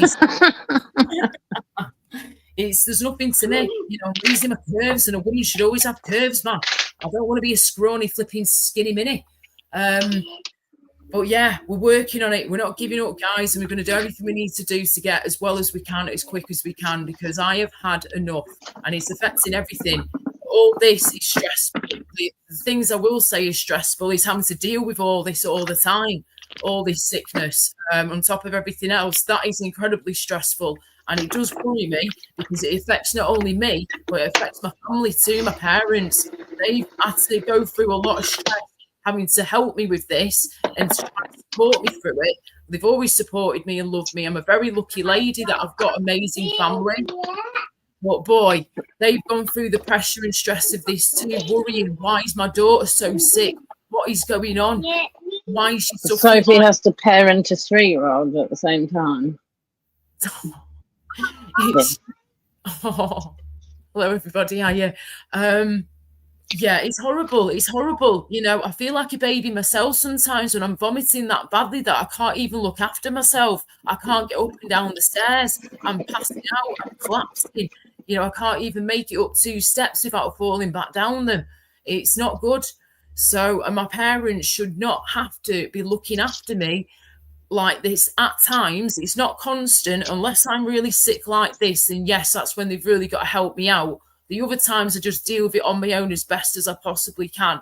there's nothing to me. You know, I'm losing my curves, and a woman should always have curves, man. I don't want to be a scrawny, flipping, skinny mini. But yeah, we're working on it. We're not giving up, guys, and we're going to do everything we need to do to get as well as we can, as quick as we can, because I have had enough, and it's affecting everything. All this is stressful. The things I will say is stressful is having to deal with all this all the time, all this sickness, on top of everything else. That is incredibly stressful, and it does worry me because it affects not only me, but it affects my family too, my parents. They've had to go through a lot of stress having to help me with this and to try to support me through it. They've always supported me and loved me. I'm a very lucky lady that I've got amazing family. But boy, they've gone through the pressure and stress of this too, worrying, why is my daughter so sick? What is going on? Why is she suffering? Sophie has to parent a 3-year-old at the same time. Hello, everybody. How are you? Yeah, it's horrible. It's horrible. You know, I feel like a baby myself sometimes when I'm vomiting that badly that I can't even look after myself. I can't get up and down the stairs. I'm passing out. I'm collapsing. You know, I can't even make it up 2 steps without falling back down them. It's not good. So, and my parents should not have to be looking after me like this at times. It's not constant unless I'm really sick like this. And yes, that's when they've really got to help me out. The other times I just deal with it on my own as best as I possibly can.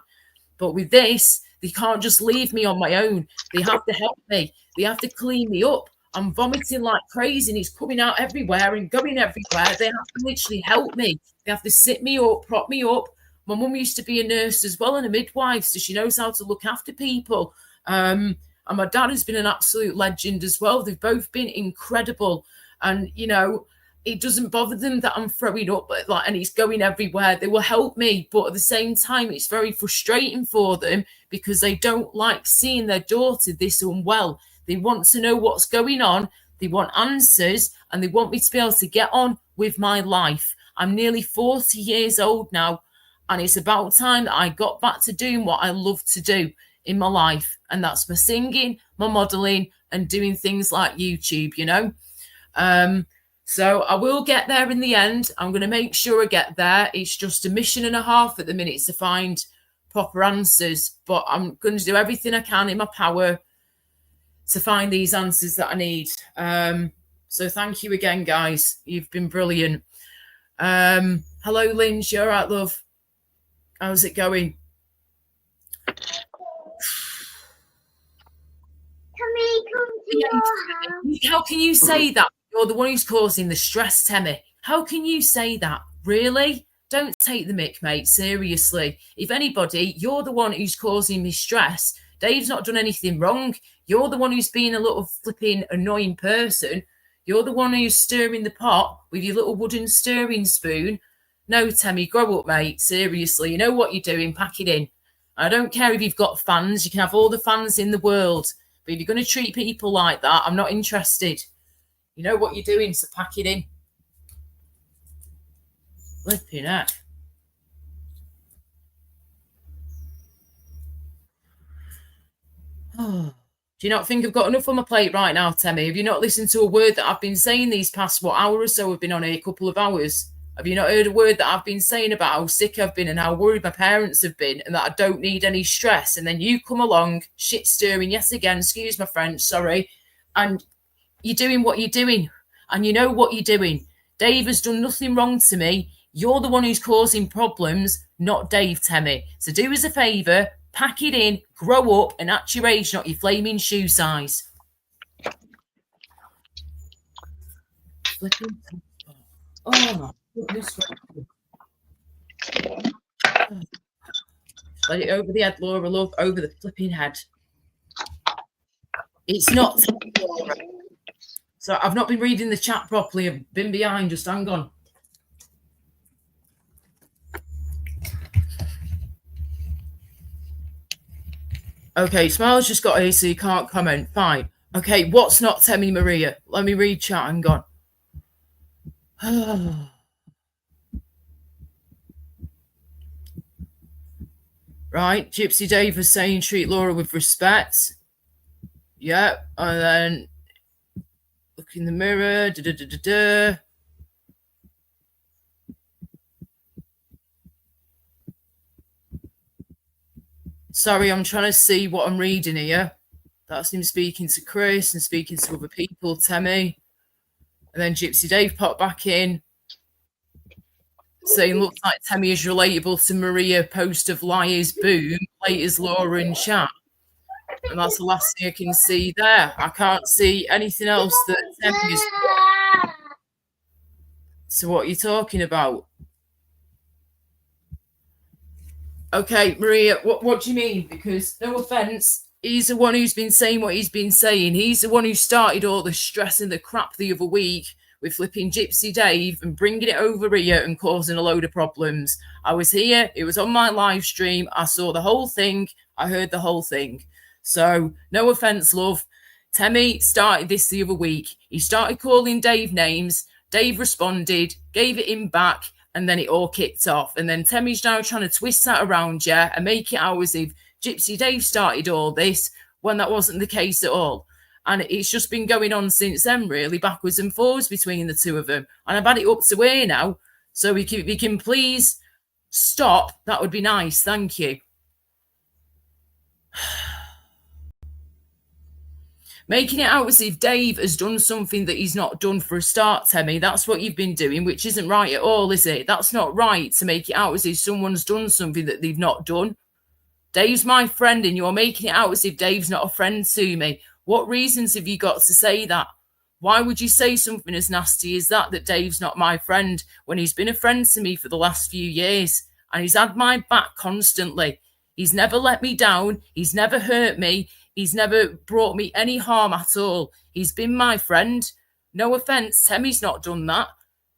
But with this, they can't just leave me on my own. They have to help me. They have to clean me up. I'm vomiting like crazy and it's coming out everywhere and going everywhere. They have to literally help me. They have to sit me up, prop me up. My mum used to be a nurse as well and a midwife, so she knows how to look after people. And my dad has been an absolute legend as well. They've both been incredible. And, you know, it doesn't bother them that I'm throwing up and it's going everywhere. They will help me. But at the same time, it's very frustrating for them because they don't like seeing their daughter this unwell. They want to know what's going on. They want answers and they want me to be able to get on with my life. I'm nearly 40 years old now. And it's about time that I got back to doing what I love to do in my life. And that's my singing, my modeling, and doing things like YouTube, you know. So I will get there in the end. I'm going to make sure I get there. It's just a mission and a half at the minute to find proper answers. But I'm going to do everything I can in my power to find these answers that I need. So thank you again, guys. You've been brilliant. Hello, Lynch. You all right, love? How's it going? How can you say that? You're the one who's causing the stress, Temmie. How can you say that? Really? Don't take the mick, mate. Seriously. If anybody, you're the one who's causing me stress. Dave's not done anything wrong. You're the one who's being a little flipping annoying person. You're the one who's stirring the pot with your little wooden stirring spoon. No, Temmie, grow up, mate. Seriously. You know what you're doing. Pack it in. I don't care if you've got fans. You can have all the fans in the world. But if you're going to treat people like that, I'm not interested. You know what you're doing, so pack it in. Flipping heck. Oh. Do you not think I've got enough on my plate right now, Temmie? Have you not listened to a word that I've been saying these past, hour or so? I've been on here, a couple of hours. Have you not heard a word that I've been saying about how sick I've been and how worried my parents have been and that I don't need any stress? And then you come along, shit stirring, yes again, excuse my French, sorry, and you're doing what you're doing. And you know what you're doing. Dave has done nothing wrong to me. You're the one who's causing problems, not Dave, Temmie. So do us a favour, pack it in, grow up, and at your age, not your flaming shoe size. Oh, my goodness. Let it over the head, Laura, love, over the flipping head. It's not, Laura. So I've not been reading the chat properly. I've been behind. Just hang on. Okay, Smile's just got here, so you can't comment. Fine. Okay, what's not Temmie Maria? Let me read chat. Hang on. Right, Gypsy Dave was saying treat Laura with respect. Yeah, and then look in the mirror. Sorry, I'm trying to see what I'm reading here. That's him speaking to Chris and speaking to other people, Temmie. And then Gypsy Dave popped back in, saying, looks like Temmie is relatable to Maria, post of liars, boom, latest Laura in chat. And that's the last thing I can see there. I can't see anything else that Temmie is. So what are you talking about? Okay, Maria, what do you mean? Because no offence, he's the one who's been saying what he's been saying. He's the one who started all the stress and the crap the other week with flipping Gypsy Dave and bringing it over here and causing a load of problems. I was here. It was on my live stream. I saw the whole thing. I heard the whole thing. So no offence, love. Temmie started this the other week. He started calling Dave names. Dave responded, gave it him back. And then it all kicked off. And then Temmie's now trying to twist that around, yeah, and make it out as if Gypsy Dave started all this when that wasn't the case at all. And it's just been going on since then, really, backwards and forwards between the two of them. And I've had it up to here now. So we can please stop. That would be nice. Thank you. Making it out as if Dave has done something that he's not done for a start, Temmie. That's what you've been doing, which isn't right at all, is it? That's not right to make it out as if someone's done something that they've not done. Dave's my friend and you're making it out as if Dave's not a friend to me. What reasons have you got to say that? Why would you say something as nasty as that Dave's not my friend, when he's been a friend to me for the last few years and he's had my back constantly? He's never let me down. He's never hurt me. He's never brought me any harm at all. He's been my friend. No offence, Temmie's not done that.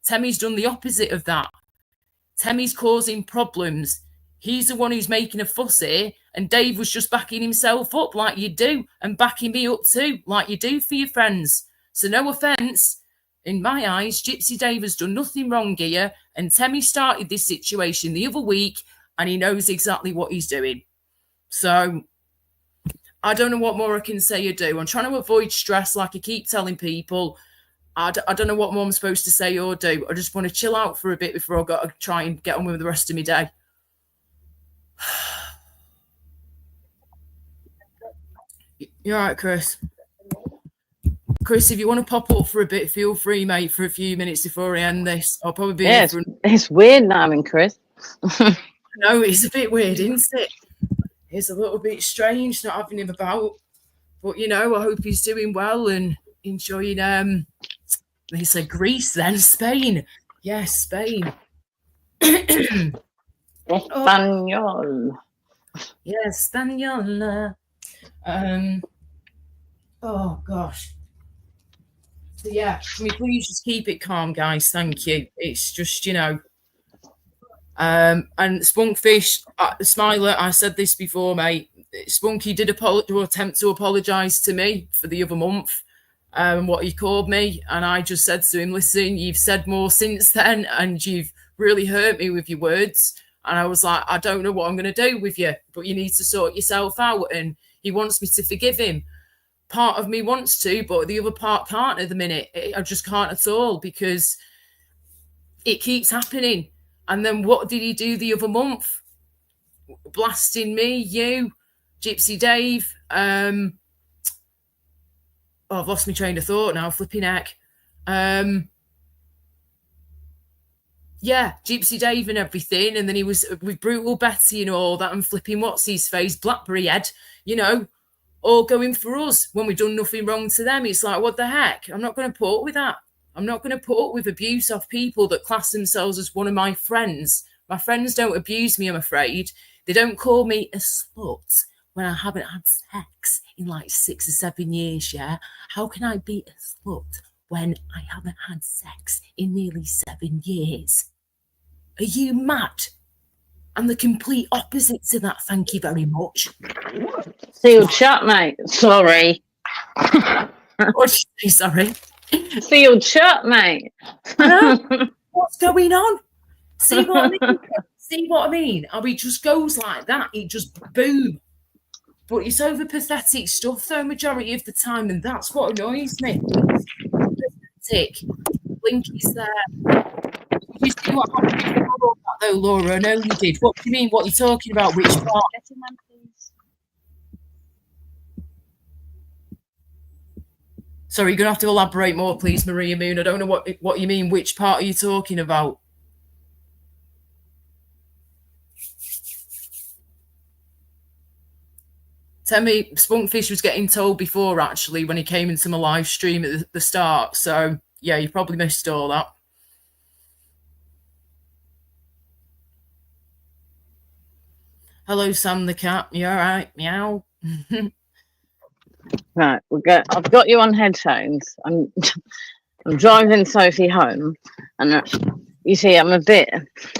Temmie's done the opposite of that. Temmie's causing problems. He's the one who's making a fuss here, and Dave was just backing himself up like you do, and backing me up too, like you do for your friends. So no offence, in my eyes, Gypsy Dave has done nothing wrong here, and Temmie started this situation the other week, and he knows exactly what he's doing. So I don't know what more I can say or do. I'm trying to avoid stress, like I keep telling people. I don't know what more I'm supposed to say or do. I just want to chill out for a bit before I've got to try and get on with the rest of my day. You're right, Chris. Chris, if you want to pop up for a bit, feel free, mate, for a few minutes before I end this. I'll probably be here for... It's weird now, I mean, Chris. No, it's a bit weird, isn't it? It's a little bit strange not having him about. But, you know, I hope he's doing well and enjoying, they said Greece then, Spain. Yes, Spain. Espanol. Yes, Espanol. Oh, gosh. So, yeah, can we please just keep it calm, guys? Thank you. It's just, you know. And Spunkfish, Smiler, I said this before, mate. Spunky did attempt to apologise to me for the other month, what he called me. And I just said to him, listen, you've said more since then, and you've really hurt me with your words. And I was like, I don't know what I'm going to do with you, but you need to sort yourself out. And he wants me to forgive him. Part of me wants to, but the other part can't at the minute. I just can't at all, because it keeps happening. And then what did he do the other month? Blasting me, you, Gypsy Dave. Oh, I've lost my train of thought now, flipping heck. Yeah, Gypsy Dave and everything. And then he was with Brutal Betty and all that, and flipping what's his face, Blackberry Head, you know, all going for us when we've done nothing wrong to them. It's like, what the heck? I'm not going to put up with that. I'm not going to put up with abuse of people that class themselves as one of my friends. My friends don't abuse me, I'm afraid. They don't call me a slut when I haven't had sex in like 6 or 7 years, yeah? How can I be a slut when I haven't had sex in nearly 7 years? Are you mad? I'm the complete opposite to that, thank you very much. Sealed shut, mate. Sorry. What'd you say, sorry? Sealed shut, mate. What's going on? See what I mean? See what I mean? I mean, it just goes like that. It just boom. But it's over pathetic stuff, though, majority of the time, and that's what annoys me. Pathetic. Blinky's there. Did you see what happened before that, though, Laura? I know you did. What do you mean? What you're talking about? Which part? Get in them, please. Sorry, you're going to have to elaborate more, please, Maria Moon. I don't know what you mean. Which part are you talking about? Temmie, Spunkfish was getting told before, actually, when he came into my live stream at the start. So, yeah, you probably missed all that. Hello, Sam the cat. You all right? Meow. Right, I've got you on headphones. I'm driving Sophie home, and you see, I'm a bit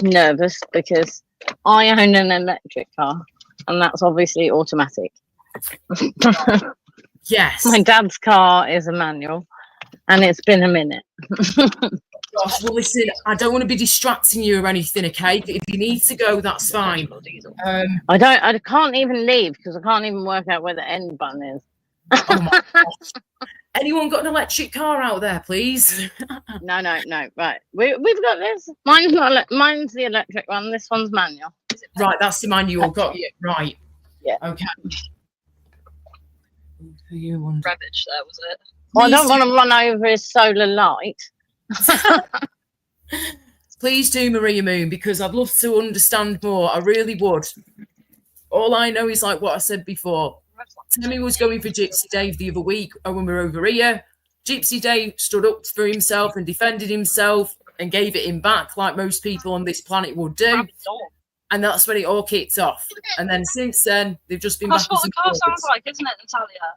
nervous because I own an electric car, and that's obviously automatic. Yes. My dad's car is a manual, and it's been a minute. Gosh, well, listen, I don't want to be distracting you or anything, okay? If you need to go, that's fine. I can't even leave because I can't even work out where the end button is. Oh my gosh. Anyone got an electric car out there, please? No. Right, we've got this. Mine's the electric one. This one's manual. Right, that's the manual. Got you. Right. Yeah. Okay. Ravage, that was it. Well, I don't want to run over his solar light. Please do, Maria Moon, because I'd love to understand more. I really would. All I know is like what I said before. Temmie was going for Gypsy Dave the other week when we were over here. Gypsy Dave stood up for himself and defended himself and gave it him back like most people on this planet would do. And that's when it all kicked off. And then since then, they've just been That's backwards what the and car forwards. sounds like, isn't it, Natalia?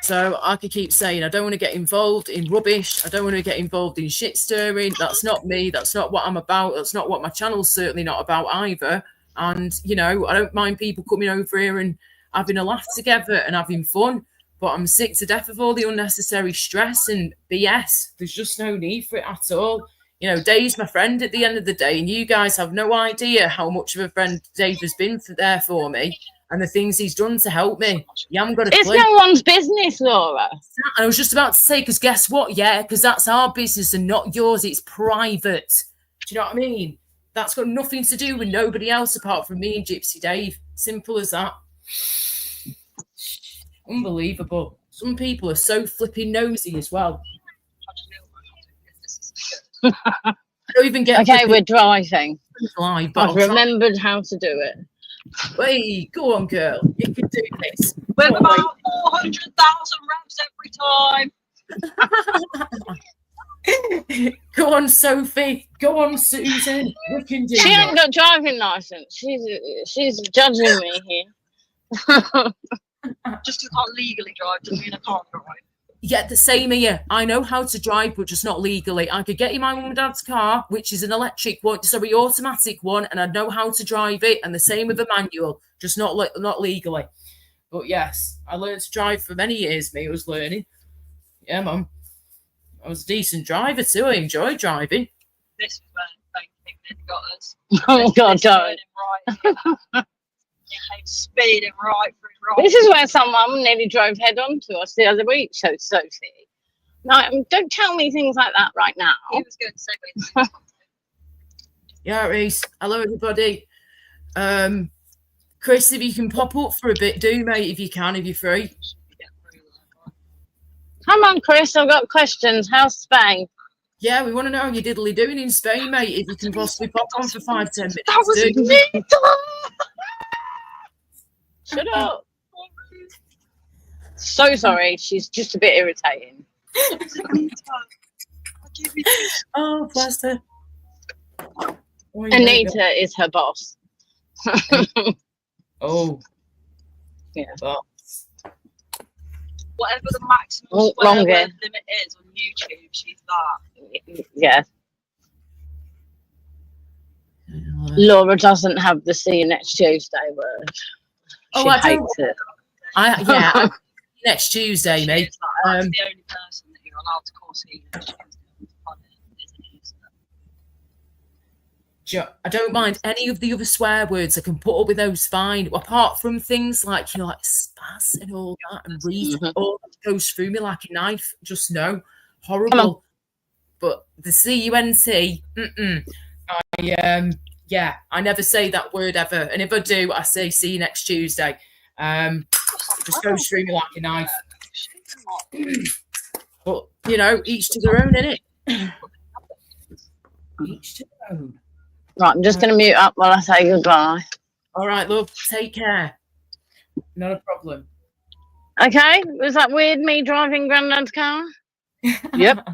So I could keep saying, I don't want to get involved in rubbish. I don't want to get involved in shit stirring. That's not me. That's not what I'm about. That's not what my channel's certainly not about either. And, you know, I don't mind people coming over here and having a laugh together and having fun. But I'm sick to death of all the unnecessary stress and BS. There's just no need for it at all. You know, Dave's my friend at the end of the day, and you guys have no idea how much of a friend Dave has been there for me and the things he's done to help me. You haven't got a It's clue. no one's business, Laura. I was just about to say, because guess what? Yeah, because that's our business and not yours. It's private. Do you know what I mean? That's got nothing to do with nobody else apart from me and Gypsy Dave. Simple as that. Unbelievable. Some people are so flipping nosy as well. I don't even get. Okay, we're driving. Live, but I've remembered how to do it. Wait, go on, girl. You can do this. With about 400,000 reps every time. Go on, Sophie. Go on, Susan. We can do She it. ain't got driving license. She's judging me here. Just because I can't legally drive doesn't mean I can't drive. Yeah, the same here. I know how to drive, but just not legally. I could get in my mum and dad's car, which is an electric one, sorry, automatic one, and I know how to drive it. And the same with a manual, just not legally. But yes, I learned to drive for many years. Me, I was learning. Yeah, Mum. I was a decent driver too. I enjoyed driving. This is when thank got us. Oh, God, don't. Speeding right through right. This is where someone nearly drove head on to us the other week, so Sophie. No, don't tell me things like that right now. He was going to segue. Yeah, Reese. Hello, everybody. Chris, if you can pop up for a bit, do, mate, if you can, if you're free. Come on, Chris, I've got questions. How's Spain? Yeah, we want to know how you're diddly doing in Spain, mate, if you can possibly pop on for 5-10 minutes. That was do. me. Shut up. So sorry, she's just a bit irritating. Oh, bless her. Oh, Anita is her boss. Oh. Yeah. Boss. Whatever the maximum Oh, swear longer. word limit is on YouTube, she's that. Yeah. Laura doesn't have the see you next Tuesday word. She I hates don't. it. Next Tuesday, mate. She's like, that's the only person that you're allowed to call see you next Tuesday on it, isn't he? I don't mind any of the other swear words. I can put up with those fine. Apart from things like, you know, like spaz and all that and read, all that goes through me like a knife. Just no. Horrible. But the CUNT, yeah, I never say that word ever. And if I do, I say see you next Tuesday. Just goes through me like a knife. But, you know, each to their own, innit? Each to their own. Right, I'm just going to mute up while I say goodbye. All right, love. Take care. Not a problem. Okay, was that weird, me driving Grandad's car? Yep.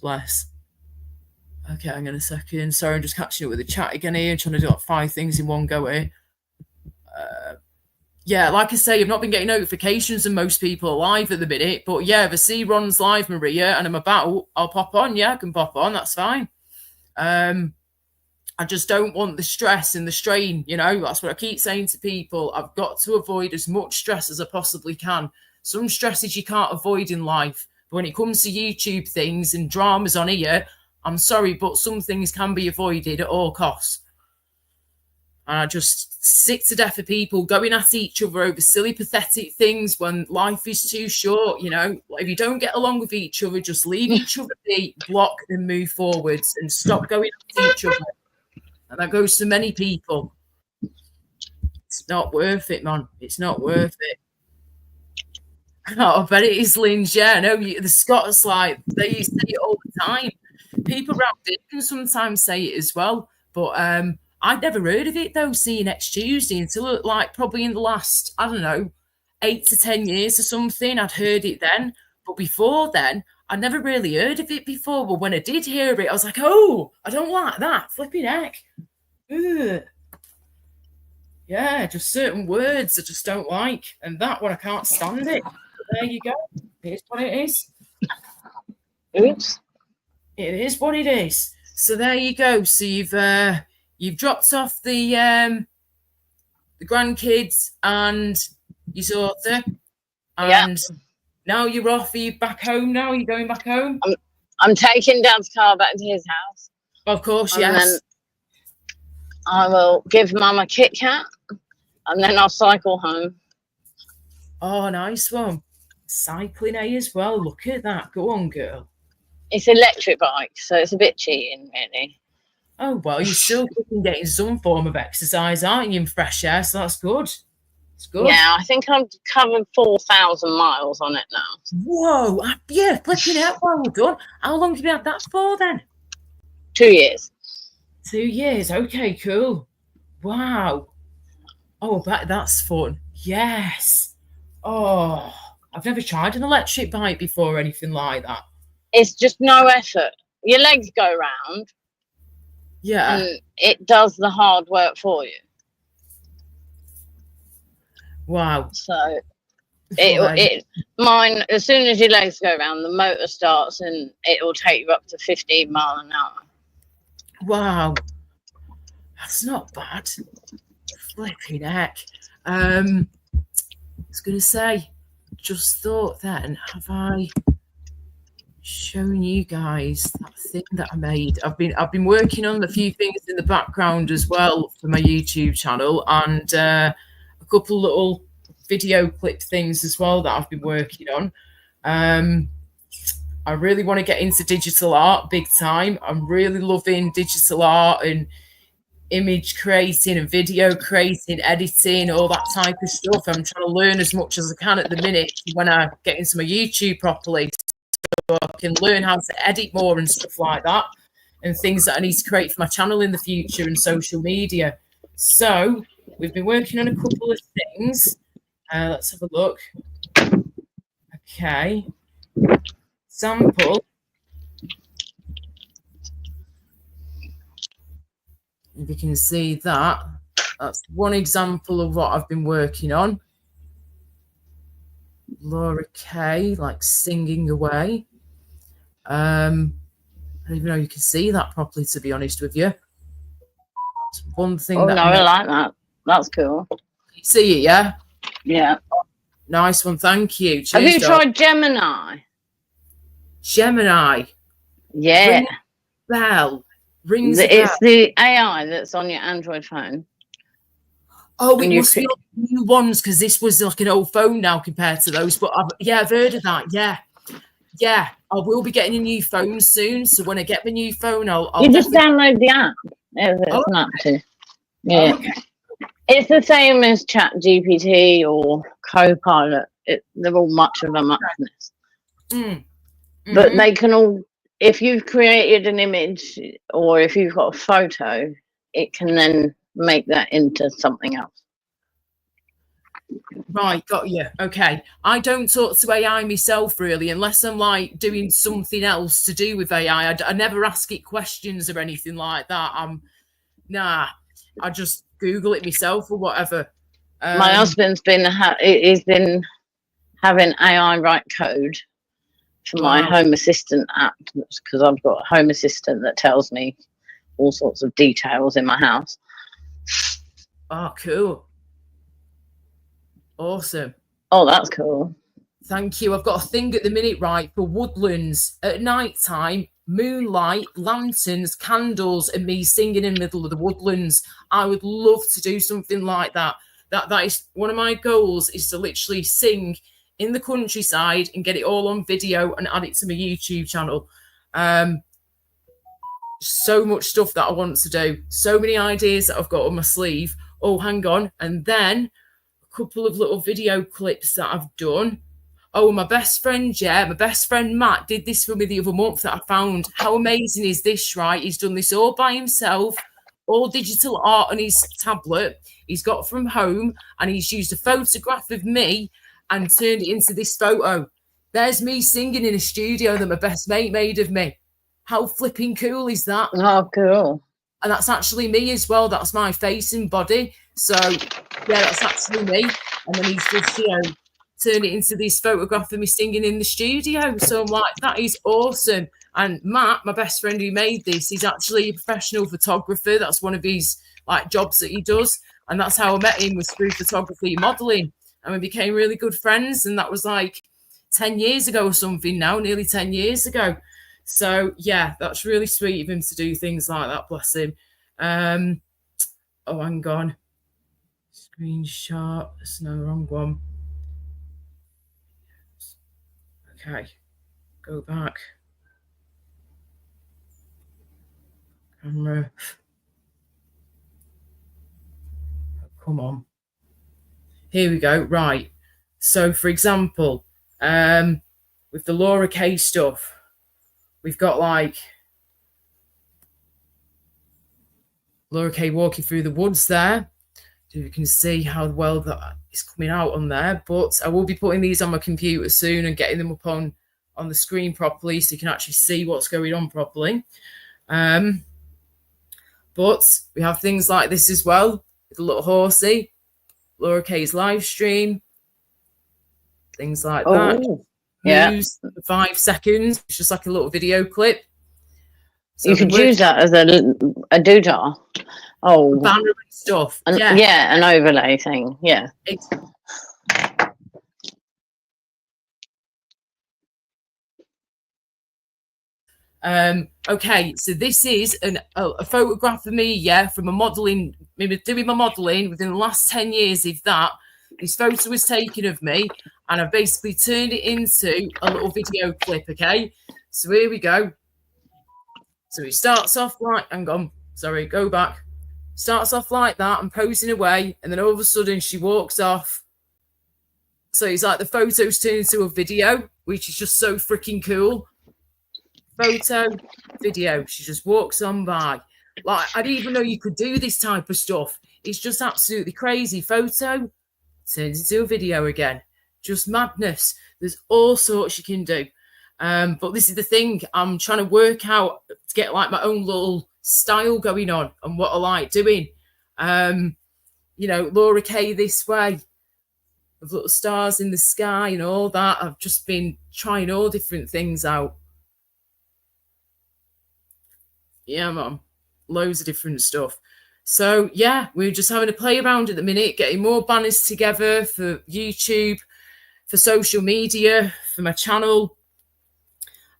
Bless. Okay, hang on a second. Sorry, I'm just catching up with the chat again here. Trying to do like 5 things in one go here. Yeah, like I say, I've not been getting notifications and most people are live at the minute. But yeah, if I see Ron's live, Maria, and I'm about, I'll pop on. Yeah, I can pop on. That's fine. I just don't want the stress and the strain, you know. That's what I keep saying to people. I've got to avoid as much stress as I possibly can. Some stresses you can't avoid in life. But when it comes to YouTube things and dramas on here, I'm sorry, but some things can be avoided at all costs. And I just sick to death of people going at each other over silly, pathetic things when life is too short, you know. If you don't get along with each other, just leave each other be, block and move forwards and stop going at each other. And that goes to many people. It's not worth it, man. It's not worth it. Oh, I bet it is, Lynch. Yeah, no, the Scots, like, they say it all the time. People around Britain sometimes say it as well. But I'd never heard of it though, See You Next Tuesday, until like probably in the last, I don't know, 8 to 10 years or something. I'd heard it then. But before then, I'd never really heard of it before. But when I did hear it, I was like, oh, I don't like that. Flipping heck. Ugh. Yeah, just certain words I just don't like. And that one, I can't stand it. But there you go. Here's what it is. Oops. It is what it is. So there you go. So you've dropped off the grandkids and your daughter, and now you're off. Are you back home now? Are you going back home? I'm taking Dad's car back to his house. Of course, and yes. Then I will give Mum a Kit Kat, and then I'll cycle home. Oh, nice one. Cycling, as well. Look at that. Go on, girl. It's an electric bike, so it's a bit cheating, really. Oh, well, you're still getting some form of exercise, aren't you, in fresh air? So that's good. It's good. Yeah, I think I've covered 4,000 miles on it now. Whoa. Yeah, flipping out. Well done. How long have you had that for, then? 2 years. 2 years. Okay, cool. Wow. Oh, that's fun. Yes. Oh, I've never tried an electric bike before or anything like that. It's just no effort. Your legs go round. Yeah. And it does the hard work for you. Wow. So mine, as soon as your legs go round, the motor starts and it will take you up to 15 miles an hour. Wow. That's not bad. Flipping heck. I was going to say, just thought then, have I shown you guys that thing that I made? I've been working on a few things in the background as well for my YouTube channel, and a couple little video clip things as well that I've been working on. I really want to get into digital art big time. I'm really loving digital art and image creating and video creating, editing, all that type of stuff. I'm trying to learn as much as I can at the minute when I get into my YouTube properly, so I can learn how to edit more and stuff like that, and things that I need to create for my channel in the future and social media. So we've been working on a couple of things. Let's have a look. Okay. Sample. If you can see that, that's one example of what I've been working on. Laura Kay, like singing away. I don't even know you can see that properly, to be honest with you. It's one thing I like that. That's cool. You see it, yeah? Yeah. Nice one, thank you. Cheers, have you dog. tried Gemini? Gemini? Yeah. Rings a bell. It's the AI that's on your Android phone. Oh, it must be on new ones, because this was like an old phone now compared to those. But I've heard of that. Yeah. I will be getting a new phone soon. So when I get the new phone, I'll you just download the app. There's an app too. Yeah. Okay. It's the same as ChatGPT or Copilot. They're all much of a muchness. Mm-hmm. But they can all, if you've created an image or if you've got a photo, it can then make that into something else. Right, got you. Okay. I don't talk to AI myself, really, unless I'm like doing something else to do with AI. I never ask it questions or anything like that. I just Google it myself or whatever. My husband's been having AI write code for my Home Assistant app, because I've got a Home Assistant that tells me all sorts of details in my house. Oh, cool. Awesome. Oh, that's cool. Thank you. I've got a thing at the minute, right, for woodlands at night time, moonlight, lanterns, candles, and me singing in the middle of the woodlands. I would love to do something like that. That is one of my goals, is to literally sing in the countryside and get it all on video and add it to my YouTube channel. So much stuff that I want to do. So many ideas that I've got on my sleeve. Oh, hang on. And then a couple of little video clips that I've done. Oh, my best friend Matt did this for me the other month that I found. How amazing is this, right? He's done this all by himself, all digital art on his tablet he's got from home, and he's used a photograph of me and turned it into this photo. There's me singing in a studio that my best mate made of me. How flipping cool is that? Oh, cool. And that's actually me as well. That's my face and body. So yeah, that's actually me. And then he's just, turned it into this photograph of me singing in the studio. So I'm like, that is awesome. And Matt, my best friend who made this, he's actually a professional photographer. That's one of his like jobs that he does. And that's how I met him, was through photography and modeling. And we became really good friends. And that was like 10 years ago or something now, nearly 10 years ago. So yeah, that's really sweet of him to do things like that, bless him. Oh, hang on. Screenshot. That's no, wrong one. Okay, go back. Camera. Come on. Here we go. Right. So, for example, with the Laura K stuff, we've got like Laura K walking through the woods there. So you can see how well that is coming out on there. But I will be putting these on my computer soon and getting them up on the screen properly so you can actually see what's going on properly. But we have things like this as well. The little horsey, Laura K's live stream, things like that. Yeah. News for 5 seconds. It's just like a little video clip. So you could use that as a doodah. Oh, banner and stuff. Yeah, an overlay thing. Yeah. Okay, so this is a photograph of me, from a modelling, maybe doing my modelling within the last 10 years, if that. This photo was taken of me, and I've basically turned it into a little video clip, okay? So here we go. So it starts off like, hang on, sorry, go back. Starts off like that, I'm posing away, and then all of a sudden she walks off. So it's like the photo's turned into a video, which is just so freaking cool. Photo, video, she just walks on by. Like, I didn't even know you could do this type of stuff. It's just absolutely crazy. Photo turns into a video again. Just madness. There's all sorts you can do. But this is the thing. I'm trying to work out to get like my own little style going on and what I like doing. Laura K this way, with little stars in the sky and all that. I've just been trying all different things out. Yeah, man. Loads of different stuff. So, yeah, we're just having a play around at the minute, getting more banners together for YouTube, for social media, for my channel.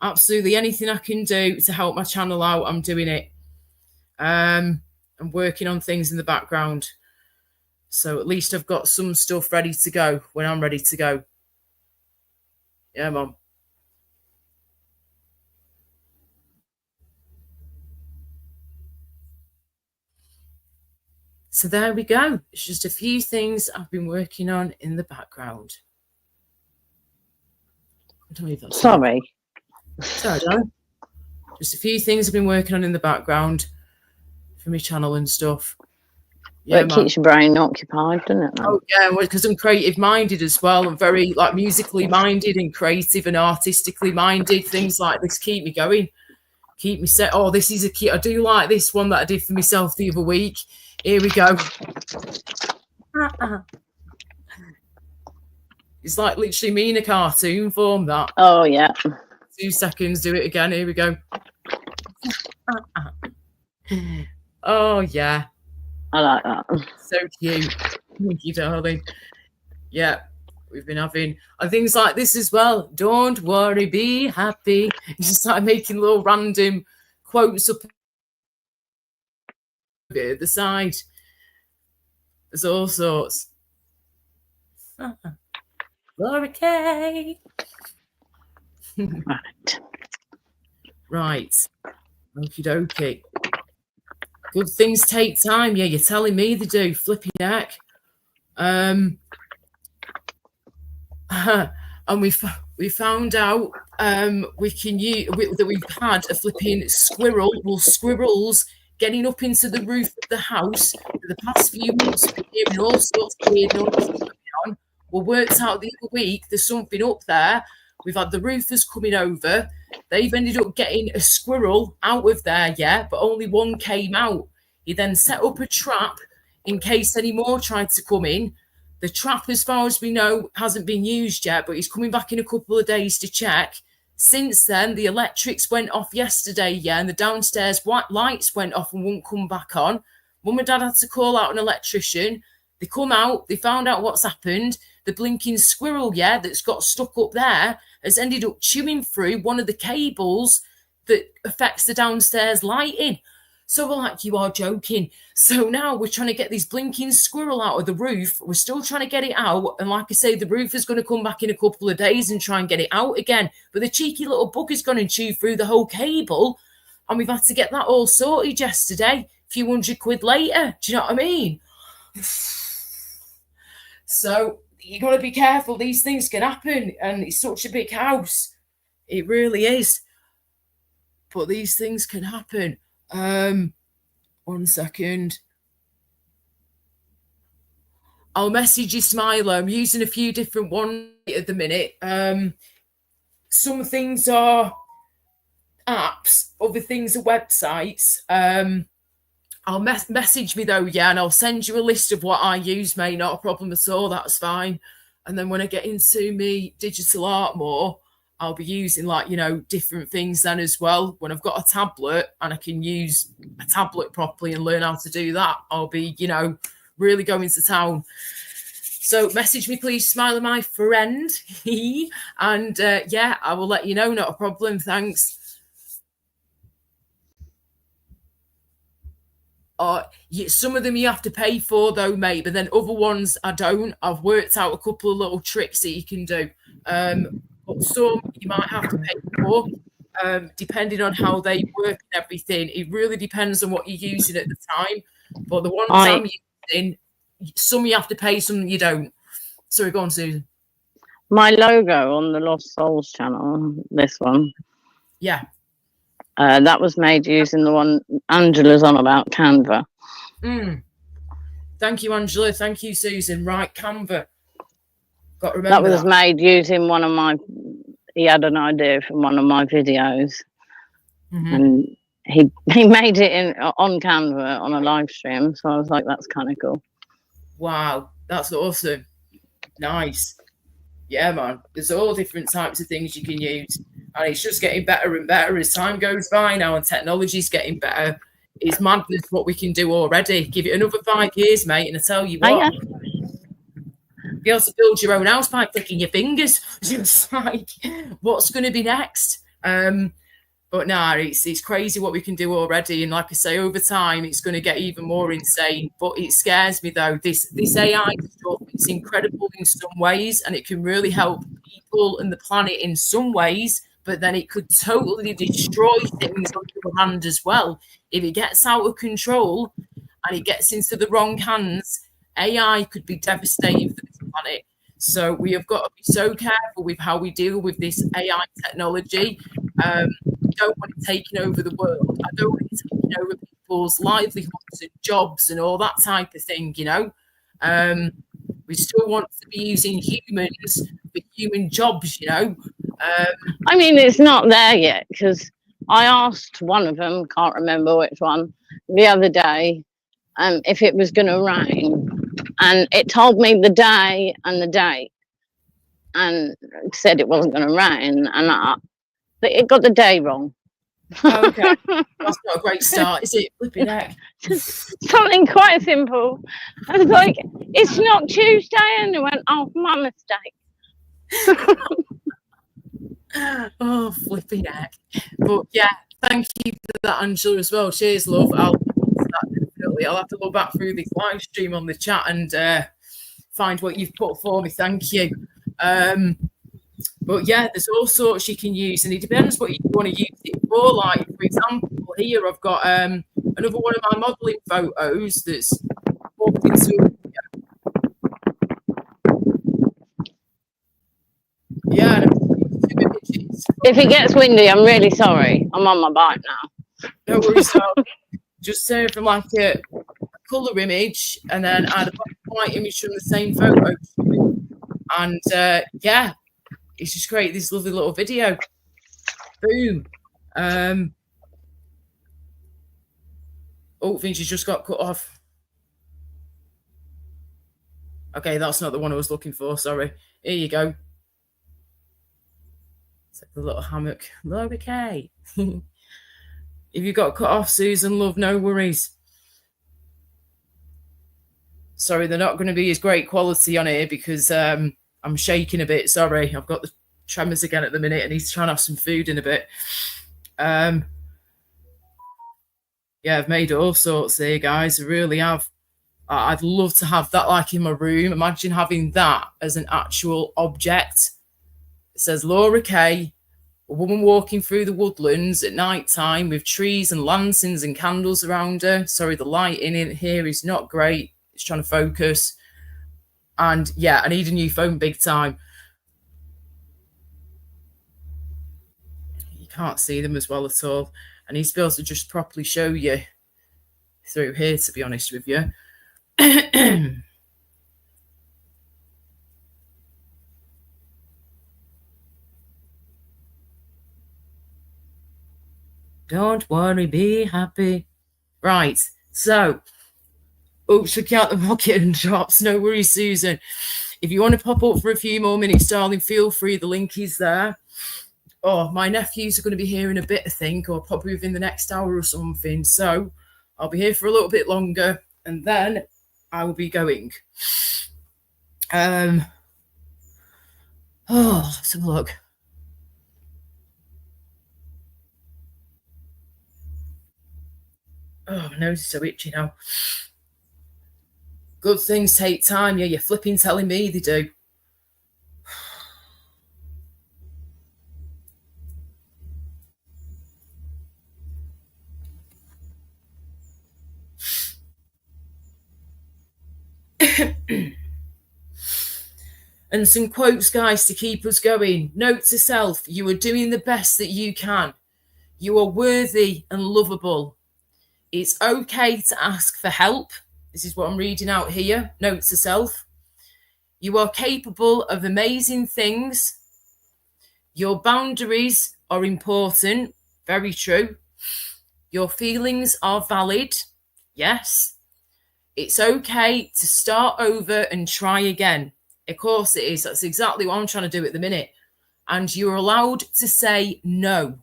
Absolutely anything I can do to help my channel out, I'm doing it. I'm working on things in the background. So at least I've got some stuff ready to go when I'm ready to go. Yeah, Mum. So there we go. It's just a few things I've been working on in the background. I don't know if that's Sorry. Sorry, John. Just a few things I've been working on in the background for my channel and stuff. Yeah, it keeps your brain occupied, doesn't it? Oh, yeah, because I'm creative minded as well. I'm very like musically minded and creative and artistically minded. Things like this keep me going, keep me set. Oh, this is a key. I do like this one that I did for myself the other week. Here we go. It's like literally me in a cartoon form, that. Oh, yeah. 2 seconds, do it again. Here we go. Oh, yeah. I like that. So cute. Thank you, darling. Yeah, we've been having things like this as well. Don't worry, be happy. Just like making little random quotes up at the side. There's all sorts. Laura K. Right. Right. Okie dokie. Good things take time. Yeah, you're telling me they do. Flipping heck. And we found out we can use that we've had a flipping squirrel. Well, squirrels getting up into the roof of the house for the past few months. We've been hearing all sorts of weird noises going on. Well, worked out the other week, there's something up there. We've had the roofers coming over. They've ended up getting a squirrel out of there, yeah, but only one came out. He then set up a trap in case any more tried to come in. The trap, as far as we know, hasn't been used yet, but he's coming back in a couple of days to check. Since then, the electrics went off yesterday, yeah, and the downstairs white lights went off and won't come back on. Mum and Dad had to call out an electrician. They come out, they found out what's happened. The blinking squirrel, yeah, that's got stuck up there has ended up chewing through one of the cables that affects the downstairs lighting. So we're like, you are joking. So now we're trying to get this blinking squirrel out of the roof. We're still trying to get it out. And like I say, the roofer's going to come back in a couple of days and try and get it out again. But the cheeky little bugger's gone and chewed through the whole cable. And we've had to get that all sorted yesterday. A few £100 later. Do you know what I mean? So you got to be careful. These things can happen. And it's such a big house. It really is. But these things can happen. 1 second. I'll message you, Smiler. I'm using a few different ones at the minute. Some things are apps, other things are websites. I'll message me though, yeah, and I'll send you a list of what I use, mate. Not a problem at all. That's fine. And then when I get into me digital art more, I'll be using different things then as well. When I've got a tablet and I can use a tablet properly and learn how to do that, I'll be, really going to town. So message me, please, Smiler, my friend. And I will let you know. Not a problem. Thanks. Some of them you have to pay for though, mate, but then other ones I don't. I've worked out a couple of little tricks that you can do. But some you might have to pay for, depending on how they work and everything. It really depends on what you're using at the time. But the ones I'm using, some you have to pay, some you don't. Sorry, go on, Susan. My logo on the Lost Souls channel, this one. Yeah. That was made using the one Angela's on about, Canva. Thank you, Angela. Thank you, Susan. Right, Canva. Got to remember that was made using one of my. He had an idea from one of my videos, and he made it on Canva on a live stream. So I was like, that's kind of cool. Wow, that's awesome. Nice. Yeah, man. There's all different types of things you can use, and it's just getting better and better as time goes by now, and technology's getting better. It's madness what we can do already. Give it another 5 years, mate, and I tell you what. Be able to build your own house by clicking your fingers. Just like, what's going to be next? But no, it's crazy what we can do already. And like I say, over time, it's going to get even more insane. But it scares me, though. This AI stuff, it's incredible in some ways, and it can really help people and the planet in some ways. But then it could totally destroy things on the other hand as well. If it gets out of control and it gets into the wrong hands, AI could be devastating for this planet. So we have got to be so careful with how we deal with this AI technology. We don't want it taking over the world. I don't want it taking over people's livelihoods and jobs and all that type of thing, We still want to be using humans for human jobs, I mean, it's not there yet, because I asked one of them, can't remember which one, the other day, if it was going to rain. And it told me the day and the date, and said it wasn't going to rain. And it got the day wrong. Oh, okay, that's not a great start, is it? Flipping heck. Something quite simple. I was like, "It's not Tuesday," and I went, "Oh, my mistake." Oh, flipping heck! But yeah, thank you for that, Angela, as well. Cheers, love. I'll have to look back through this live stream on the chat and find what you've put for me. Thank you. But yeah, there's all sorts you can use, and it depends what you want to use it for. Like, for example, here I've got another one of my modelling photos that's walked into. Yeah. If it gets windy, I'm really sorry. I'm on my bike now. No worries. just turn from like a colour image and then add a black and white image from the same photo. And yeah, it's just created this lovely little video. Boom. Oh, Vinci just got cut off. Okay, that's not the one I was looking for. Sorry. Here you go. It's like the little hammock. Laura K. If you got cut off, Susan, love, no worries. Sorry, they're not going to be as great quality on here because I'm shaking a bit. Sorry, I've got the tremors again at the minute and he's trying to have some food in a bit. Yeah, I've made all sorts here, guys. I really have. I'd love to have that like in my room. Imagine having that as an actual object. It says Laura Kay, a woman walking through the woodlands at night time with trees and lanterns and candles around her. Sorry, the lighting in here is not great. It's trying to focus. And yeah, I need a new phone big time. You can't see them as well at all. I need to be able to just properly show you through here, to be honest with you. Don't worry, be happy. Right, so, oops, took out the rocket and drops. No worries, Susan. If you want to pop up for a few more minutes, darling, feel free. The link is there. Oh, my nephews are going to be here in a bit, I think, or probably within the next hour or something. So I'll be here for a little bit longer, and then I will be going. Oh, let's have a look. Oh, my nose is so itchy now. Good things take time. Yeah, you're flipping telling me they do. And some quotes, guys, to keep us going. Note to self, you are doing the best that you can. You are worthy and lovable. It's okay to ask for help. This is what I'm reading out here. Note to self. You are capable of amazing things. Your boundaries are important. Very true. Your feelings are valid. Yes. It's okay to start over and try again. Of course it is. That's exactly what I'm trying to do at the minute. And you're allowed to say no.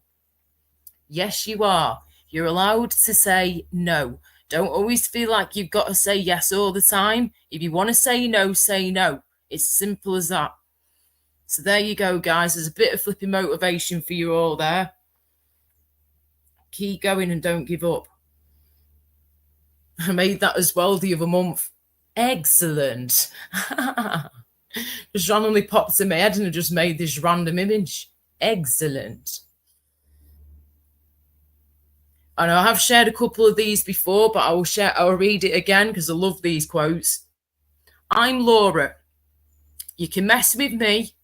Yes, you are. You're allowed to say no. Don't always feel like you've got to say yes all the time. If you want to say no, say no. It's simple as that. So there you go, guys. There's a bit of flipping motivation for you all there. Keep going and don't give up. I made that as well the other month. Excellent. Just randomly popped in my head and I just made this random image. Excellent. I know I have shared a couple of these before, but I'll read it again because I love these quotes. I'm Laura. You can mess with me,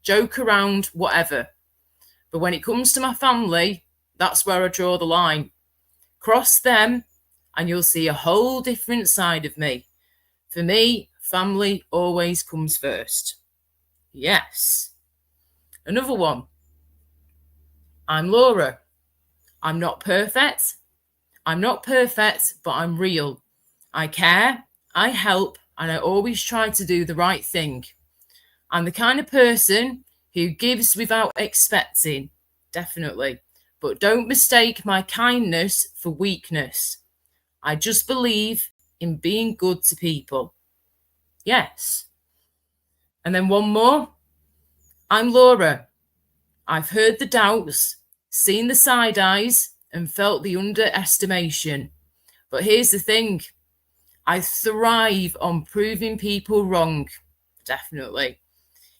joke around, whatever. But when it comes to my family, that's where I draw the line. Cross them and you'll see a whole different side of me. For me, family always comes first. Yes. Another one. I'm Laura. I'm not perfect. I'm not perfect, but I'm real. I care, I help, and I always try to do the right thing. I'm the kind of person who gives without expecting, definitely. But don't mistake my kindness for weakness. I just believe in being good to people. Yes. And then one more. I'm Laura. I've heard the doubts, seen the side eyes, and felt the underestimation. But here's the thing. I thrive on proving people wrong. Definitely.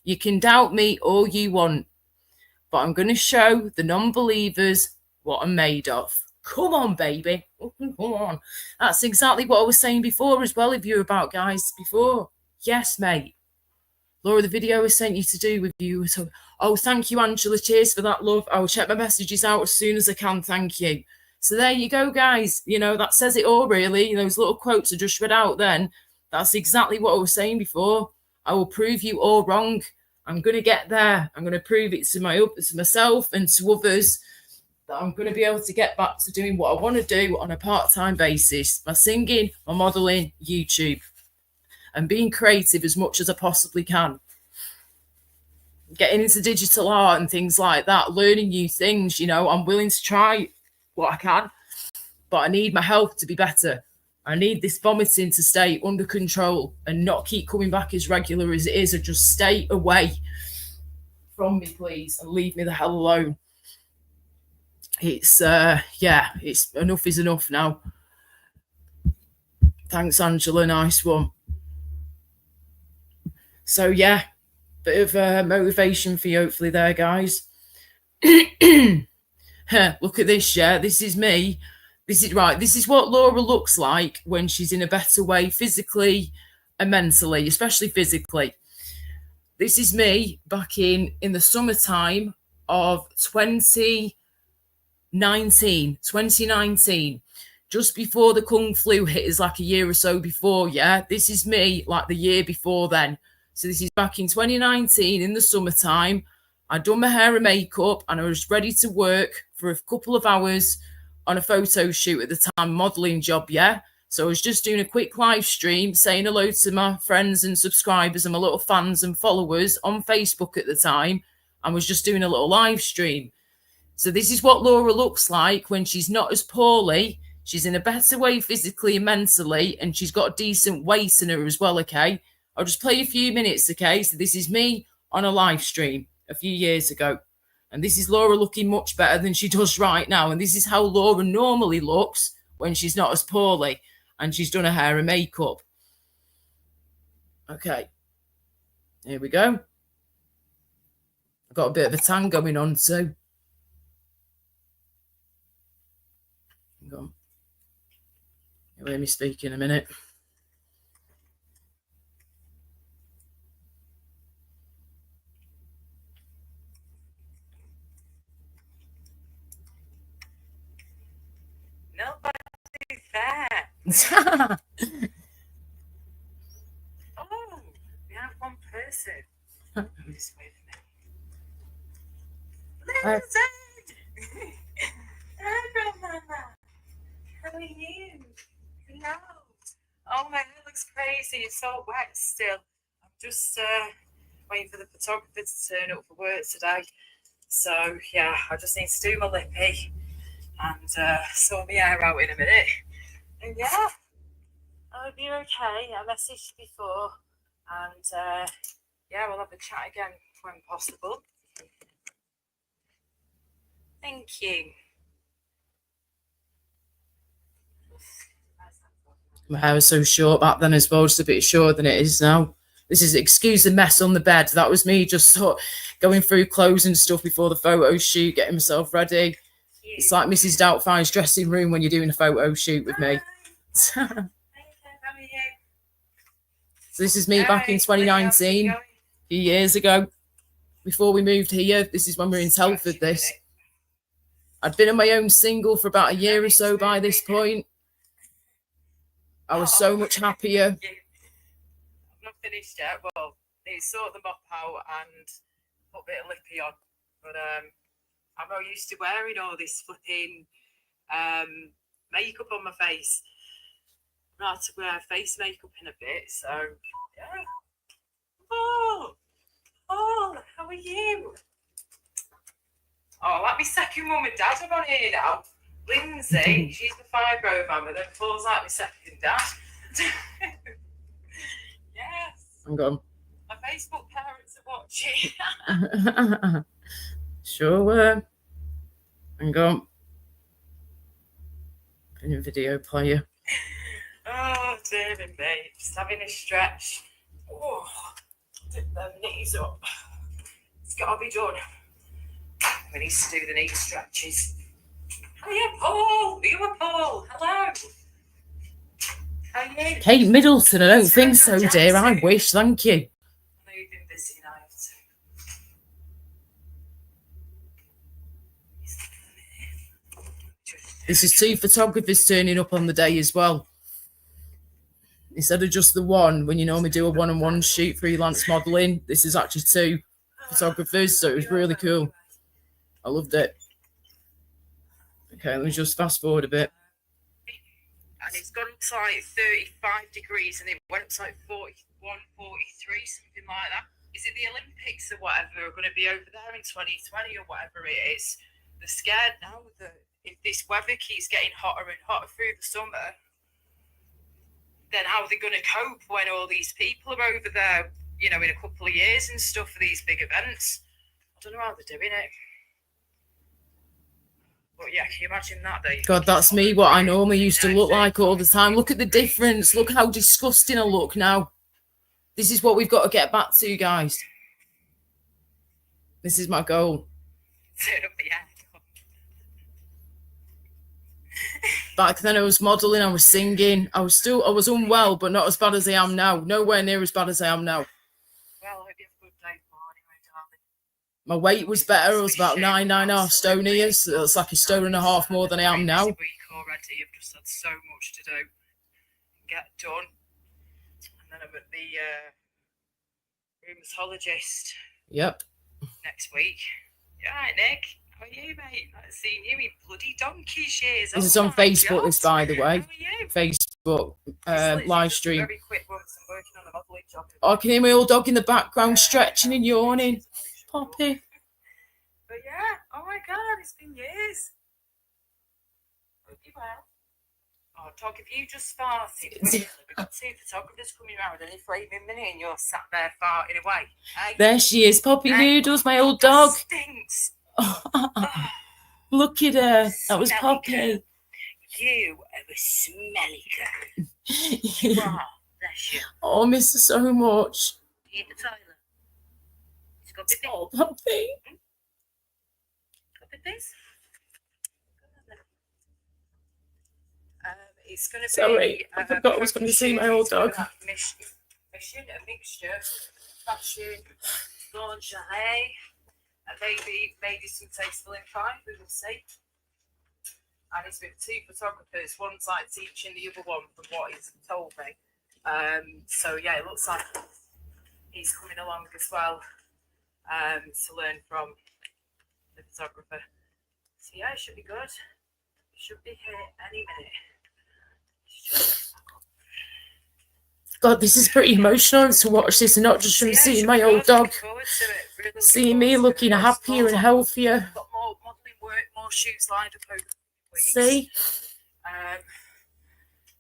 You can doubt me all you want, but I'm going to show the non-believers what I'm made of. Come on, baby. Come on. That's exactly what I was saying before as well, if you were about guys before. Yes, mate. Laura, the video I sent you to do with you. Oh, thank you, Angela. Cheers for that, love. I will check my messages out as soon as I can. Thank you. So there you go, guys. You know, that says it all, really. Those little quotes I just read out then, that's exactly what I was saying before. I will prove you all wrong. I'm going to get there. I'm going to prove it to myself and to others that I'm going to be able to get back to doing what I want to do on a part-time basis. My singing, my modelling, YouTube, and being creative as much as I possibly can. Getting into digital art and things like that, learning new things, you know, I'm willing to try what I can, but I need my health to be better. I need this vomiting to stay under control and not keep coming back as regular as it is, or just stay away from me, please, and leave me the hell alone. It's it's enough is enough now. Thanks, Angela, nice one. So yeah, bit of motivation for you hopefully there, guys. Look at this, yeah, this is me. This is what Laura looks like when she's in a better way physically and mentally, especially physically. This is me back in the summertime of 2019, just before the Kung flu hit us, like a year or so before, yeah? This is me like the year before then. So this is back in 2019 in the summertime. I'd done my hair and makeup and I was ready to work for a couple of hours on a photo shoot at the time, modelling job, yeah? So I was just doing a quick live stream, saying hello to my friends and subscribers and my little fans and followers on Facebook at the time, and was just doing a little live stream. So this is what Laura looks like when she's not as poorly. She's in a better way physically and mentally, and she's got a decent weight in her as well, okay? I'll just play a few minutes, okay? So this is me on a live stream a few years ago. And this is Laura looking much better than she does right now. And this is how Laura normally looks when she's not as poorly and she's done her hair and makeup. Okay. Here we go. I've got a bit of a tan going on too. Hang on. You'll hear me speak in a minute. Nobody's there. Oh, we have one person. Who's with me? Lizard! Hi, Grandmama. How are you? Hello. Oh, my hair looks crazy. It's all wet still. I'm just waiting for the photographer to turn up for work today. So, yeah, I just need to do my lippy and sort my hair out in a minute. And yeah, I hope you're okay. I messaged before, and yeah, we'll have a chat again when possible. Thank you. My hair was so short back then as well, just a bit shorter than it is now. This is, excuse the mess on the bed. That was me just sort of going through clothes and stuff before the photo shoot, getting myself ready. It's like Mrs. Doubtfire's dressing room when you're doing a photo shoot with me. So this is me back in 2019, a few years ago, before we moved here. This is when we were in Telford, this. I'd been on my own single for about a year or so by this point. I was so much happier. I've not finished yet. Well, they sort them up out and put a bit of lippy on. But I'm not used to wearing all this flipping makeup on my face. I had to wear face makeup in a bit, so yeah. Oh, how are you? Oh, like my second mum and dad are on here now. Lindsay, she's the fibro mama, then Paul's like my second dad. Yes. Hang on. My Facebook parents are watching. Sure were. Hang on. In a video player. Oh, dear me, just having a stretch. Oh, dip them knees up. It's got to be done. We need to do the knee stretches. Hiya, Paul. Are you a Paul? Hello. How are you? Kate Middleton, I don't think so, dear. I wish, thank you. I know you've been busy now, too. Just This is 2 photographers turning up on the day as well. Instead of just the one, when you normally do a one-on-one shoot freelance modelling, this is actually 2 photographers, so it was really cool. I loved it. Okay, let me just fast forward a bit. And it's gone up to like 35 degrees and it went up to like 41, 43, something like that. Is it the Olympics or whatever are going to be over there in 2020 or whatever it is? They're scared now that if this weather keeps getting hotter and hotter through the summer, then how are they going to cope when all these people are over there, you know, in a couple of years and stuff for these big events? I don't know how they're doing it. But yeah, can you imagine that? God, that's me, what I normally used to look like all the time. Look at the difference. Look how disgusting I look now. This is what we've got to get back to, guys. This is my goal. Turn up the hair. Back then I was modelling, I was singing. I was unwell, but not as bad as I am now. Nowhere near as bad as I am now. Well, I hope you have a good day, anyway, darling. My weight was better. I was about 9.5 stone here, so that's like 1.5 stone more than I am now. Week already, I've just had so much to do and get done. And then I'm at the rheumatologist. Yep. Next week. You alright, Nick? How are you, mate? I've seen you in bloody donkey's years. This is on Facebook, God. this, by the way. How are you? Facebook live stream. Very quick ones. I'm working on a modelling job. I can hear my old dog in the background stretching and yawning. Poppy. But yeah, oh my God, it's been years. Hope you well. Oh, dog, if you just farted, we've got 2 photographers coming around any flaming minute and you're sat there farting away. Hey? There she is, Poppy Hey? Noodles, my old dog. That stinks. Look at her. That was Smelly Poppy. girl. You are a smelly girl. You are. Bless you. Oh, I miss her so much. You in the toilet. It's got pippies. Oh, Poppy. Got pippies. It's going to be. Sorry, I forgot I was going to see my old dog. A mixture, fashion, lingerie, and maybe some tasteful in fine. We will see. And it's with 2 photographers. One's like teaching the other one from what he's told me. So yeah, it looks like he's coming along as well to learn from the photographer. So yeah, it should be good. It should be here any minute. God, this is pretty emotional to watch this and not just from seeing my old dog. Seeing me looking happier and healthier. Got more modelling work, more shoots lined up over the weeks. See?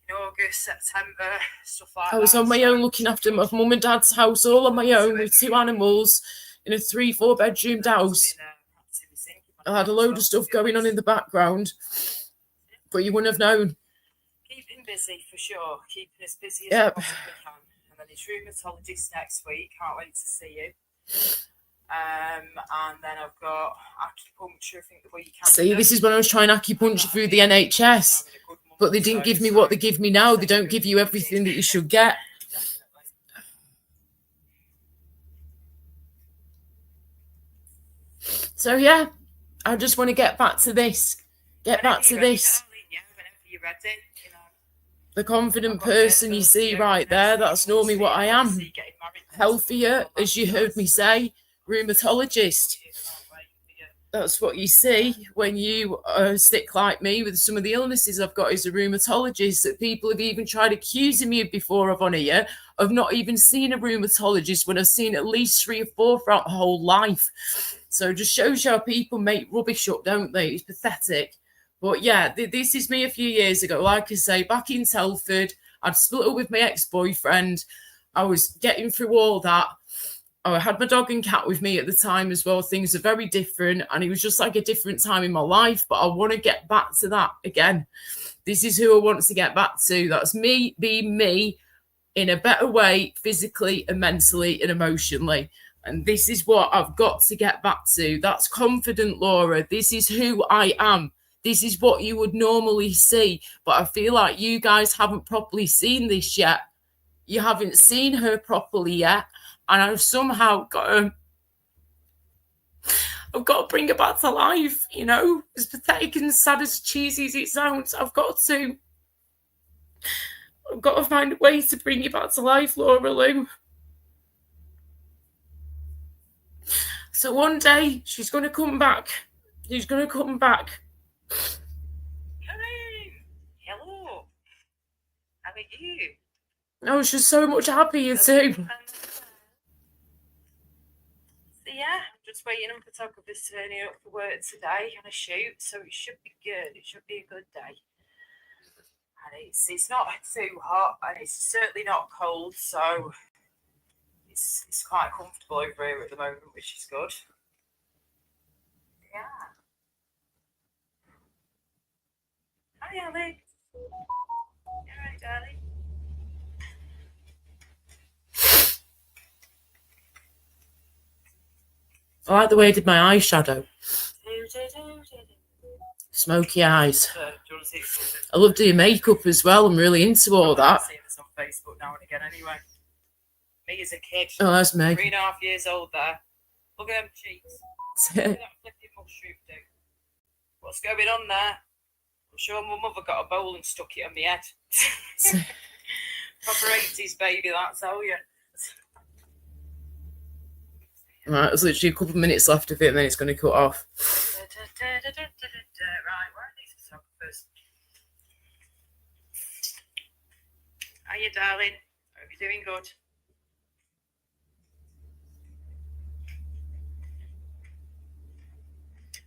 In August, September, stuff like that. I was on my own looking after my mum and dad's house all on my own with 2 animals in a 3-4 bedroomed house. I had a load of stuff going on in the background, but you wouldn't have known. Keeping busy for sure. Keeping as busy as Yep. you possibly can. And then it's rheumatologist next week. Can't wait to see you. And then I've got acupuncture. I think the week after. See, this is when I was trying acupuncture through the NHS, but they didn't give me what they give me now. They don't give you everything that you should get. So yeah, I just want to get back to this. Whenever you're ready, you know. The confident person you see right there, that's normally what I am. Healthier, as you heard me say, rheumatologist. That's what you see when you are sick like me with some of the illnesses I've got as a rheumatologist, that people have even tried accusing me before I've on here of not even seeing a rheumatologist when I've seen at least 3 or 4 throughout my whole life. So it just shows you how people make rubbish up, don't they? It's pathetic. But yeah, this is me a few years ago. Like I say, back in Telford, I'd split up with my ex-boyfriend. I was getting through all that. I had my dog and cat with me at the time as well. Things are very different, and it was just like a different time in my life. But I want to get back to that again. This is who I want to get back to. That's me being me in a better way, physically and mentally and emotionally. And this is what I've got to get back to. That's confident Laura. This is who I am. This is what you would normally see. But I feel like you guys haven't properly seen this yet. You haven't seen her properly yet. And I've somehow got to, I've got to bring her back to life, you know? As pathetic and sad as cheesy as it sounds, I've got to find a way to bring you back to life, Laura Lou. So one day, she's going to come back. She's going to come back. Hello. How are you? Oh, she's so much happier too. So yeah, I'm just waiting on photographers turning up for work today on a shoot, so it should be good. It should be a good day. And it's not too hot, and it's certainly not cold, so it's quite comfortable over here at the moment, which is good. Yeah. Hi, Alex. You alright, darling? I like the way I did my eyeshadow. Smoky eyes. Do you want to see something? I love doing makeup as well. I'm really into all that. I've seen this on Facebook now and again anyway. Me as a kid. Oh, that's me. 3.5 years old there. Look at them cheeks. Look at that flipping mushroom do. What's going on there? I'm sure my mother got a bowl and stuck it on my head. Proper 80s baby, that's all you. Right, there's literally a couple of minutes left of it and then it's going to cut off. Right, where are these photographers? Hiya, darling. Hope you're doing good.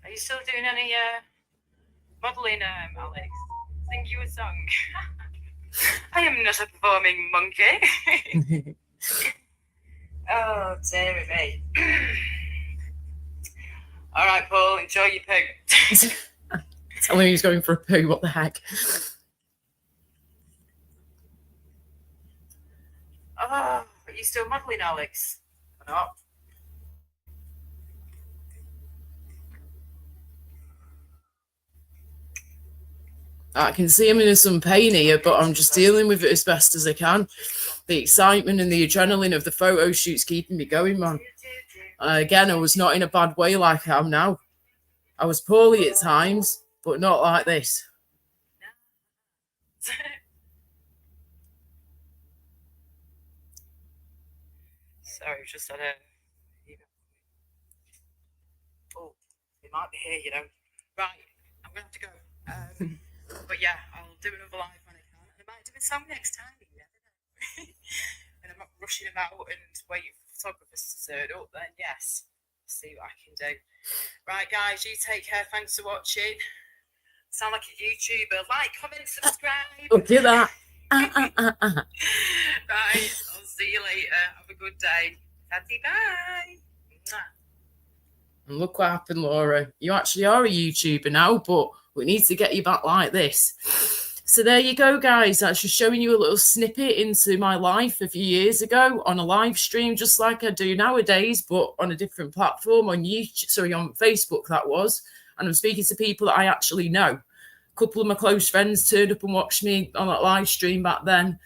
Are you still doing any modelling, Alex? Sing you a song. I am not a performing monkey. Oh, dear me. All right, Paul, enjoy your poo. Tell him he's going for a poo, what the heck? Oh, are you still modelling, Alex? Or not? I can see I'm in some pain here, but I'm just dealing with it as best as I can. The excitement and the adrenaline of the photo shoot's keeping me going, man. Again, I was not in a bad way like I am now. I was poorly at times, but not like this. Sorry, just had a... Oh, it might be here, you know. Right, I'm going to have to go. But yeah, I'll do another live when I can. And I might do a song next time, you never know. And I'm not rushing them out and waiting for photographers to turn up, then yes, see what I can do. Right, guys, you take care. Thanks for watching. Sound like a YouTuber. Like, comment, subscribe. Look at that. Right, I'll see you later. Have a good day. Tatty, bye. And look what happened, Laura. You actually are a YouTuber now, but we need to get you back like this. So there you go, guys. That's just showing you a little snippet into my life a few years ago on a live stream, just like I do nowadays, but on a different platform on YouTube, sorry, on Facebook, that was. And I'm speaking to people that I actually know. A couple of my close friends turned up and watched me on that live stream back then.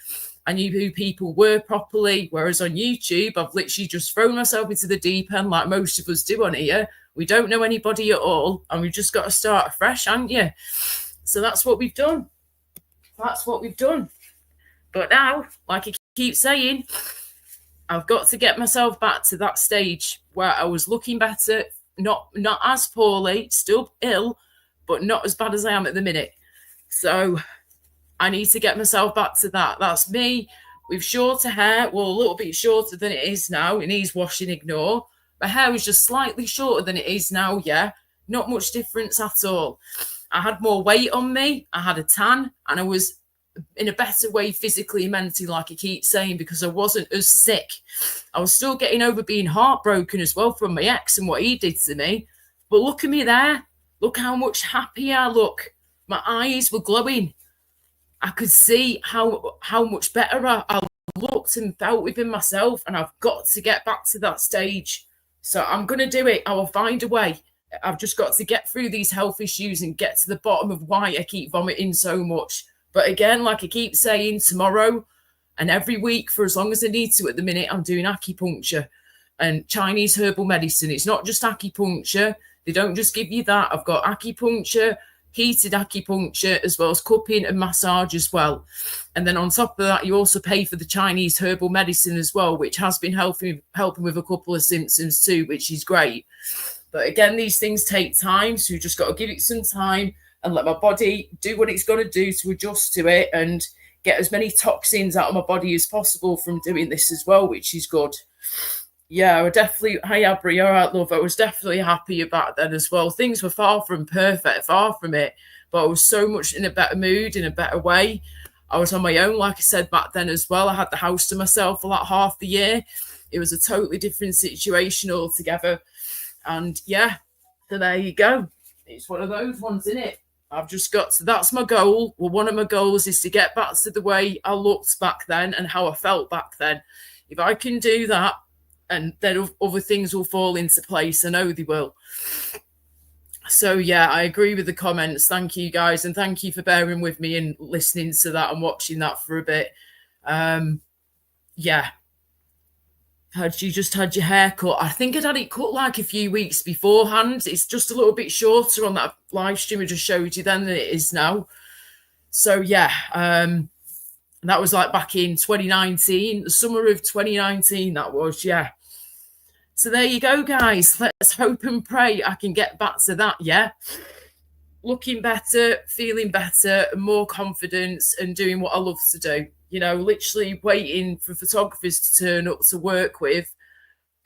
I knew who people were properly, whereas on YouTube, I've literally just thrown myself into the deep end like most of us do on here. We don't know anybody at all, and we've just got to start afresh, haven't you? So that's what we've done. That's what we've done. But now, like I keep saying, I've got to get myself back to that stage where I was looking better, not as poorly, still ill, but not as bad as I am at the minute. So I need to get myself back to that. That's me with shorter hair. Well, a little bit shorter than it is now. It needs wash and ignore. My hair was just slightly shorter than it is now, yeah. Not much difference at all. I had more weight on me. I had a tan, and I was in a better way physically and mentally, like I keep saying, because I wasn't as sick. I was still getting over being heartbroken as well from my ex and what he did to me. But look at me there. Look how much happier I look. My eyes were glowing. I could see how much better I looked and felt within myself, and I've got to get back to that stage. So I'm going to do it. I will find a way. I've just got to get through these health issues and get to the bottom of why I keep vomiting so much. But again, like I keep saying, tomorrow and every week for as long as I need to at the minute, I'm doing acupuncture and Chinese herbal medicine. It's not just acupuncture. They don't just give you that. I've got acupuncture, heated acupuncture, as well as cupping and massage as well. And then on top of that, you also pay for the Chinese herbal medicine as well, which has been helping with a couple of symptoms too, which is great. But again, these things take time, so you just got to give it some time and let my body do what it's got to do to adjust to it and get as many toxins out of my body as possible from doing this as well, which is good. Yeah, I definitely, hi Abri, all right, love. I was definitely happy about then as well. Things were far from perfect, far from it, but I was so much in a better mood, in a better way. I was on my own, like I said, back then as well. I had the house to myself for like half the year. It was a totally different situation altogether. And yeah, so there you go. It's one of those ones, isn't it? I've just got to, that's my goal. Well, one of my goals is to get back to the way I looked back then and how I felt back then. If I can do that, and then other things will fall into place. I know they will. So yeah, I agree with the comments. Thank you guys. And thank you for bearing with me and listening to that and watching that for a bit. Yeah. Had you just had your hair cut? I think I'd had it cut like a few weeks beforehand. It's just a little bit shorter on that live stream I just showed you then than it is now. So yeah, that was like back in 2019, the summer of 2019, that was, yeah. So there you go, guys. Let's hope and pray I can get back to that, yeah? Looking better, feeling better, more confidence and doing what I love to do. You know, literally waiting for photographers to turn up to work with,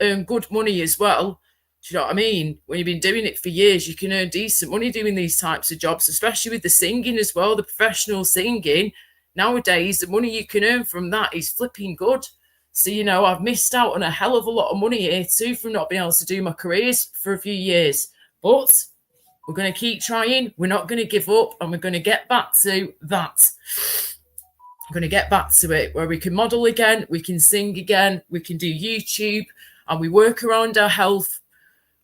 earn good money as well. Do you know what I mean? When you've been doing it for years, you can earn decent money doing these types of jobs, especially with the singing as well, the professional singing. Nowadays, the money you can earn from that is flipping good. So, you know, I've missed out on a hell of a lot of money here too from not being able to do my careers for a few years. But we're going to keep trying. We're not going to give up, and we're going to get back to that. I'm going to get back to it where we can model again, we can sing again, we can do YouTube, and we work around our health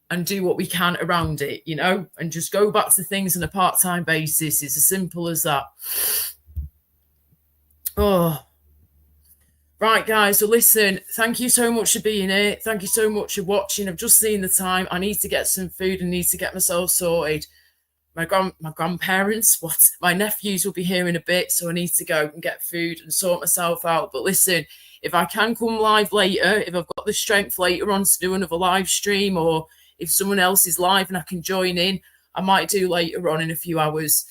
and do what we can around it, you know, and just go back to things on a part-time basis. It's as simple as that. Oh, right, guys. So listen, thank you so much for being here. Thank you so much for watching. I've just seen the time. I need to get some food and need to get myself sorted. My grandparents, my nephews will be here in a bit, so I need to go and get food and sort myself out. But listen, if I can come live later, if I've got the strength later on to do another live stream, or if someone else is live and I can join in, I might do later on in a few hours.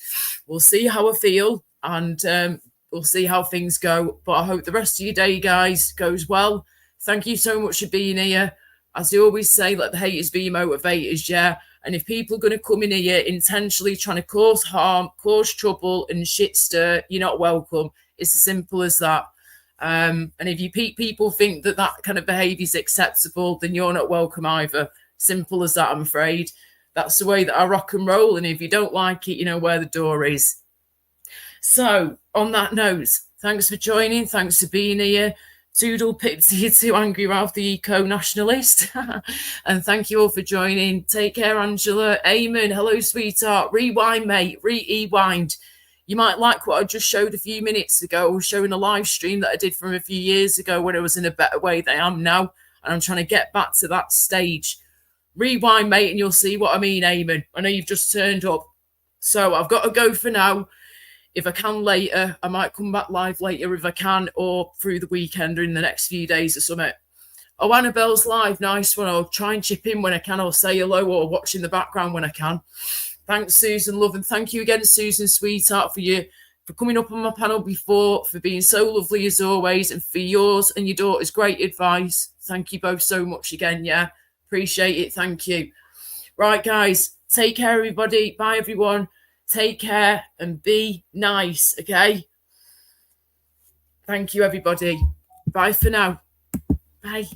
We'll see how I feel, and we'll see how things go. But I hope the rest of your day, guys, goes well. Thank you so much for being here. As I always say, let the haters be your motivators, yeah? And if people are going to come in here intentionally trying to cause harm, cause trouble and shit stir, you're not welcome. It's as simple as that. And if you people think that that kind of behaviour is acceptable, then you're not welcome either. Simple as that, I'm afraid. That's the way that I rock and roll. And if you don't like it, you know where the door is. So on that note, thanks for joining. Thanks for being here. Toodle pip to you too, Angry Ralph, the eco-nationalist. And thank you all for joining. Take care, Angela. Eamon, hello, sweetheart. Rewind, mate. Rewind. You might like what I just showed a few minutes ago. I was showing a live stream that I did from a few years ago when I was in a better way than I am now. And I'm trying to get back to that stage. Rewind, mate, and you'll see what I mean, Eamon. I know you've just turned up. So I've got to go for now. If I can later, I might come back live later if I can, or through the weekend or in the next few days or something. Oh, Annabelle's live. Nice one. I'll try and chip in when I can, or say hello, or watch in the background when I can. Thanks, Susan, love. And thank you again, Susan, sweetheart, for coming up on my panel before, for being so lovely as always, and for yours and your daughter's great advice. Thank you both so much again. Yeah, appreciate it. Thank you. Right, guys. Take care, everybody. Bye, everyone. Take care and be nice, okay? Thank you, everybody. Bye for now. Bye.